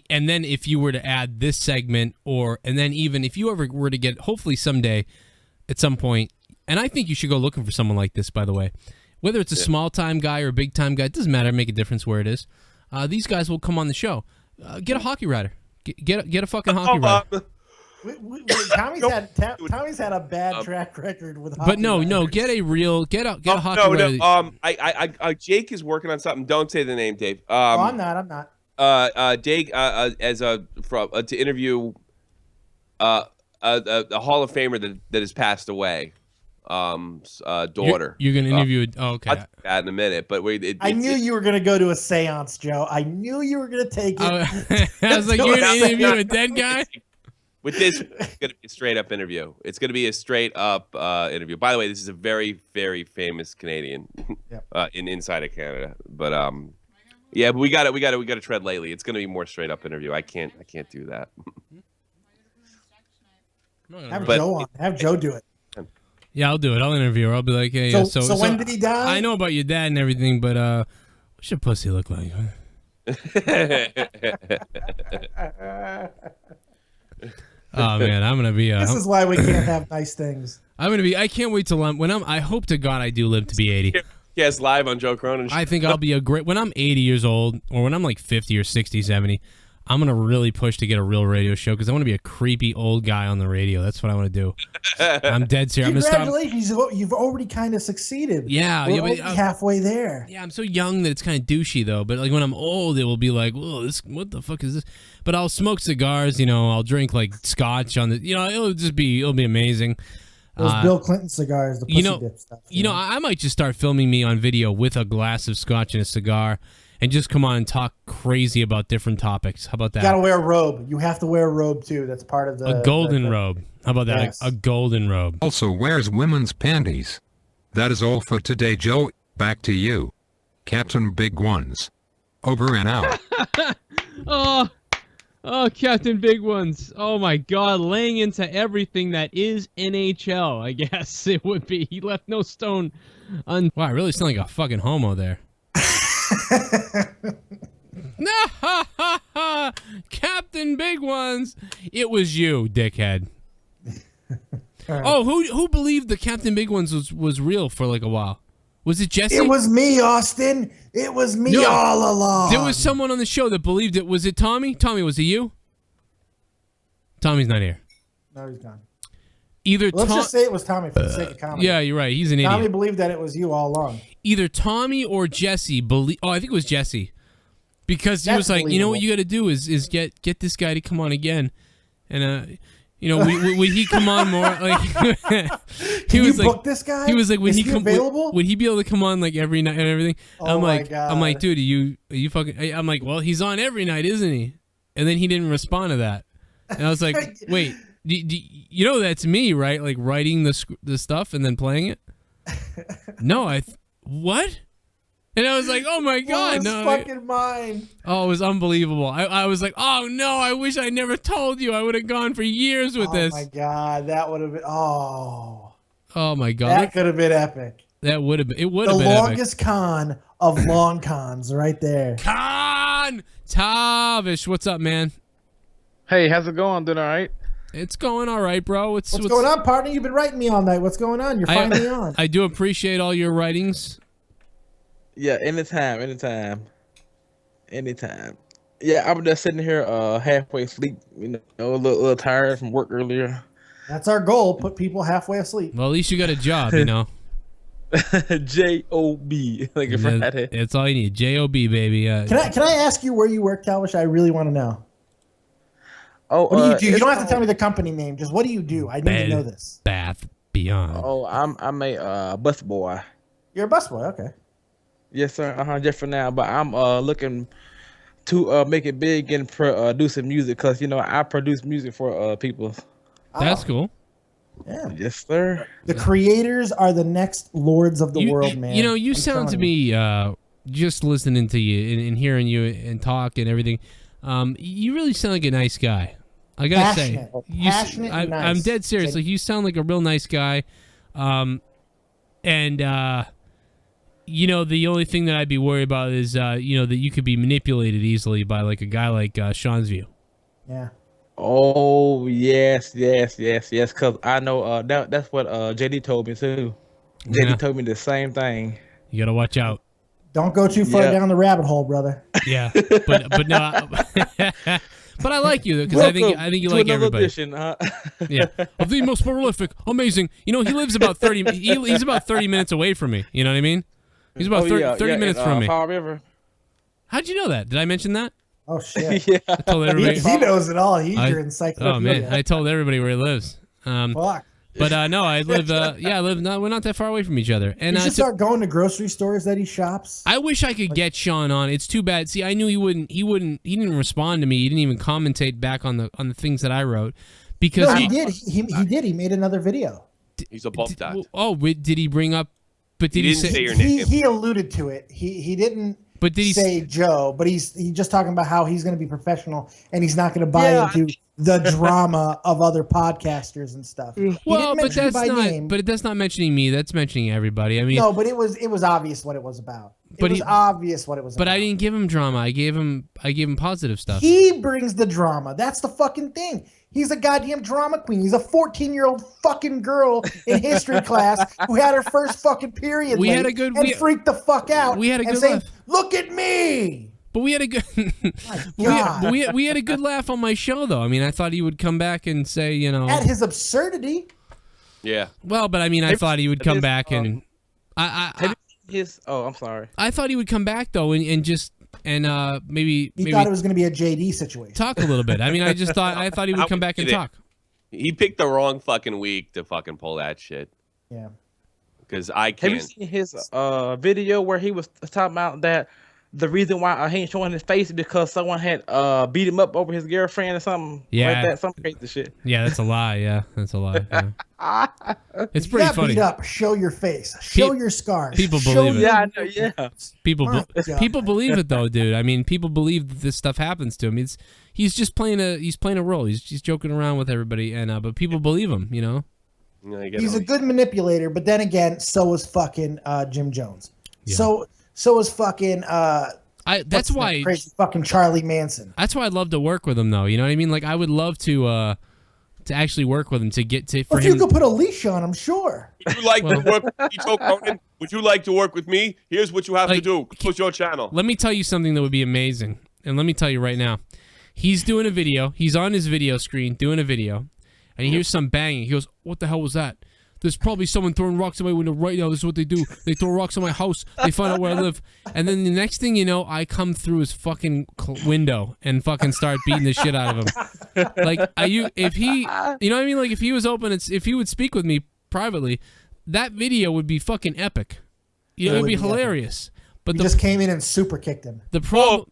and then if you were to add this segment, and then even if you ever were to get, hopefully someday, at some point, and I think you should go looking for someone like this, by the way, whether it's a small time guy or a big time guy, it doesn't matter. Make a difference where it is. These guys will come on the show. Get a hockey writer. Get a fucking hockey writer. Tommy's had a bad track record with hockey. But no, get a hockey writer. Jake is working on something. Don't say the name, Dave. I'm not. Jake, to interview a Hall of Famer that has passed away, daughter. You're gonna interview it. Oh, okay. I'll do that in a minute, but wait. I knew you were gonna go to a seance, Joe. I knew you were gonna take it. I was like, you're gonna interview a dead guy. With this, it's gonna be a straight up interview. It's gonna be a straight up interview. By the way, this is a very, very famous Canadian inside of Canada. But Yeah, but we got to tread lightly. It's going to be more straight up interview. I can't do that. Have Joe on. Have Joe do it. Yeah, I'll do it. I'll interview her. I'll be like, hey, so when did he die? I know about your dad and everything, but what's your pussy look like? Oh man, I'm gonna be. This is why we can't have nice things. I'm gonna be. I can't wait till I hope to God I do live to be 80. Yes, live on Joe Cronin. I think I'll be a great. When I'm 80 years old, or when I'm like 50 or 60, 70, I'm gonna really push to get a real radio show because I want to be a creepy old guy on the radio. That's what I want to do. I'm dead serious. Congratulations, you've already kind of succeeded. Yeah, we're already halfway there. Yeah, I'm so young that it's kind of douchey though. But like when I'm old, it will be like, whoa, what the fuck is this? But I'll smoke cigars. I'll drink like scotch on the. It'll be amazing. Those Bill Clinton cigars, the pussy dip stuff. I might just start filming me on video with a glass of scotch and a cigar. And just come on and talk crazy about different topics. How about that? You gotta wear a robe. You have to wear a robe too. That's part of the... A golden robe. How about that? Yes. A golden robe. Also wears women's panties. That is all for today, Joe. Back to you. Captain Big Ones. Over and out. Oh, Captain Big Ones. Oh, my God. Laying into everything that is NHL, I guess it would be. He left no stone Wow, I really sound like a fucking homo there. Captain Big Ones. It was you, dickhead. Oh, who believed the Captain Big Ones was real for like a while? Was it Jesse? It was me, Austin. It was me all along. There was someone on the show that believed it. Was it Tommy? Tommy, was it you? Tommy's not here. No, he's gone. Let's just say it was Tommy for the sake of comedy. Yeah, you're right. He's an idiot. Tommy believed that it was you all along. Either Tommy or Jesse believe. Oh, I think it was Jesse, because he was like, you know what you got to do is get this guy to come on again, and would he come on more? Like, Can you book this guy? He was like, is he available? Would he be able to come on like every night and everything? Oh my God. I'm like, dude, are you fucking? I'm like, well, he's on every night, isn't he? And then he didn't respond to that, and I was like, wait. That's me, right? Like writing the stuff and then playing it. No, what? And I was like, oh my God, no! Fucking mine. Oh, it was unbelievable. I was like, oh no, I wish I never told you. I would have gone for years with this. Oh my God, that would have been. Oh my God, that could have been epic. That would have been. It would have been the longest con of long cons, right there. Con Tavish, what's up, man? Hey, how's it going? Doing all right? It's going all right, bro. What's going on, partner? You've been writing me all night. What's going on? You're finally on. I do appreciate all your writings. Yeah, anytime. Yeah, I'm just sitting here halfway asleep, a little tired from work earlier. That's our goal, put people halfway asleep. Well, at least you got a job, J-O-B, like a Friday. That's all you need, J-O-B, baby. Can I ask you where you work, Talvish? I really want to know. Oh, what do you do? You don't have to tell me the company name. Just what do you do? I need to know this. Bath Beyond. Oh, I'm a bus boy. You're a bus boy, okay. Yes, sir. Just for now, but I'm looking to make it big and producing music because I produce music for people. That's cool. Yeah. Yes, sir. The creators are the next lords of the world, man. You sound to me, just listening to you and hearing you and talk and everything. You really sound like a nice guy. I gotta say, passionate and nice. I'm dead serious. Like you sound like a real nice guy, the only thing that I'd be worried about is that you could be manipulated easily by like a guy like Sean's View. Yeah. Oh yes. Cause I know that's what JD told me too. JD told me the same thing. You gotta watch out. Don't go too far down the rabbit hole, brother. Yeah, but no. But I like you because I think you like everybody. Edition, Yeah, of the most prolific, amazing. He lives about 30. He's about 30 minutes away from me. You know what I mean? He's about 30 minutes from me. Fall River. How'd you know that? Did I mention that? Oh shit! Yeah, I told everybody. He knows it all. He's your encyclopedia. Oh man, I told everybody where he lives. Fuck. But no, I live. We're not that far away from each other. And you should start going to grocery stores that he shops. I wish I could get Sean on. It's too bad. See, I knew he wouldn't. He didn't respond to me. He didn't even commentate back on the things that I wrote. Because no, he did. He did. He made another video. He's a bulk dot. Oh, did he bring up? But did he he didn't say your name? He alluded to it. He didn't. But did he say Joe? But he's just talking about how he's going to be professional and he's not going to buy into the drama of other podcasters and stuff. Well, but that's not. Name. But that's not mentioning me. That's mentioning everybody. I mean, no, but it was obvious what it was about. It was obvious what it was. But about. I didn't give him drama. I gave him positive stuff. He brings the drama. That's the fucking thing. He's a goddamn drama queen. He's a 14-year-old fucking girl in history class who had her first fucking period. We had a good. And freaked the fuck out. We had a good saying, laugh. Look at me. But we had a good. we had a good laugh on my show, though. I mean, I thought he would come back and say, you know, at his absurdity. Yeah. Well, but I mean, I thought he would come back and. I'm sorry. I thought he would come back though, and just maybe He thought it was going to be a JD situation. Talk a little bit. I mean, I thought he would come back and talk. He picked the wrong fucking week to fucking pull that shit. Yeah. Because I can't. Have you seen his video where he was talking about that the reason why he ain't showing his face is because someone had beat him up over his girlfriend or something? Yeah. Like that, some crazy shit. Yeah, that's a lie. Yeah, that's a lie. Yeah. It's pretty funny. Beat up. Show your face. Show your scars. People believe it. Yeah, I know. Yeah. People believe it though, dude. I mean, people believe that this stuff happens to him. He's just playing a role. He's joking around with everybody, and but people believe him. You know. He's a good manipulator, but then again, so is fucking Jim Jones. Yeah. So is fucking that's why crazy fucking Charlie Manson. That's why I'd love to work with him, though. You know what I mean? Like I would love to actually work with him to get to. For if him. You could put a leash on him, sure. Would you like to work with me, Joe Cronin? Would you like to work with me? Here's what you have to do. Close your channel. Let me tell you something that would be amazing, and let me tell you right now. He's doing a video. He's on his video screen doing a video, and he hears some banging. He goes, "What the hell was that?" There's probably someone throwing rocks at my window right now. This is what they do. They throw rocks on my house. They find out where I live. And then the next thing you know, I come through his fucking window and fucking start beating the shit out of him. Like, if he, you know what I mean? Like, if he was open, if he would speak with me privately, that video would be fucking epic. You know, it would be hilarious. But just came in and super kicked him. The problem.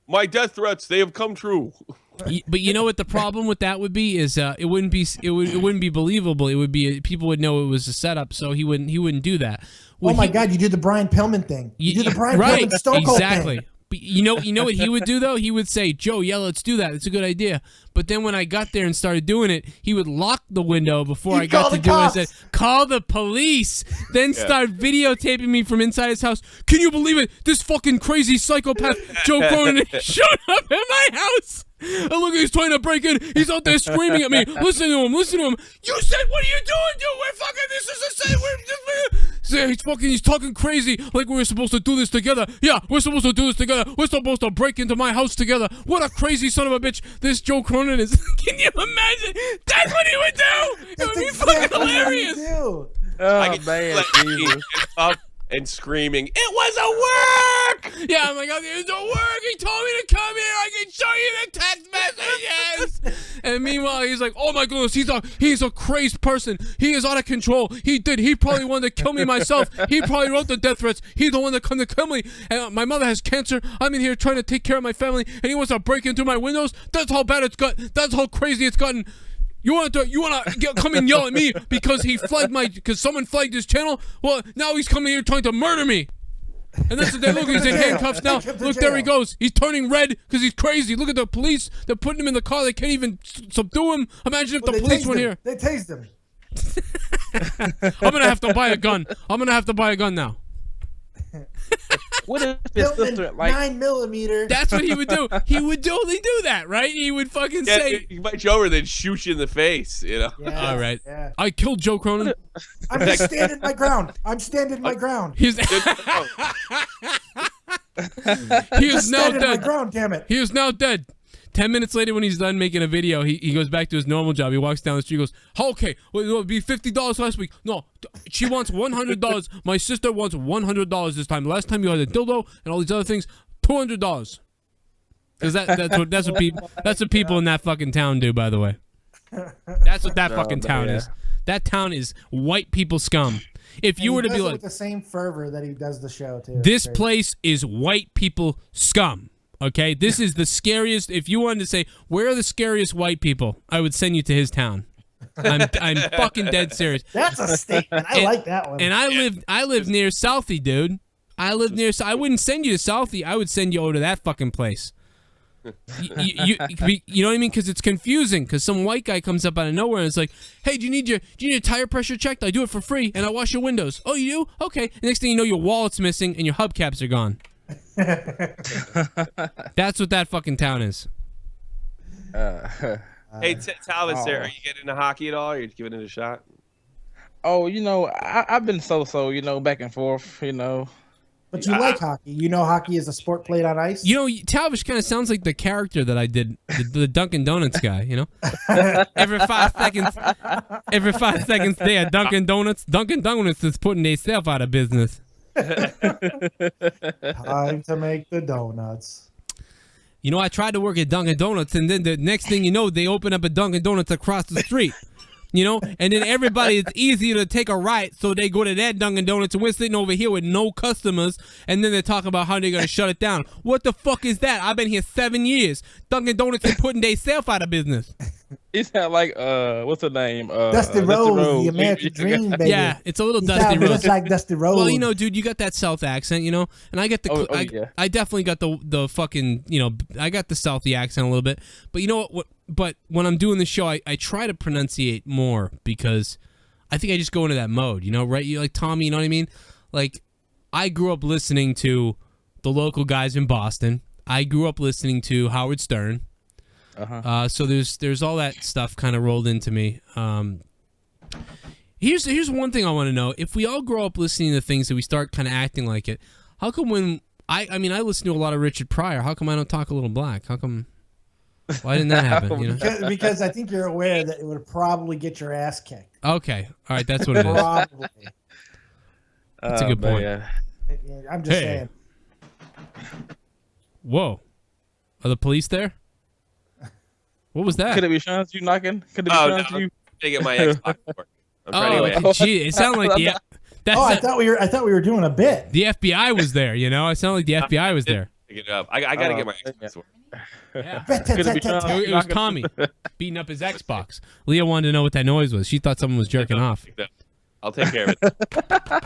My death threats, they have come true. But you know what the problem with that would be is it wouldn't be believable. It would be people would know it was a setup, so he wouldn't do that. Oh my God! You did the Brian Pillman thing. You did the Brian Pillman Stone Cold exactly. thing. But you know what he would do though? He would say, "Joe, yeah, let's do that. It's a good idea." But then when I got there and started doing it, he would lock the window before I got to do it. I said, "Call the police." Then start videotaping me from inside his house. Can you believe it? This fucking crazy psychopath Joe Cronin showed up at my house. And look, he's trying to break in. He's out there screaming at me. Listen to him. Listen to him. You said, what are you doing, dude? We're fucking, this is the same. He's talking crazy like we're supposed to do this together. Yeah, we're supposed to do this together. We're supposed to break into my house together. What a crazy son of a bitch this Joe Cronin is. Can you imagine? That's what he would do. It would be fucking hilarious. Oh, man. Up and screaming, it was a work! Yeah, I'm like, it was a work. He told me to come here. I can show you the text messages. And meanwhile, he's like, oh my goodness, he's a crazy person. He is out of control. He probably wanted to kill me myself. He probably wrote the death threats. He's the one that come to kill me. And my mother has cancer. I'm in here trying to take care of my family, and he wants to break into my windows. That's how bad it's got. That's how crazy it's gotten. You want to come and yell at me because because someone flagged his channel? Well, now he's coming here trying to murder me. And that's what they look. He's in handcuffs now. Look, there he goes. He's turning red because he's crazy. Look at the police. They're putting him in the car. They can't even subdue him. Imagine if the police were here. They tased him. I'm gonna have to buy a gun. I'm gonna have to buy a gun now. What if his sister, like 9mm? That's what he would do. He would totally do that, right? He would fucking say, "You might show her, then shoot you in the face." You know. Yeah, all right. Yeah. I killed Joe Cronin. I'm just standing my ground. I'm standing my ground. He is now dead. My ground, damn it. He is now dead. 10 minutes later, when he's done making a video, he goes back to his normal job. He walks down the street, goes, okay, well, it'll be $50 last week. No, she wants $100. My sister wants $100 this time. Last time you had a dildo and all these other things, $200. Because that's what people in that fucking town do, by the way. That's what that fucking town is. That town is white people scum. If you were to be like, with the same fervor that he does the show too. This place is white people scum. Okay, this is the scariest. If you wanted to say where are the scariest white people, I would send you to his town. I'm fucking dead serious. That's a statement. I like that one. And I live near Southie, dude. I live near. So I wouldn't send you to Southie. I would send you over to that fucking place. You know what I mean? Because it's confusing. Because some white guy comes up out of nowhere and it's like, "Hey, do you need your tire pressure checked? I do it for free, and I wash your windows." Oh, you do? Okay. Next thing you know, your wallet's missing and your hubcaps are gone. That's what that fucking town is. Hey, Talbot, sir, are you getting into hockey at all? Or are you giving it a shot? Oh, I've been so, back and forth, But you like hockey. You know hockey is a sport played on ice? You know, Talvish kind of sounds like the character that I did, the Dunkin' Donuts guy, Every 5 seconds there, Dunkin' Donuts is putting themselves out of business. Time to make the donuts. I tried to work at Dunkin' Donuts, and then the next thing you know, they open up a Dunkin' Donuts across the street. And then everybody, it's easier to take a right, so they go to that Dunkin' Donuts, and we're sitting over here with no customers, and then they talk about how they're going to shut it down. What the fuck is that? I've been here 7 years. Dunkin' Donuts is putting themselves out of business. You sound like, what's her name? Dusty Rose, the American Dream, baby. Yeah, it's a little Dusty Rose. Just like Dusty Rose. Well, dude, you got that South accent, and I get the, I definitely got the fucking, I got the Southie accent a little bit. But you know what? But when I'm doing the show, I try to pronunciate more because I think I just go into that mode, right? You like Tommy, you know what I mean? Like, I grew up listening to the local guys in Boston. I grew up listening to Howard Stern. So there's all that stuff kind of rolled into me. Here's one thing I want to know: if we all grow up listening to things and we start kind of acting like it, how come when I listen to a lot of Richard Pryor, how come I don't talk a little black? How come? Why didn't that happen? Because I think you're aware that it would probably get your ass kicked. Okay, all right, that's what it is. Probably. That's a good point. I'm just saying. Whoa, are the police there? What was that? Could it be Sean you knocking? Could it be Sean you? I'm trying to get my Xbox to work. Gee, it sounded like the. I thought we were doing a bit. The FBI was there. I sounded like the FBI was there. Pick it up. I got to get my Xbox to work. Yeah. It was Tommy beating up his Xbox. Leah wanted to know what that noise was. She thought someone was jerking off. I'll take care of it.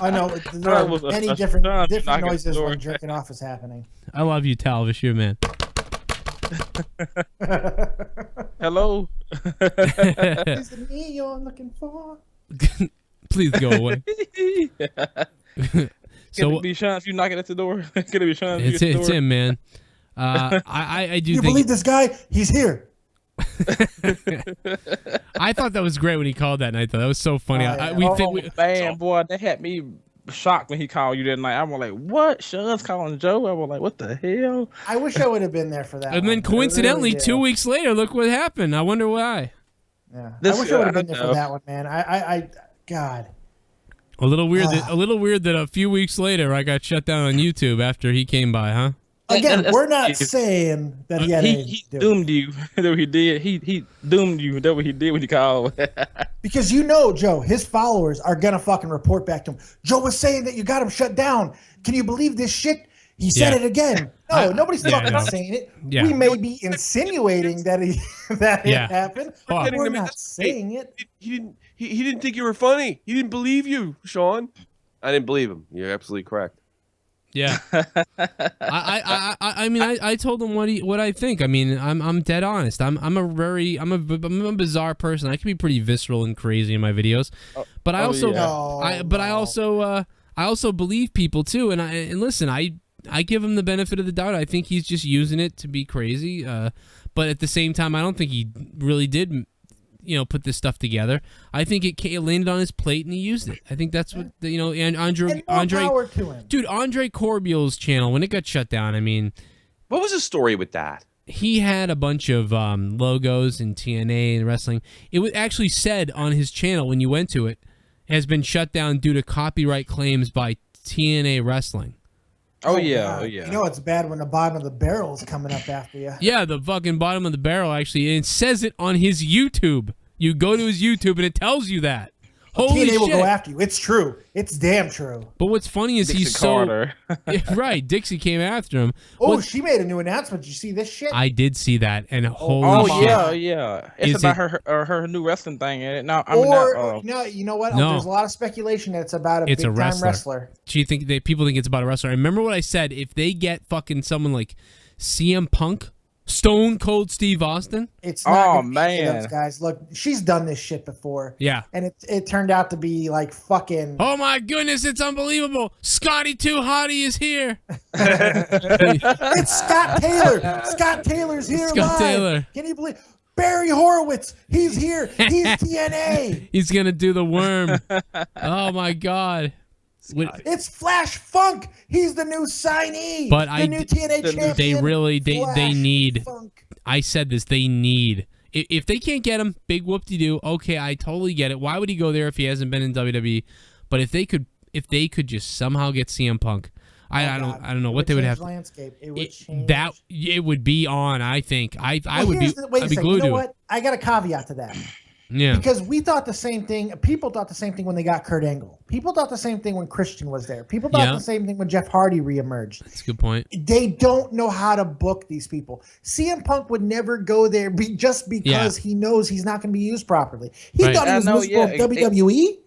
I know there are many different noises when jerking off is happening. I love you, Talvish. You're a man. Hello. Is it me you're looking for? Please go away. Could it be Sean you knocking at the door? Could it be Sean? It's him, man. I do. You believe this guy? He's here. I thought that was great when he called that night, though. That was so funny. Boy, that had me shocked when he called you that night. I was like, "What? Sean's calling Joe?" I was like, "What the hell?" I wish I would have been there for that. And then coincidentally, 2 weeks later, look what happened. I wonder why. Yeah, I wish I would have been there for that one, man. God. A little weird. A little weird that a few weeks later I got shut down on YouTube after he came by, huh? Again, we're not saying that he had he doomed you. That what he did. He doomed you. That what he did when he called. Because Joe, his followers are gonna fucking report back to him. Joe was saying that you got him shut down. Can you believe this shit? He said it again. No, nobody's fucking saying it. Yeah. We may be insinuating that it happened. But we're not saying it. He didn't think you were funny. He didn't believe you, Sean. I didn't believe him. You're absolutely correct. Yeah, I mean, I told him what I think. I mean, I'm dead honest. I'm a bizarre person. I can be pretty visceral and crazy in my videos, but I also believe people too. And listen, I give him the benefit of the doubt. I think he's just using it to be crazy. But at the same time, I don't think he really did. Put this stuff together. I think it landed on his plate and he used it. I think that's what and Andre Corbiel's channel when it got shut down. I mean, what was the story with that? He had a bunch of logos in TNA and wrestling. It was actually said on his channel when you went to it has been shut down due to copyright claims by TNA Wrestling. Oh yeah. It's bad when the bottom of the barrel is coming up after you. Yeah, the fucking bottom of the barrel actually. And it says it on his YouTube. You go to his YouTube and it tells you that. Holy TNA will shit. go after you. It's true. It's damn true. But what's funny is Dixie he's Carter. so right. Dixie came after him. Oh, What- she made a new announcement. Did you see this shit? I did see that, and holy Oh shit. yeah. It's Is about it- her new wrestling thing, ain't it? No, You know what? No. There's a lot of speculation that it's about a It's a big time wrestler. wrestler. Do you think people think it's about a wrestler? I remember what I said. If they get fucking someone like CM Punk, Stone Cold Steve Austin, It's not gonna be any of those guys. Look, she's done this shit before. Yeah. And it turned out to be like fucking. Oh my goodness, it's unbelievable. Scotty Too Hottie is here. It's Scott Taylor. Scott Taylor's here Scott live. Taylor. Can you believe? Barry Horowitz. He's here. He's TNA. He's going to do the worm. Oh my God. It's Flash Funk. He's the new signee. But the new TNA champion. they really Flash need. Funk. I said this. They need. If they can't get him, big whoop-de-doo. Okay, I totally get it. Why would he go there if he hasn't been in WWE? But if they could just somehow get CM Punk, I don't know what they would have. Landscape. It would change. That it would be on. I think I would here's be. wait a I'd be second. glued You know to what? it. I got a caveat to that. Yeah. Because we thought the same thing. People thought the same thing when they got Kurt Angle. People thought the same thing when Christian was there. People thought Yeah. the same thing when Jeff Hardy reemerged. That's a good point. They don't know how to book these people. CM Punk would never go there just because he knows he's not going to be used properly. He Right. thought he was useful in WWE.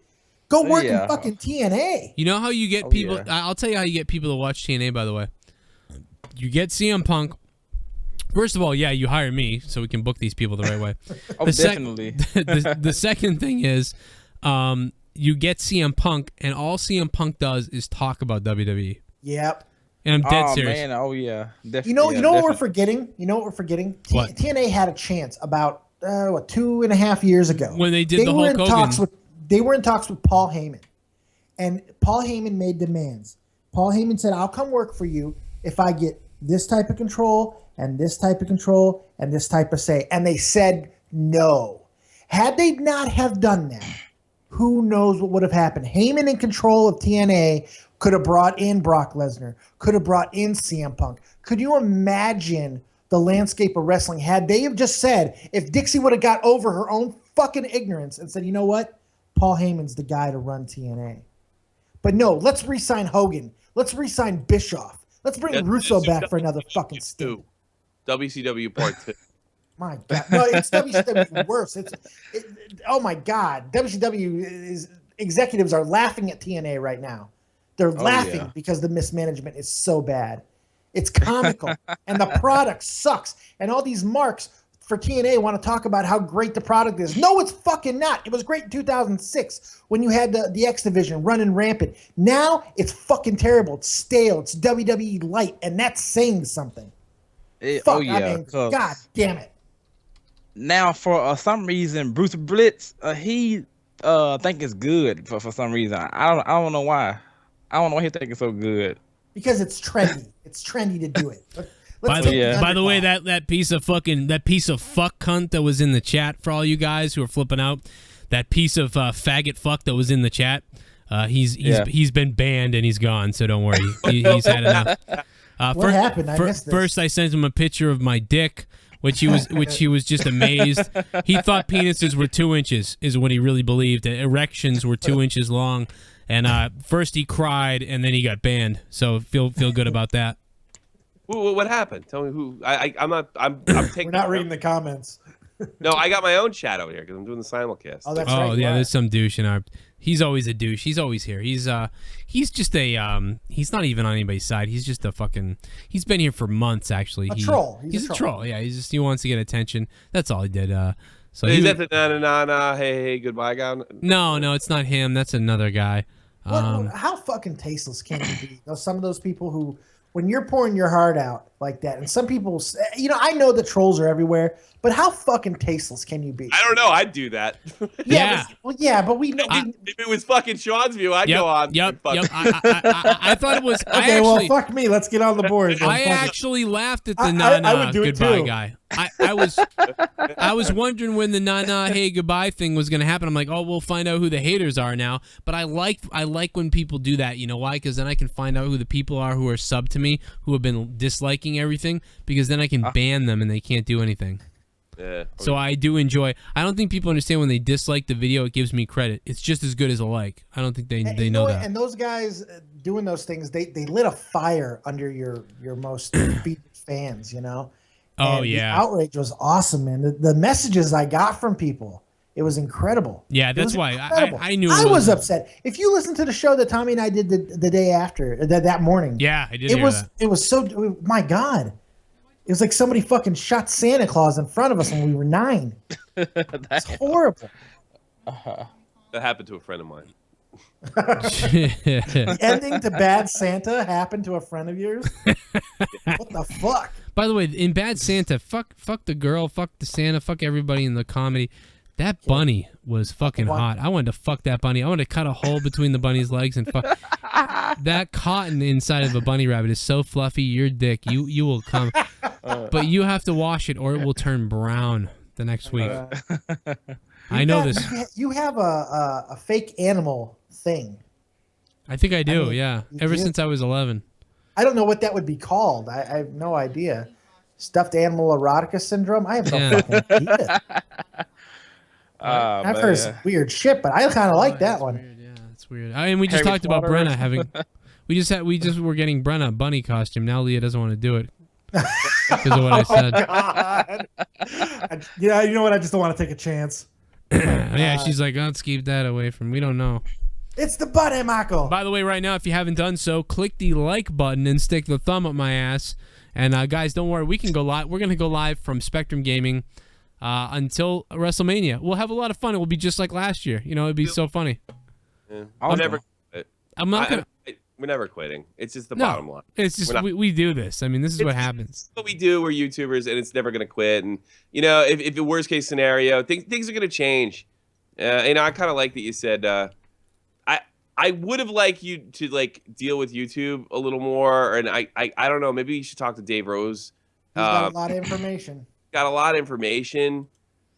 Go work in fucking TNA. You know how you get people. I'll tell you how you get people to watch TNA. By the way, you get CM Punk. First of all, yeah, you hire me so we can book these people the right way. Oh, definitely. The second thing is, you get CM Punk, and all CM Punk does is talk about WWE. Yep. And I'm dead serious. Man, oh yeah. You know what we're forgetting? You know what we're forgetting? What? TNA had a chance about 2.5 years ago When they did the were Hulk in talks Hogan. they were in talks with Paul Heyman, and Paul Heyman made demands. Paul Heyman said, "I'll come work for you if I get this type of control and this type of control and this type of say." And they said no. Had they not have done that, who knows what would have happened? Heyman in control of TNA could have brought in Brock Lesnar, could have brought in CM Punk. Could you imagine the landscape of wrestling had they have just said, if Dixie would have got over her own fucking ignorance and said, you know what? Paul Heyman's the guy to run TNA. But no, let's re-sign Hogan. Let's re-sign Bischoff. Let's bring Russo back for another fucking stint. WCW Part 2. My God. No, it's WCW worse. Oh my God. WCW executives are laughing at TNA right now. They're laughing because the mismanagement is so bad. It's comical. And the product sucks. And all these marks for TNA want to talk about how great the product is. No, it's fucking not. It was great in 2006 when you had the X Division running rampant. Now it's fucking terrible. It's stale. It's WWE light. And that's saying something. God damn it. Now, for some reason, Bruce Blitz, he think it's good for some reason. I don't know why. I don't know why he think it's so good. Because it's trendy. It's trendy to do it. By the way, that piece of fuck cunt that was in the chat for all you guys who are flipping out, that piece of faggot fuck that was in the chat, he's been banned and he's gone. So don't worry, he's had enough. What happened? I missed this. First, I sent him a picture of my dick, which he was just amazed. He thought penises were 2 inches, is what he really believed. That erections were 2 inches long, and first he cried and then he got banned. So feel good about that. What happened? Tell me who. I'm taking. We're not reading the comments. No, I got my own chat over here because I'm doing the simulcast. Oh, that's right. Yeah, there's some douche in our. He's always a douche. He's always here. He's just a he's not even on anybody's side. He's just a fucking. He's been here for months actually. A troll. He's a troll. Yeah, he wants to get attention. That's all he did. So is that the na hey goodbye guy? No, it's not him. That's another guy. How fucking tasteless can you be? Some of those people who, when you're pouring your heart out like that, and some people, I know the trolls are everywhere, but how fucking tasteless can you be? I don't know. I'd do that. Yeah. But we know. If it was fucking Sean's view, I'd go on. Yep. I thought it was. Okay, well, fuck me. Let's get on the board. I actually laughed at the goodbye guy. I was wondering when the hey goodbye thing was gonna happen. I'm like, oh, we'll find out who the haters are now. But I like when people do that. You know why? Because then I can find out who the people are who are sub to me, who have been disliking everything. Because then I can ban them and they can't do anything. Yeah. So I do enjoy. I don't think people understand when they dislike the video, it gives me credit. It's just as good as a like. I don't think they know that. And those guys doing those things, they lit a fire under your most beat fans, you know. Oh, And yeah. the outrage was awesome, man. The messages I got from people, it was incredible. Yeah, It that's was why incredible. I knew. I was upset. If you listen to the show that Tommy and I did the day after that morning, Yeah, I did. it hear was that. it was so. My God, it was like somebody fucking shot Santa Claus in front of us when we were 9. It's horrible. That happened to a friend of mine. The ending to Bad Santa happened to a friend of yours. What the fuck? By the way, in Bad Santa, fuck the girl, fuck the Santa, fuck everybody in the comedy. That bunny was fucking hot. I wanted to fuck that bunny. I wanted to cut a hole between the bunny's legs and fuck. That cotton inside of a bunny rabbit is so fluffy. Your dick, you will come, but you have to wash it or it will turn brown the next week. I know this. You have a fake animal thing. I think I do. I mean, yeah, you ever do? since I was 11. I don't know what that would be called. I have no idea. Stuffed animal erotica syndrome? I have no fucking idea. I've heard some weird shit, but I kind of like that one. Weird. Yeah, that's weird. And we just Harry talked about Potter or Brenna having. We just were getting Brenna a bunny costume. Now Leah doesn't want to do it because of what I said. God. You know what? I just don't want to take a chance. Yeah, she's like, let's keep that away from. We don't know. It's the bunny, Michael. By the way, right now, if you haven't done so, click the like button and stick the thumb up my ass. And guys, don't worry, we can go live. We're gonna go live from Spectrum Gaming until WrestleMania. We'll have a lot of fun. It will be just like last year. You know, it'd be so funny. Yeah. We're never quitting. It's just the bottom line. It's just we do this. I mean, this is what happens. What we do. We're YouTubers, and it's never gonna quit. And you know, if the worst case scenario, things are gonna change. You know, I kind of like that you said. I would have liked you to like deal with YouTube a little more, and I don't know. Maybe you should talk to Dave Rose. He's got a lot of information. Got a lot of information.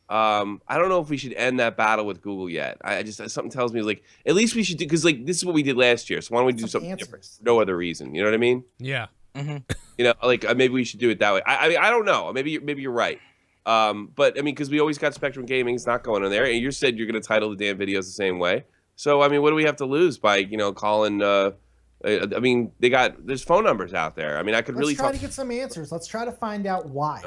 I don't know if we should end that battle with Google yet. I just something tells me like at least we should do because like this is what we did last year. So why don't we do something different? For no other reason. You know what I mean? Yeah. You know, like maybe we should do it that way. I mean, I don't know. Maybe you're right. But I mean, because we always got Spectrum Gaming's not going in there, and you said you're going to title the damn videos the same way. So I mean, what do we have to lose by calling? I mean, there's phone numbers out there. I mean, I could really try to get some answers. Let's try to find out why.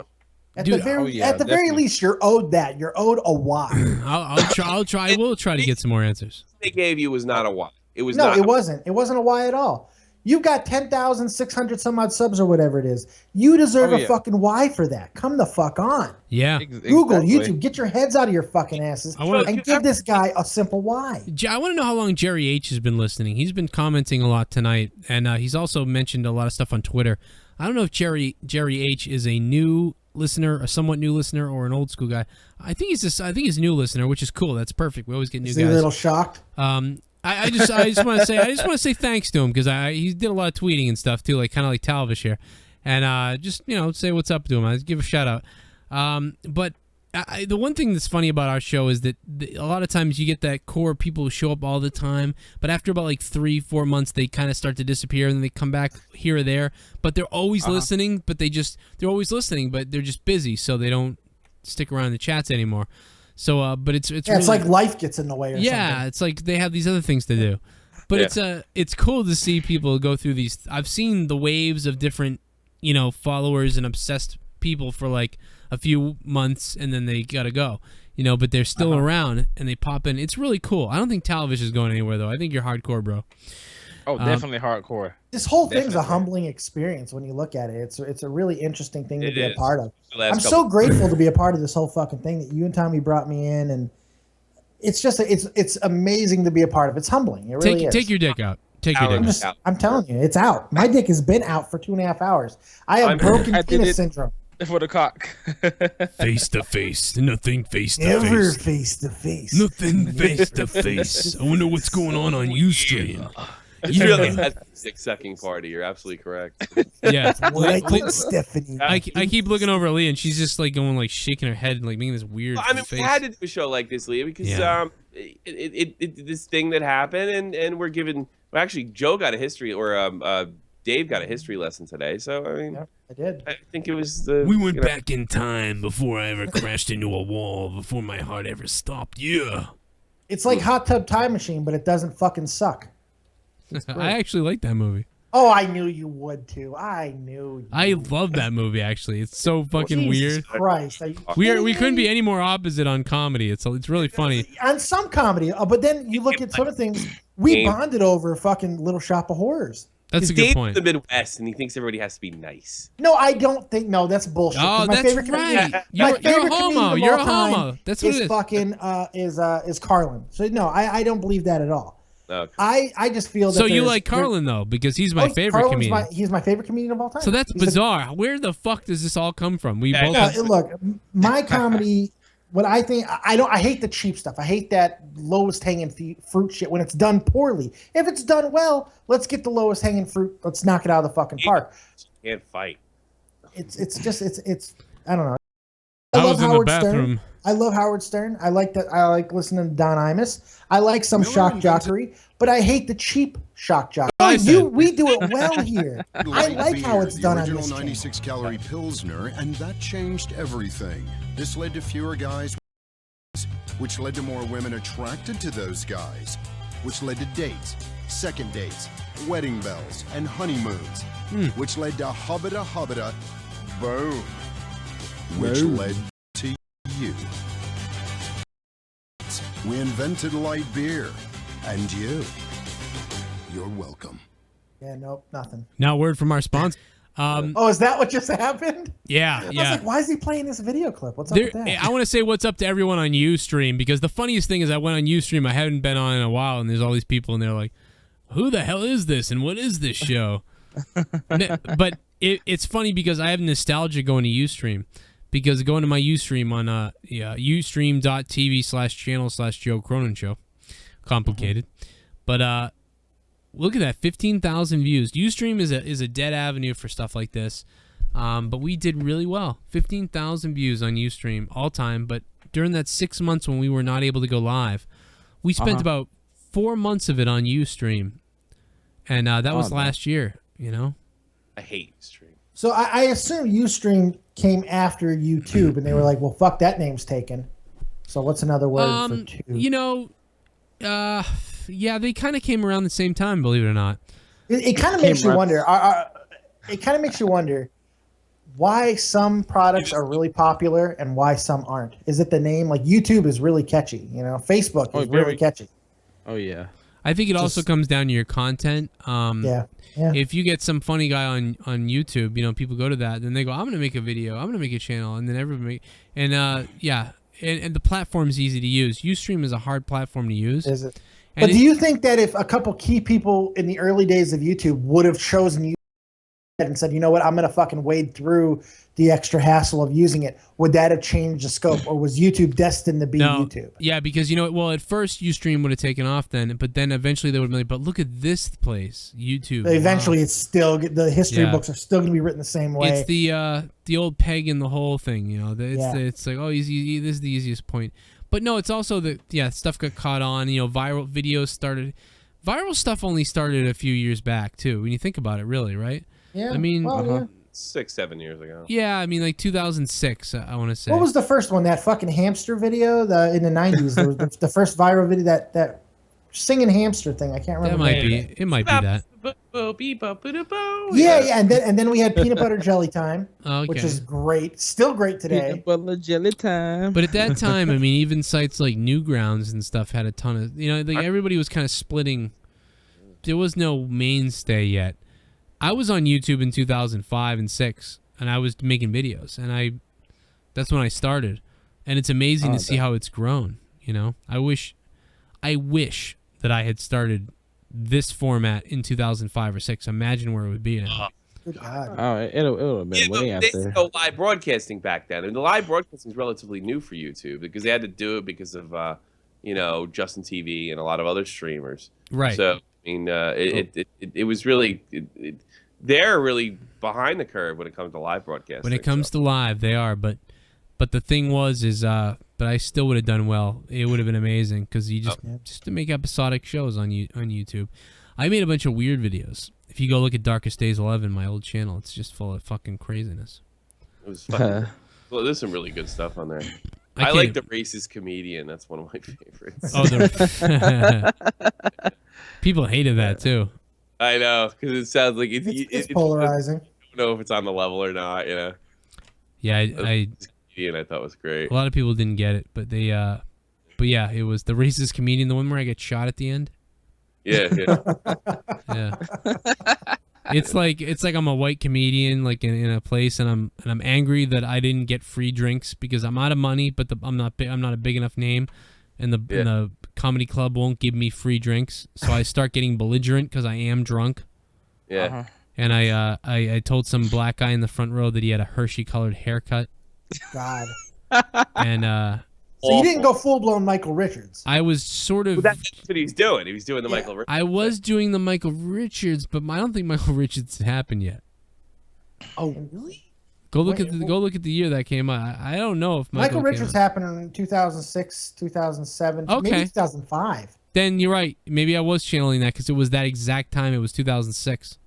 At Dude, the very least, you're owed that. You're owed a why. I'll try. We'll try to get some more answers. They gave you was not a why. It was no, not. it wasn't. It wasn't a why at all. You've got 10,600 some odd subs or whatever it is. You deserve a fucking why for that. Come the fuck on. Yeah. Google, YouTube, get your heads out of your fucking asses and give this guy a simple why. I want to know how long Jerry H has been listening. He's been commenting a lot tonight, and he's also mentioned a lot of stuff on Twitter. I don't know if Jerry H is a new listener, a somewhat new listener, or an old school guy. I think he's a new listener, which is cool. That's perfect. We always get new guys. Is he a little shocked? I just want to say thanks to him because he did a lot of tweeting and stuff too, like kind of like Talvish here, and just say what's up to him. I give a shout out. But the one thing that's funny about our show is that a lot of times you get that core of people who show up all the time, but after about like 3-4 months they kind of start to disappear and then they come back here or there. But they're always listening. But they're always listening, but they're just busy, so they don't stick around in the chats anymore. So, but it's really, it's like life gets in the way. Or something. It's like they have these other things to do. But it's cool to see people go through these. I've seen the waves of different, followers and obsessed people for like a few months, and then they gotta go. But they're still around and they pop in. It's really cool. I don't think Talvish is going anywhere though. I think you're hardcore, bro. Oh, definitely hardcore. This whole thing's a humbling experience when you look at it. It's a really interesting thing to be a part of. I'm so grateful to be a part of this whole fucking thing that you and Tommy brought me in, and it's just it's amazing to be a part of. It's humbling. It really is. Take your dick out. Take your dick out. I'm telling you, it's out. My dick has been out for 2.5 hours. I have broken penis syndrome. For the cock. Face to face. Nothing face to face. Never face to face. Nothing face to face. I wonder what's going on Ustream. It's really a dick-sucking party. You're absolutely correct. Yeah. What I told Stephanie. I keep looking over at Leah, and she's just like going like shaking her head and like making this weird face. We had to do a show like this, Leah, because this thing that happened, and we're given. Well, actually, Joe got a history, or Dave got a history lesson today. So I mean, I did. I think it was the. We went back in time before I ever crashed into a wall, before my heart ever stopped. Yeah. It's like Hot Tub Time Machine, but it doesn't fucking suck. I actually like that movie. Oh, I knew you would too. I knew. I love that movie. Actually, it's so fucking Jesus weird. Christ, are you We kidding couldn't me? be any more opposite on comedy. It's really funny. On some comedy, but then you look at some of the things we Game. bonded over. Fucking Little Shop of Horrors. That's a Dave's good point. the Midwest, and he thinks everybody has to be nice. No, I don't think. No, that's bullshit. 'Cause Oh, my that's favorite right. comedian- You're my a favorite homo. comedian of You're all a time homo. That's what it is is. fucking is Carlin. So no, I don't believe that at all. Okay. I just feel that. So you there's- like Carlin though, because he's my Oh, favorite Carlin's comedian. he's my favorite comedian of all time. So that's He's the- bizarre. Where the fuck does this all come from? We both. No, look, my comedy. What I think, I hate the cheap stuff. I hate that lowest hanging fruit shit when it's done poorly. If it's done well, let's get the lowest hanging fruit. Let's knock it out of the fucking park. Can't fight. It's just I don't know. I was in the bathroom. Stern. I love Howard Stern. I like that. I like listening to Don Imus. I like some shock jockery, but I hate the cheap shock jock. I said. We do it well here. I like how it's done on original this channel. 96 calorie Pilsner, and that changed everything. This led to fewer guys, which led to more women attracted to those guys, which led to dates, second dates, wedding bells, and honeymoons, which led to hubba boom, which led to you. We invented light beer, and you're welcome. Yeah, nope, nothing. Now, word from our sponsor. Oh, is that what just happened? Yeah, I yeah. was like, why is he playing this video clip? What's up with that? I want to say what's up to everyone on Ustream, because the funniest thing is I went on Ustream. I haven't been on in a while, and there's all these people, and they're like, "Who the hell is this? And what is this show?" But it's funny because I have nostalgia going to Ustream, because going to my Ustream on ustream.tv/channel/Joe Cronin Show, complicated, but look at that, 15,000 views. Ustream is a dead avenue for stuff like this, but we did really well. 15,000 views on Ustream all time, but during that 6 months when we were not able to go live, we spent about 4 months of it on Ustream, and that was last year. You know, I hate Ustream. So I assume Ustream came after YouTube, and they were like, well, fuck, that name's taken. So what's another word for two? You know, yeah, they kind of came around the same time, believe it or not. It kind of makes you wonder. It kind of makes you wonder why some products are really popular and why some aren't. Is it the name? Like YouTube is really catchy. You know, Facebook is really catchy. Oh yeah. I think it also comes down to your content. Yeah. If you get some funny guy on YouTube, you know, people go to that, then they go, I'm going to make a video, I'm going to make a channel, and then everybody and and the platform's easy to use. Ustream is a hard platform to use. Is it? But do you think that if a couple key people in the early days of YouTube would have chosen YouTube and said, you know what, I'm going to fucking wade through the extra hassle of using it, would that have changed the scope, or was YouTube destined to be YouTube? Yeah, because, you know, well, at first Ustream would have taken off then, but then eventually they would have been like, but look at this place, YouTube. Eventually, it's still, the history books are still going to be written the same way. It's the old peg in the hole thing, you know. It's like, oh, this is the easiest point. But no, it's also that, stuff got caught on, you know, viral videos started. Viral stuff only started a few years back, too, when you think about it, really, right? Yeah. I mean, 6-7 years ago. Yeah, I mean, like 2006, I want to say. What was the first one? That fucking hamster video in the 90s. There was the first viral video, that singing hamster thing. I can't remember. It might be that. Yeah, and then we had peanut butter jelly time, Okay. which is great, still great today. Peanut butter jelly time. But at that time, I mean, even sites like Newgrounds and stuff had a ton of, you know, like everybody was kind of splitting. There was no mainstay yet. I was on YouTube in 2005 and 6, and I was making videos, and that's when I started, and it's amazing to see how it's grown. You know, I wish that I had started this format in 2005 or 6. Imagine where it would be now. Good God. Oh, it'll have been way They after. go live broadcasting back then, and the live broadcasting is relatively new for YouTube because they had to do it because of you know, Justin TV and a lot of other streamers. Right. So I mean, it was really they're really behind the curve when it comes to live broadcasting. When it comes to live, they are, but the thing but I still would have done well. It would have been amazing because you just to make episodic shows on YouTube. I made a bunch of weird videos, If you go look at Darkest Days 11, my old channel, it's just full of fucking craziness. It was fucking. Well, there's some really good stuff on there. I like the racist comedian. That's one of my favorites. Oh, people hated that too. I know, because it sounds like it's polarizing. I don't know if it's on the level or not. You know. Yeah, I thought was great. A lot of people didn't get it, but they. But yeah, it was the racist comedian, the one where I get shot at the end. Yeah. Yeah. It's like I'm a white comedian, like in a place, and I'm angry that I didn't get free drinks because I'm out of money, but I'm not a big enough name, and the comedy club won't give me free drinks, so I start getting belligerent because I am drunk. Yeah. And I told some black guy in the front row that he had a Hershey colored haircut. God. And so you didn't go full blown Michael Richards. I was sort of. Well, that's what he's doing. He was doing the Michael Richards. I was doing the Michael Richards, but I don't think Michael Richards happened yet. Oh, really? Go look at the year that came out. I don't know if Michael Richards happened in 2006, 2007, Okay. maybe 2005. Then you're right. Maybe I was channeling that because it was that exact time. It was 2006.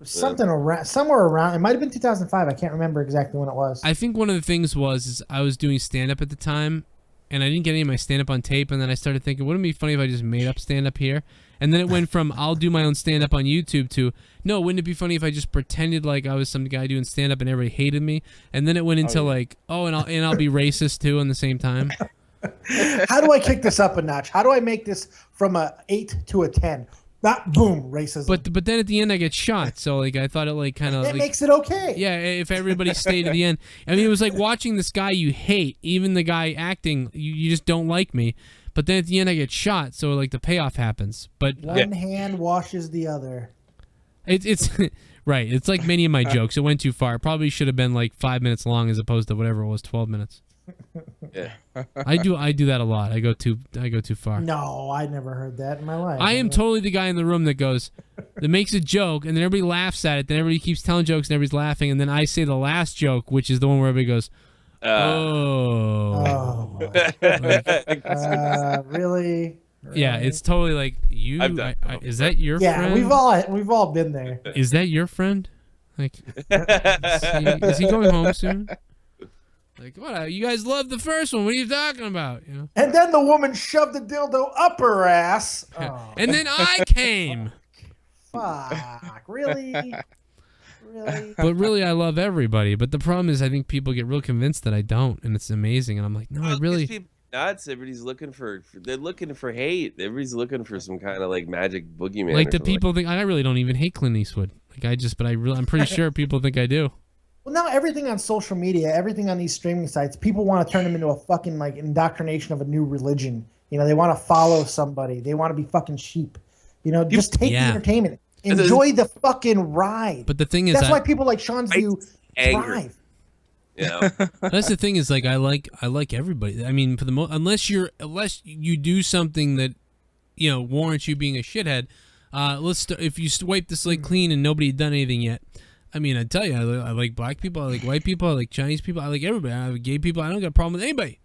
Something around, somewhere around. It might have been 2005. I can't remember exactly when it was. I think one of the things is I was doing stand-up at the time, and I didn't get any of my stand-up on tape, and then I started thinking, wouldn't it be funny if I just made up stand-up here? And then it went from I'll do my own stand-up on YouTube to, no, wouldn't it be funny if I just pretended like I was some guy doing stand-up and everybody hated me? And then it went into and I'll be racist too in the same time. How do I kick this up a notch? How do I make this from a 8 to a 10? Not boom, racism. But then at the end I get shot, so like I thought it like kind of it makes it okay. Yeah, if everybody stayed to the end. I mean, it was like watching this guy you hate, even the guy acting, you just don't like me. But then at the end I get shot, so like the payoff happens. But one hand washes the other. It's right. It's like many of my jokes. It went too far. It probably should have been like 5 minutes long as opposed to whatever it was, 12 minutes. Yeah. I do that a lot. I go too far. No, I never heard that in my life. I am totally the guy in the room that makes a joke and then everybody laughs at it. Then everybody keeps telling jokes and everybody's laughing, and then I say the last joke, which is the one where everybody goes, "Oh." Really? Yeah, it's totally like you. Is that your friend? Yeah, we've all been there. Is that your friend? Like, is he going home soon? Like, what? You guys loved the first one. What are you talking about? You know. And then the woman shoved the dildo up her ass. Oh. And then I came. Fuck. Really? Really? But really, I love everybody. But the problem is, I think people get real convinced that I don't, and it's amazing. And I'm like, no, I really. Nuts. Everybody's looking for. They're looking for hate. Everybody's looking for some kind of like magic boogeyman. Like the people think I really don't even hate Clint Eastwood. Like I'm pretty sure people think I do. Well, now everything on social media, everything on these streaming sites, people want to turn them into a fucking like indoctrination of a new religion. You know, they want to follow somebody. They want to be fucking sheep. You know, just take the entertainment. Enjoy the fucking ride. But the thing is, that's why people like Sean's view thrive. Yeah, that's the thing is like I like everybody. I mean, for the unless you do something that warrants you being a shithead. If you wipe the slate clean and nobody had done anything yet. I mean, I tell you, I like black people, I like white people, I like Chinese people, I like everybody. I like gay people. I don't got a problem with anybody.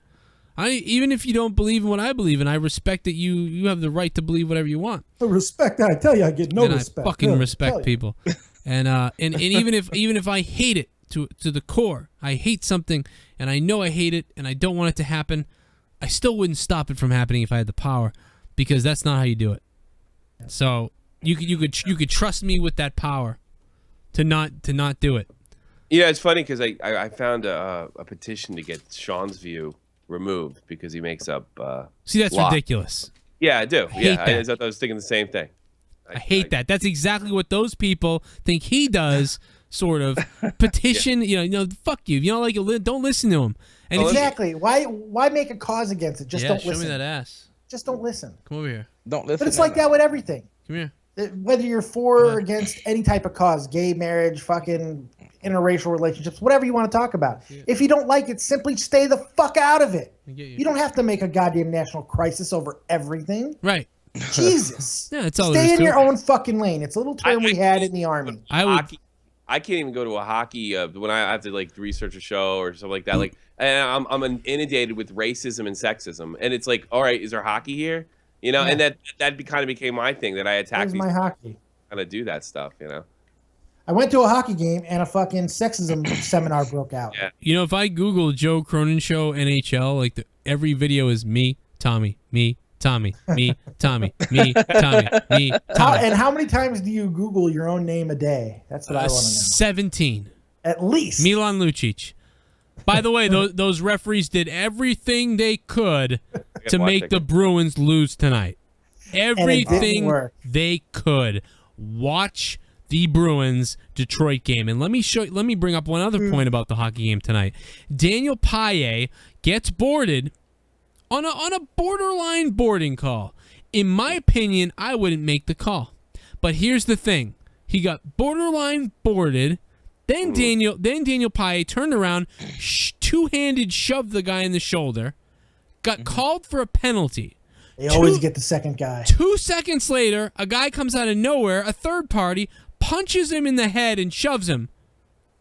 Even if you don't believe in what I believe in, I respect that you have the right to believe whatever you want. The respect, I tell you, I get no and respect. I fucking respect people. And even if I hate it to the core, I hate something, and I know I hate it, and I don't want it to happen, I still wouldn't stop it from happening if I had the power, because that's not how you do it. So you could trust me with that power. To not do it. Yeah, it's funny because I found a petition to get Sean's view removed because he makes up. See, that's ridiculous. Yeah, I do. I was thinking the same thing. I hate that. That's exactly what those people think he does. Sort of petition. Fuck you. You don't listen to him. And exactly. Why make a cause against it? Just don't listen. Show me that ass. Just don't listen. Come over here. Don't listen. But it's like that with everything. Come here. Whether you're for or against any type of cause, gay marriage, fucking interracial relationships, whatever you want to talk about. Yeah. If you don't like it, simply stay the fuck out of it. You don't have to make a goddamn national crisis over everything. Right. Jesus. Yeah, it's all stay in your own fucking lane. It's a little term we had in the Army. I can't even go to a hockey when I have to like research a show or something like that. Like, and I'm inundated with racism and sexism, and it's like, all right, is there hockey here? And that kind of became my thing that I attacked. Where's my hockey? kind of do that stuff, I went to a hockey game and a fucking sexism seminar broke out. Yeah. You know, if I Google Joe Cronin Show NHL, like every video is me, Tommy, me, Tommy, me, Tommy, me, Tommy, me, Tommy. And how many times do you Google your own name a day? That's what I want to know. 17. At least. Milan Lucic. By the way, those referees did everything they could to make the Bruins lose tonight. Everything they could. Watch the Bruins Detroit game. And let me bring up one other point about the hockey game tonight. Daniel Paille gets boarded on a borderline boarding call. In my opinion, I wouldn't make the call. But here's the thing. He got borderline boarded. Then Daniel Paille turned around, two-handed shoved the guy in the shoulder, got called for a penalty. They always get the second guy. 2 seconds later, a guy comes out of nowhere, a third party, punches him in the head and shoves him.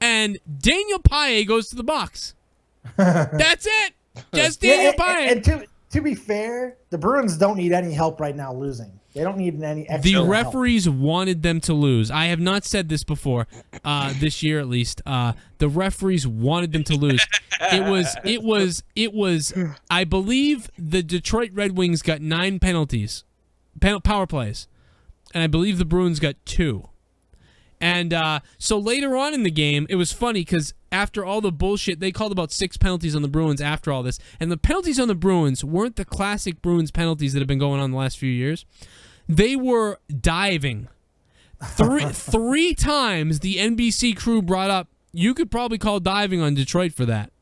And Daniel Paille goes to the box. That's it. Just Daniel Paille. And to be fair, the Bruins don't need any help right now losing. They don't need any extra The referees wanted them to lose. I have not said this before, this year at least. The referees wanted them to lose. It was. I believe the Detroit Red Wings got 9 penalties, power plays, and I believe the Bruins got 2. And so later on in the game, it was funny because after all the bullshit, they called about 6 penalties on the Bruins after all this. And the penalties on the Bruins weren't the classic Bruins penalties that have been going on the last few years. They were diving. Three times the NBC crew brought up, you could probably call diving on Detroit for that.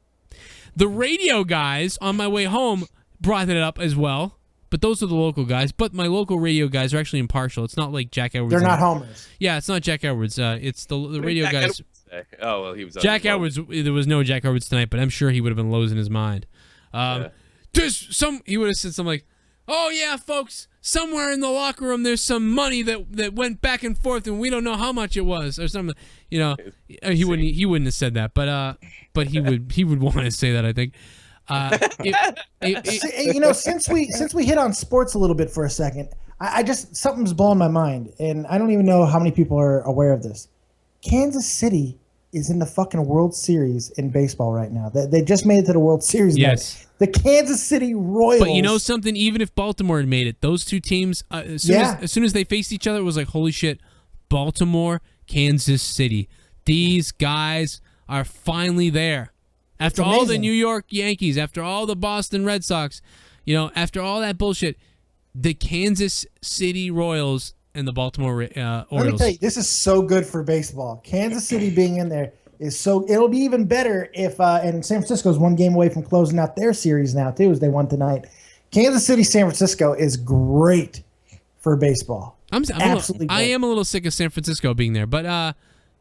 The radio guys on my way home brought it up as well. But those are the local guys. But my local radio guys are actually impartial. It's not like Jack Edwards. They're not homers. Yeah, it's not Jack Edwards. It's the radio guys. Oh, well, he was Jack Edwards. There was no Jack Edwards tonight, but I'm sure he would have been losing his mind. He would have said something like, "Oh yeah, folks, somewhere in the locker room there's some money that went back and forth, and we don't know how much it was," or something. You know, he wouldn't have said that, but he would want to say that, I think. Since we hit on sports a little bit for a second, I just something's blowing my mind, and I don't even know how many people are aware of this. Kansas City is in the fucking World Series in baseball right now. They just made it to the World Series. Yes. The Kansas City Royals. But you know something? Even if Baltimore had made it, those two teams, as soon as they faced each other, it was like, holy shit, Baltimore, Kansas City. These guys are finally there. After all the New York Yankees, after all the Boston Red Sox, after all that bullshit, the Kansas City Royals and the Baltimore Orioles. Let me tell you, this is so good for baseball. Kansas City being in there is so. It'll be even better if and San Francisco's one game away from closing out their series now too, as they won tonight. Kansas City, San Francisco is great for baseball. I am a little sick of San Francisco being there, but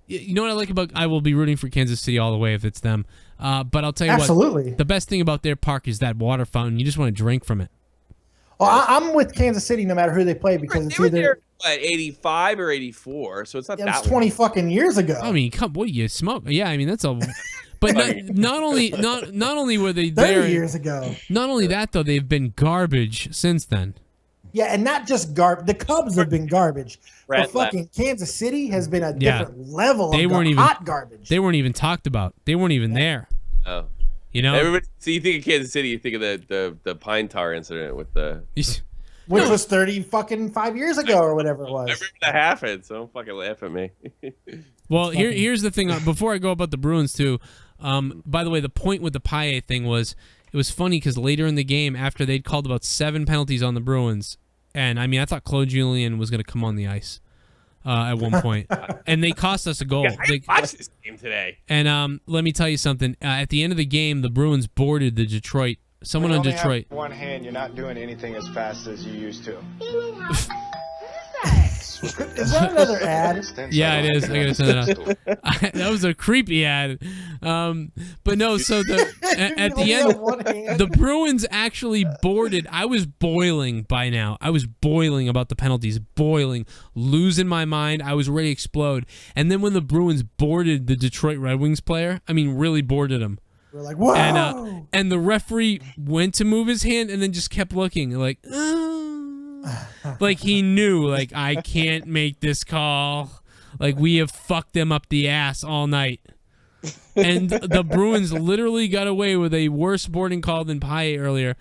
you know what I like about? I will be rooting for Kansas City all the way if it's them. But I'll tell you what, the best thing about their park is that water fountain. You just want to drink from it. Well, I'm with Kansas City no matter who they play because it's either 85 or 84, so it's not that. It's 20 fucking years ago. I mean, what do you smoke? Yeah, I mean that's a. But not only were they 30 there years ago. Not only that though, they've been garbage since then. Yeah, and not just garbage. The Cubs have been garbage. But fucking Kansas City has been a different level of hot garbage. They weren't even talked about. They weren't even there. Oh. Everybody. So you think of Kansas City, you think of the pine tar incident with the. Which was 35 years ago or whatever it was. I remember that happened, so don't fucking laugh at me. Well, here's the thing. Before I go about the Bruins too, by the way, the point with the Paille thing was, it was funny because later in the game, after they'd called about 7 penalties on the Bruins, and I mean, I thought Claude Julien was going to come on the ice at one point, and they cost us a goal. Yeah, I watched this game today. And let me tell you something. At the end of the game, the Bruins boarded the Detroit. Someone on Detroit. One hand, you're not doing anything as fast as you used to. Is that another ad? Yeah, it is. I gotta send that out. That was a creepy ad. But no, so at the end, the Bruins actually boarded. I was boiling by now. I was boiling about the penalties, losing my mind. I was ready to explode. And then when the Bruins boarded the Detroit Red Wings player, I mean, really boarded him. We're like, whoa! And the referee went to move his hand and then just kept looking like, Like he knew, like, I can't make this call. Like, we have fucked them up the ass all night. And the Bruins literally got away with a worse boarding call than Paille earlier.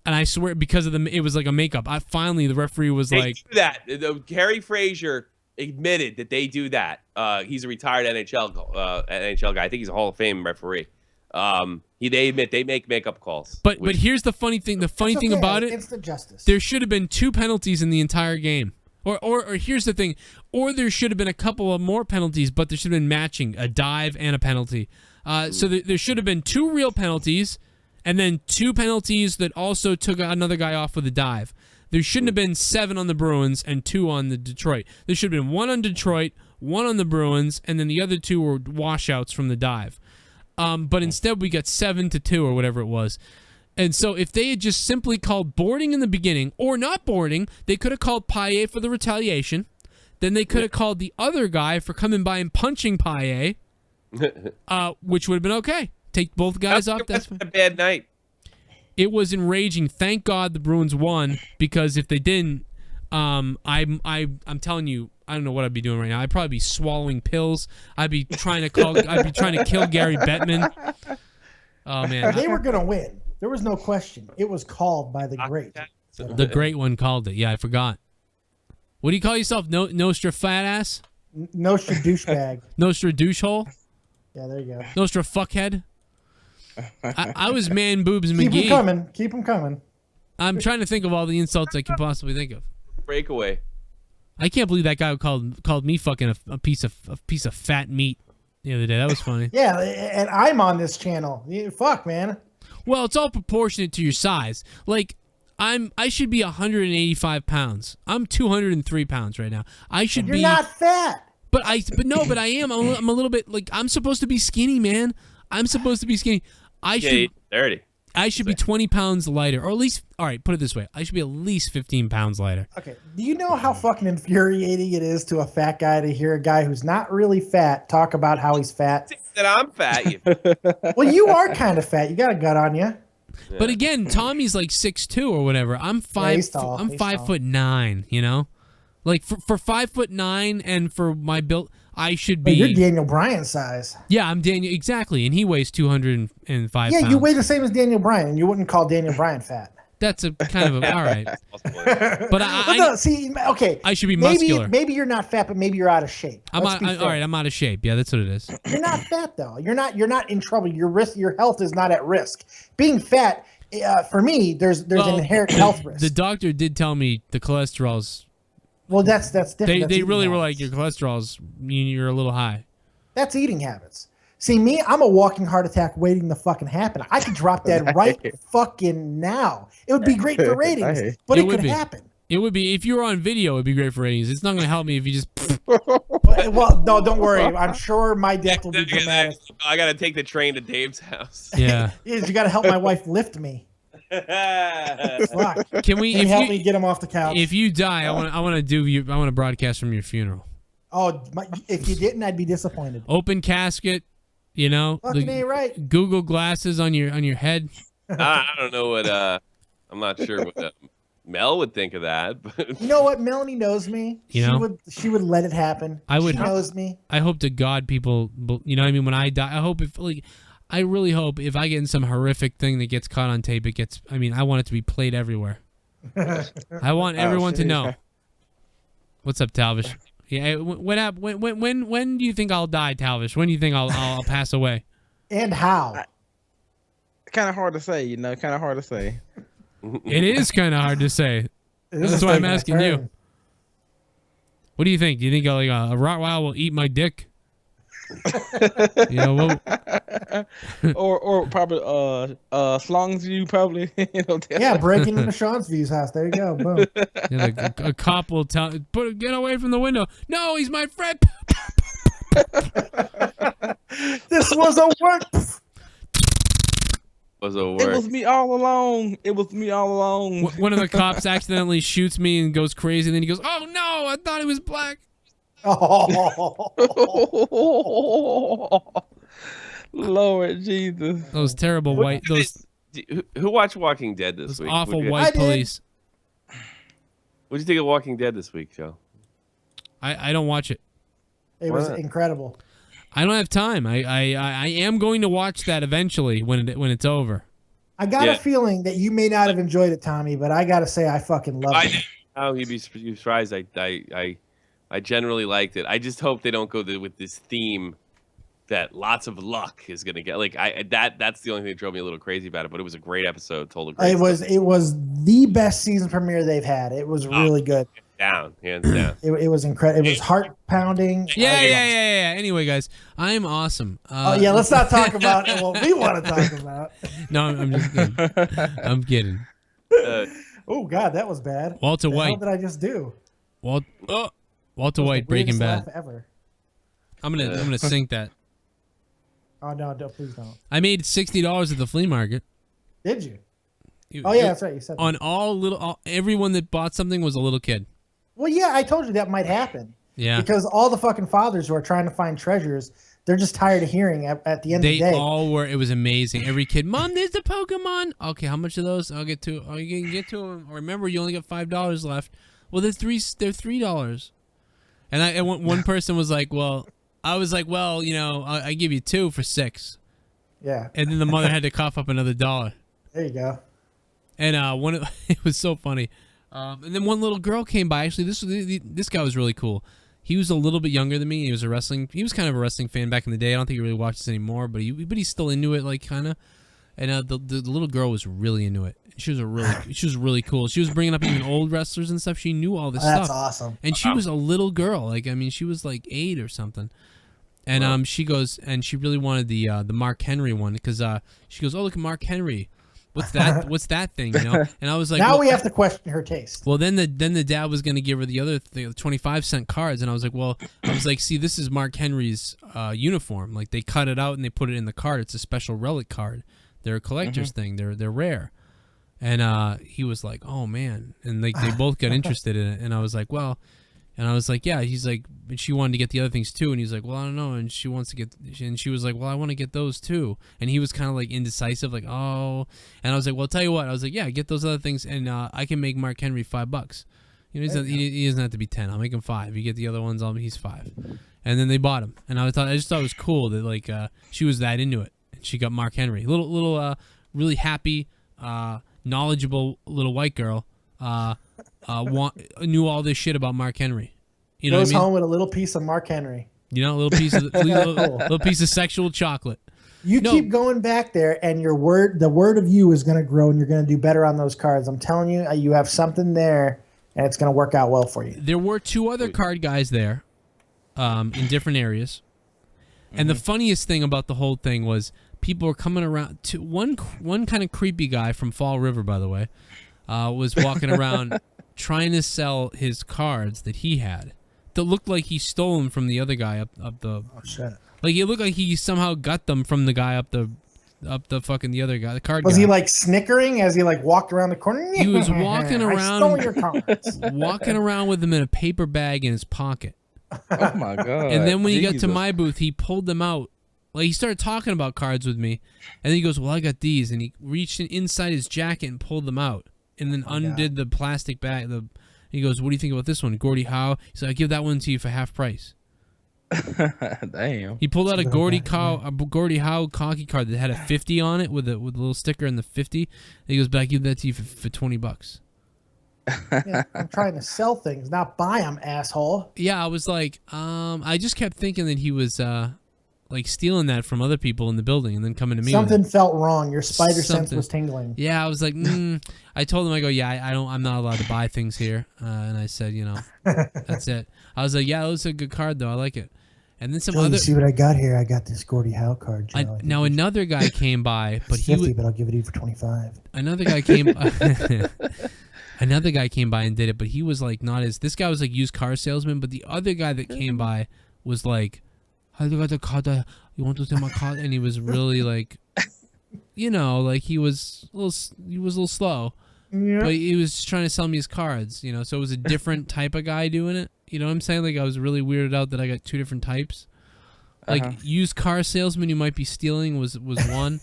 And I swear, because of it was like a makeup. Finally, the referee was They like, do that. Gary Frazier admitted that they do that. He's a retired NHL guy. I think he's a Hall of Fame referee. They admit they make makeup calls. But here's the funny thing. The funny thing about it, instant justice. there should have been 2 penalties in the entire game. Or here's the thing. Or there should have been a couple of more penalties, but there should have been matching, a dive and a penalty. So there should have been 2 real penalties, and then 2 penalties that also took another guy off with a dive. There shouldn't have been 7 on the Bruins and 2 on the Detroit. There should have been 1 on Detroit, 1 on the Bruins, and then the other 2 were washouts from the dive. But instead we got 7-2 or whatever it was. And so if they had just simply called boarding in the beginning, or not boarding, they could have called Paille for the retaliation. Then they could have called the other guy for coming by and punching Paille, which would have been okay. Take both guys off. That's a bad night. It was enraging. Thank God the Bruins won, because if they didn't, I'm telling you, I don't know what I'd be doing right now. I'd probably be swallowing pills. I'd be trying to kill Gary Bettman. Oh man, They were gonna win. There was no question. It was called by the great. the great one called it. Yeah, I forgot. What do you call yourself? Nostra fat ass? Nostra douchebag. Nostra douchehole? Yeah, there you go. Nostra fuckhead? I was man boobs Keep McGee. them coming. Keep them coming. I'm trying to think of all the insults I can possibly think of. Breakaway. I can't believe that guy called me fucking a piece of fat meat the other day. That was funny. Yeah, and I'm on this channel. Fuck, man. Well, it's all proportionate to your size. Like, I should be 185 pounds. I'm 203 pounds right now. I should You're be. not fat. But I am. I'm a little bit like, I'm supposed to be skinny, man. I'm supposed to be skinny. You're dirty. I should be 20 pounds lighter, or at least, all right, put it this way. I should be at least 15 pounds lighter. Okay. Do you know how fucking infuriating it is to a fat guy to hear a guy who's not really fat talk about how he's fat? That I'm fat. Well, you are kind of fat. You got a gut on you. But again, Tommy's like 6'2" or whatever. I'm 5. he's tall. I'm He's 5'9". You know, like for 5'9" and for my build, I should be. Well, you're Daniel Bryan size. Yeah, I'm Daniel exactly, and he weighs 205 pounds. Yeah, you weigh the same as Daniel Bryan, and you wouldn't call Daniel Bryan fat. That's a kind of a, all right. But I should be muscular. Maybe you're not fat, but maybe you're out of shape. All right, I'm out of shape. Yeah, that's what it is. You're not fat though. You're not in trouble. Your health is not at risk. Being fat, for me, there's an inherent health risk. The doctor did tell me the cholesterol's. Well, that's different. They really were like, your cholesterol's, you're a little high. That's eating habits. See, me, I'm a walking heart attack waiting to fucking happen. I could drop dead right fucking now. It would be great for ratings, but it could happen. It would be, if you were on video, it'd be great for ratings. It's not going to help me if you just. Well, no, don't worry. I'm sure my death will be dramatic. I got to take the train to Dave's house. Yeah. You got to help my wife lift me. Fuck. Can we help me get him off the couch? If you die, I want to broadcast from your funeral. Oh, if you didn't, I'd be disappointed. Open casket, you know. Fucking ain't right. Google glasses on your head. I don't know what. I'm not sure what Mel would think of that. But you know what? Melanie knows me. She would let it happen. She knows me. I hope to God people, you know what I mean? When I die, I really hope if I get in some horrific thing that gets caught on tape, I want it to be played everywhere. I want everyone to know. What's up, Talvish? Yeah, when do you think I'll die, Talvish? When do you think I'll pass away? And how? Kind of hard to say, kind of hard to say. It is kind of hard to say. That's why I'm asking you. What do you think? Do you think a Rottweiler will eat my dick? or probably slongs you probably. Yeah, breaking into Sean's View's house. There you go. Boom. Yeah, a cop will get away from the window. No, he's my friend. This was a work. It was me all along. It was me all along. One of the cops accidentally shoots me and goes crazy. And then he goes, "Oh no, I thought he was black." Oh, Lord Jesus! Those terrible white. Those who watched Walking Dead this week? Awful white police. What did you think of Walking Dead this week, Joe? I don't watch it. It Why was not? incredible. I don't have time. I am going to watch that eventually when it's over. I got a feeling that you may not have enjoyed it, Tommy, but I gotta say I fucking loved it. Oh, you'd be surprised. I generally liked it. I just hope they don't go with this theme that lots of luck is gonna get. Like that's the only thing that drove me a little crazy about it. But it was a great episode. Told a great story. It was the best season premiere they've had. It was really good. Hands down. It was incredible. It was heart pounding. Yeah. Anyway, guys, I'm awesome. Let's not talk about what we want to talk about. No, I'm just kidding. I'm kidding. Oh God, that was bad. Walter White. What did I just do? Walter That was White, the Breaking weirdest Bad. laugh ever. I'm gonna sync that. Oh no, please don't. I made $60 at the flea market. Did you? Oh yeah, that's right. You said that. On everyone that bought something was a little kid. Well, yeah, I told you that might happen. Yeah. Because all the fucking fathers who are trying to find treasures, they're just tired of hearing at the end of the They day. all were. It was amazing. Every kid, Mom, there's the Pokemon. Okay, how much of those? I'll get to. Oh, you can get to them. Remember, you only got $5 left. Well, they're $3. And one person was like, well, I was like, well, I give you 2 for $6. Yeah. And then the mother had to cough up another $1. There you go. And it was so funny. And then one little girl came by. Actually, this guy was really cool. He was a little bit younger than me. He was kind of a wrestling fan back in the day. I don't think he really watches anymore, but he's still into it, like kind of. And the little girl was really into it. She was really cool. She was bringing up even old wrestlers and stuff. She knew all this stuff. That's awesome. And she was a little girl. Like, I mean, she was like 8 or something. And she goes, and she really wanted the Mark Henry one because she goes, oh, look at Mark Henry. What's that? What's that thing? And I was like, now we have to question her taste. Well, then the dad was going to give her the other 25-cent cards, and I was like, see, this is Mark Henry's uniform. Like, they cut it out and they put it in the card. It's a special relic card. They're a collector's thing. They're rare. And he was like, oh man, and like they both got interested in it, and I was like, well. And I was like, yeah. He's like, but she wanted to get the other things too. And he's like, well, I don't know. And she wants to get, and she was like, well, I want to get those too. And he was kind of like indecisive, like, oh. And I was like, well, I'll tell you what. I was like, yeah, get those other things, and I can make Mark Henry $5. He doesn't have to be 10. I'll make him 5. You get the other ones, he's 5. And then they bought him. And I just thought it was cool that like she was that into it. And she got Mark Henry, little really happy, knowledgeable little white girl. Knew all this shit about Mark Henry. You know Goes what I mean? home with a little piece of Mark Henry. A little piece of little piece of sexual chocolate. You keep going back there, and the word of you is going to grow, and you're going to do better on those cards. I'm telling you, you have something there, and it's going to work out well for you. There were 2 other card guys there, in different areas, and the funniest thing about the whole thing was people were coming around. To one kind of creepy guy from Fall River, by the way, was walking around trying to sell his cards that he had that looked like he stole them from the other guy up the. Oh shit! Like it looked like he somehow got them from the guy up the fucking the other guy, the card guy. Was he like snickering as he like walked around the corner? He was walking around. I stole your cards. Walking around with them in a paper bag in his pocket. Oh my god! And then when he got to my booth, he pulled them out. Like he started talking about cards with me, and then he goes, "Well, I got these," and he reached inside his jacket and pulled them out, and then undid the plastic bag. He goes, "What do you think about this one, Gordie Howe?" He said, "I give that one to you for half price." Damn. He pulled out a Gordie Howe cocky card that had a 50 on it with a little sticker in the 50. And he goes, "But I give that to you for $20." Yeah, I'm trying to sell things, not buy them, asshole. Yeah, I was like, I just kept thinking that he was like stealing that from other people in the building and then coming to me. Something felt wrong. Your spider sense Something. was tingling. Yeah, I was like, I told him, I go, yeah, I'm not allowed to buy things here. And I said, that's it. I was like, yeah, that was a good card though. I like it. And then some Joe, other. You see what I got here? I got this Gordie Howe card. Joe. Now another guy came by, but he 50, but I'll give it to you for 25. Another guy came. Another guy came by and did it, but he was like not as. This guy was like used car salesman, but the other guy that came by was like, "I got the card. You want to take my card?" And he was really like, like he was a little slow, but he was trying to sell me his cards. So it was a different type of guy doing it. You know what I'm saying? Like I was really weirded out that I got 2 different types. Like used car salesman who might be stealing was one.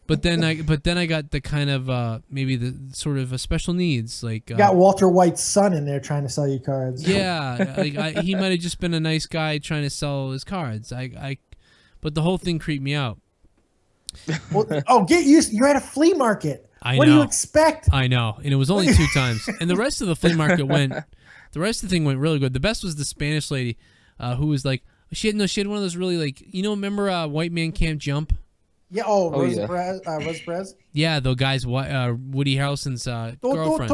But then I got the kind of maybe the sort of a special needs like You got Walter White's son in there trying to sell you cards. yeah, like he might have just been a nice guy trying to sell his cards. But the whole thing creeped me out. Well, get used. You're at a flea market. I what know. do you expect? I know, and it was only 2 times, and the rest of the flea market went. The rest of the thing went really good. The best was the Spanish lady, who was like she had one of those really like remember White Man Can't Jump. Yeah. Rose Perez. Yeah, the guy's Woody Harrelson's girlfriend.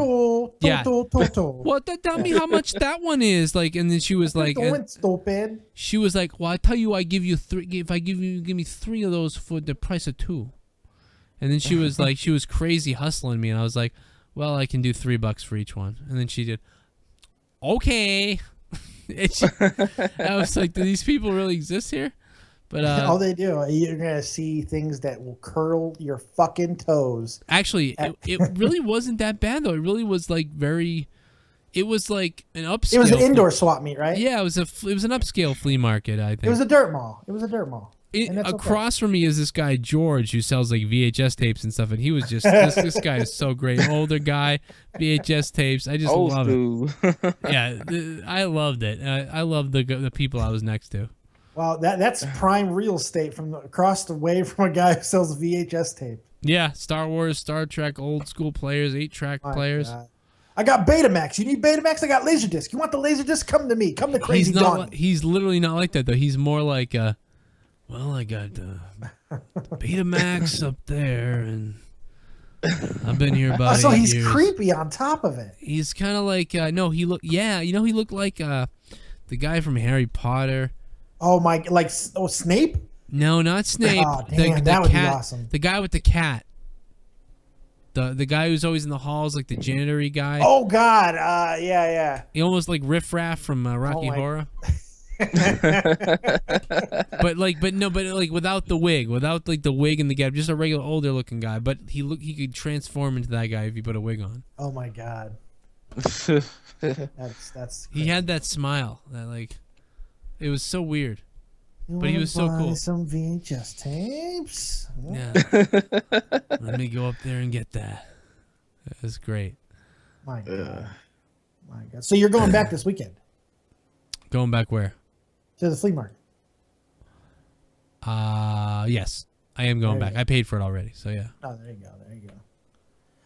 Yeah. What? Tell me how much that one is. Like, and then she was like, stupid. She was like, well, I tell you, I give you 3. If I give me 3 of those for the price of 2. And then she was like, she was crazy hustling me, and I was like, well, I can do $3 for each one. And then she did, okay. I was like, do these people really exist here? But all they do, you're gonna see things that will curl your fucking toes. Actually, it really wasn't that bad though. It really was like very. It was like an upscale. It was an indoor swap meet, right? Yeah, it was an upscale flea market. I think it was a dirt mall. Across from me is this guy George who sells like VHS tapes and stuff, and he was just this guy is so great. Older guy, VHS tapes. I just love it. Yeah, I loved it. I loved the people I was next to. Wow, that's prime real estate from across the way from a guy who sells VHS tape. Yeah, Star Wars, Star Trek, old school players, 8-track players. God. I got Betamax. You need Betamax? I got Laserdisc. You want the Laserdisc? Come to me. Come to Crazy Dawn. He's literally not like that though. He's more like, well, I got Betamax up there, and I've been here about 8 he's years. creepy on top of it. He's kind of like he looked like the guy from Harry Potter. Oh my! Snape? No, not Snape. Oh damn, that would be awesome. The guy with the cat. The guy who's always in the halls, like the janitor-y guy. Oh God! Yeah. He almost like Riff Raff from Rocky Horror. but without the wig, and the gap, just a regular older looking guy. But he could transform into that guy if you put a wig on. Oh my God! that's. He had that smile that like. It was so weird, but he was so cool. Some VHS tapes. Yeah. Let me go up there and get that. That was great. My God. My God. So you're going back this weekend? Going back where? To the flea market. Yes, I am going back. I paid for it already, so yeah. Oh, there you go.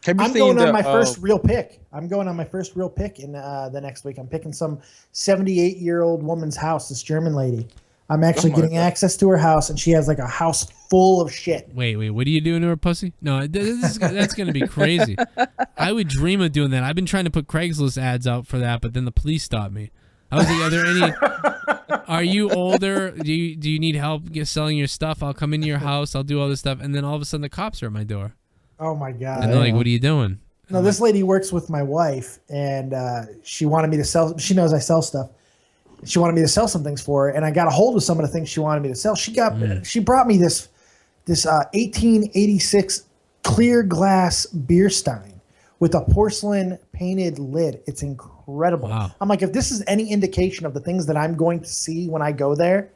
I'm going on my first real pick. I'm going on my first real pick in the next week. I'm picking some 78-year-old woman's house, this German lady. I'm actually getting access to her house, and she has like a house full of shit. Wait, what are you doing to her pussy? No, that's going to be crazy. I would dream of doing that. I've been trying to put Craigslist ads out for that, but then the police stopped me. I was like, are there any... Are you older? Do you need help selling your stuff? I'll come into your house. I'll do all this stuff. And then all of a sudden the cops are at my door. Oh my God. And they're like, what are you doing? No, this lady works with my wife, and she wanted me to sell. She knows I sell stuff. She wanted me to sell some things for her, and I got a hold of some of the things she wanted me to sell. She brought me this 1886 clear glass beer stein with a porcelain painted lid. It's incredible. Wow. I'm like, if this is any indication of the things that I'm going to see when I go there,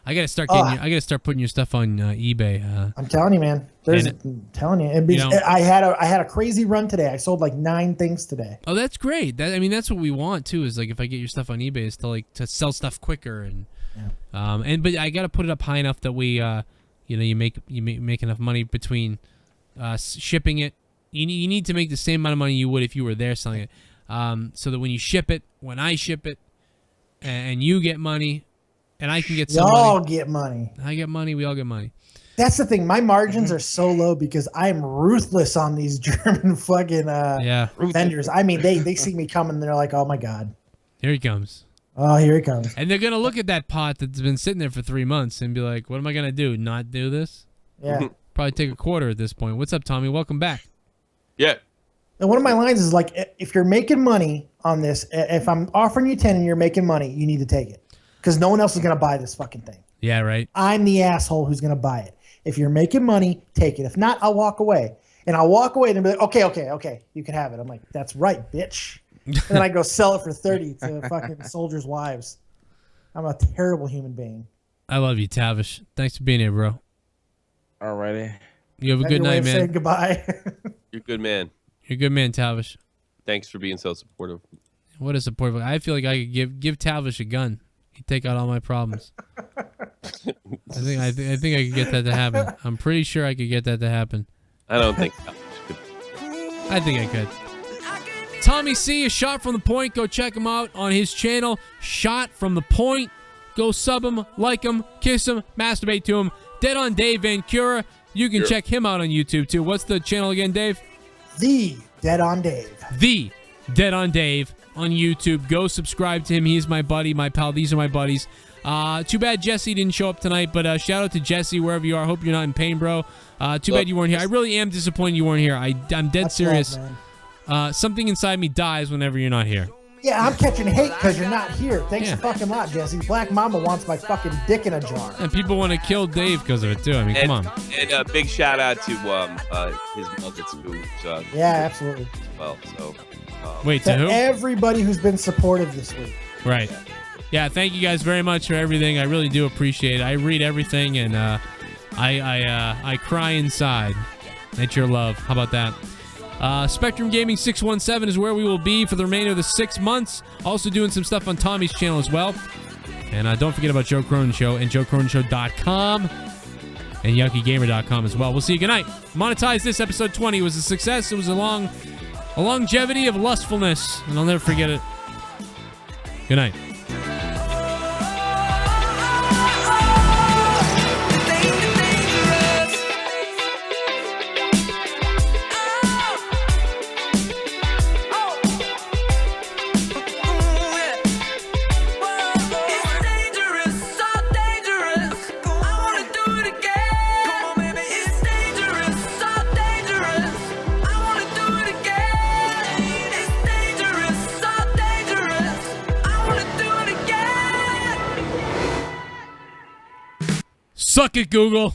I gotta start getting. I gotta start putting your stuff on eBay. I'm telling you, man. I'm telling you. I had a crazy run today. I sold like 9 things today. Oh, that's great. That's what we want too. Is like if I get your stuff on eBay, is to sell stuff quicker and but I gotta put it up high enough that we you make enough money between shipping it. You need to make the same amount of money you would if you were there selling it, so that when you ship it, when I ship it, and you get money. And I can get some money. Y'all get money. I get money. We all get money. That's the thing. My margins are so low because I'm ruthless on these German fucking vendors. I mean, they see me coming and they're like, oh my God. Here he comes. Oh, here he comes. And they're going to look at that pot that's been sitting there for 3 months and be like, what am I going to do? Not do this? Yeah. Probably take a quarter at this point. What's up, Tommy? Welcome back. Yeah. And one of my lines is like, if you're making money on this, if I'm offering you 10 and you're making money, you need to take it. Because no one else is going to buy this fucking thing. Yeah, right. I'm the asshole who's going to buy it. If you're making money, take it. If not, I'll walk away. And I'll walk away and be like, okay, you can have it. I'm like, that's right, bitch. And then I go sell it for 30 to fucking soldiers' wives. I'm a terrible human being. I love you, Tavish. Thanks for being here, bro. Alrighty. You have a That good your way night, of man. saying goodbye. You're a good man. You're a good man, Talvish. Thanks for being so supportive. What a supportive. I feel like I could give Talvish a gun. He'd take out all my problems. I think I could get that to happen. I'm pretty sure I could get that to happen. I don't think so. I think I could. Tommy C, a shot from the point. Go check him out on his channel. Shot from the point. Go sub him, like him, kiss him, masturbate to him. Dead on Dave Vancura. You can check him out on YouTube too. What's the channel again, Dave? The Dead on Dave. The Dead on Dave on YouTube. Go subscribe to him. He's my buddy, my pal. These are my buddies. Too bad Jesse didn't show up tonight, but shout out to Jesse wherever you are. Hope you're not in pain, bro. Too bad you weren't here. I really am disappointed you weren't here. I'm dead serious. Something inside me dies whenever you're not here. Yeah, I'm catching hate because you're not here. Thanks a fucking lot, Jesse. Black Mama wants my fucking dick in a jar. And people want to kill Dave because of it too. I mean, come on. And a big shout out to his Nuggets who Yeah, absolutely. well. So wait, to who? Everybody who's been supportive this week. Right. Yeah, thank you guys very much for everything. I really do appreciate it. I read everything and I cry inside at your love. How about that? Spectrum Gaming 617 is where we will be for the remainder of the 6 months. Also doing some stuff on Tommy's channel as well. And don't forget about Joe Cronin Show and JoeCroninShow.com and YuckyGamer.com as well. We'll see you. Good night. Monetize this episode 20. It was a success. It was a longevity of lustfulness, and I'll never forget it. Good night. Suck it, Google.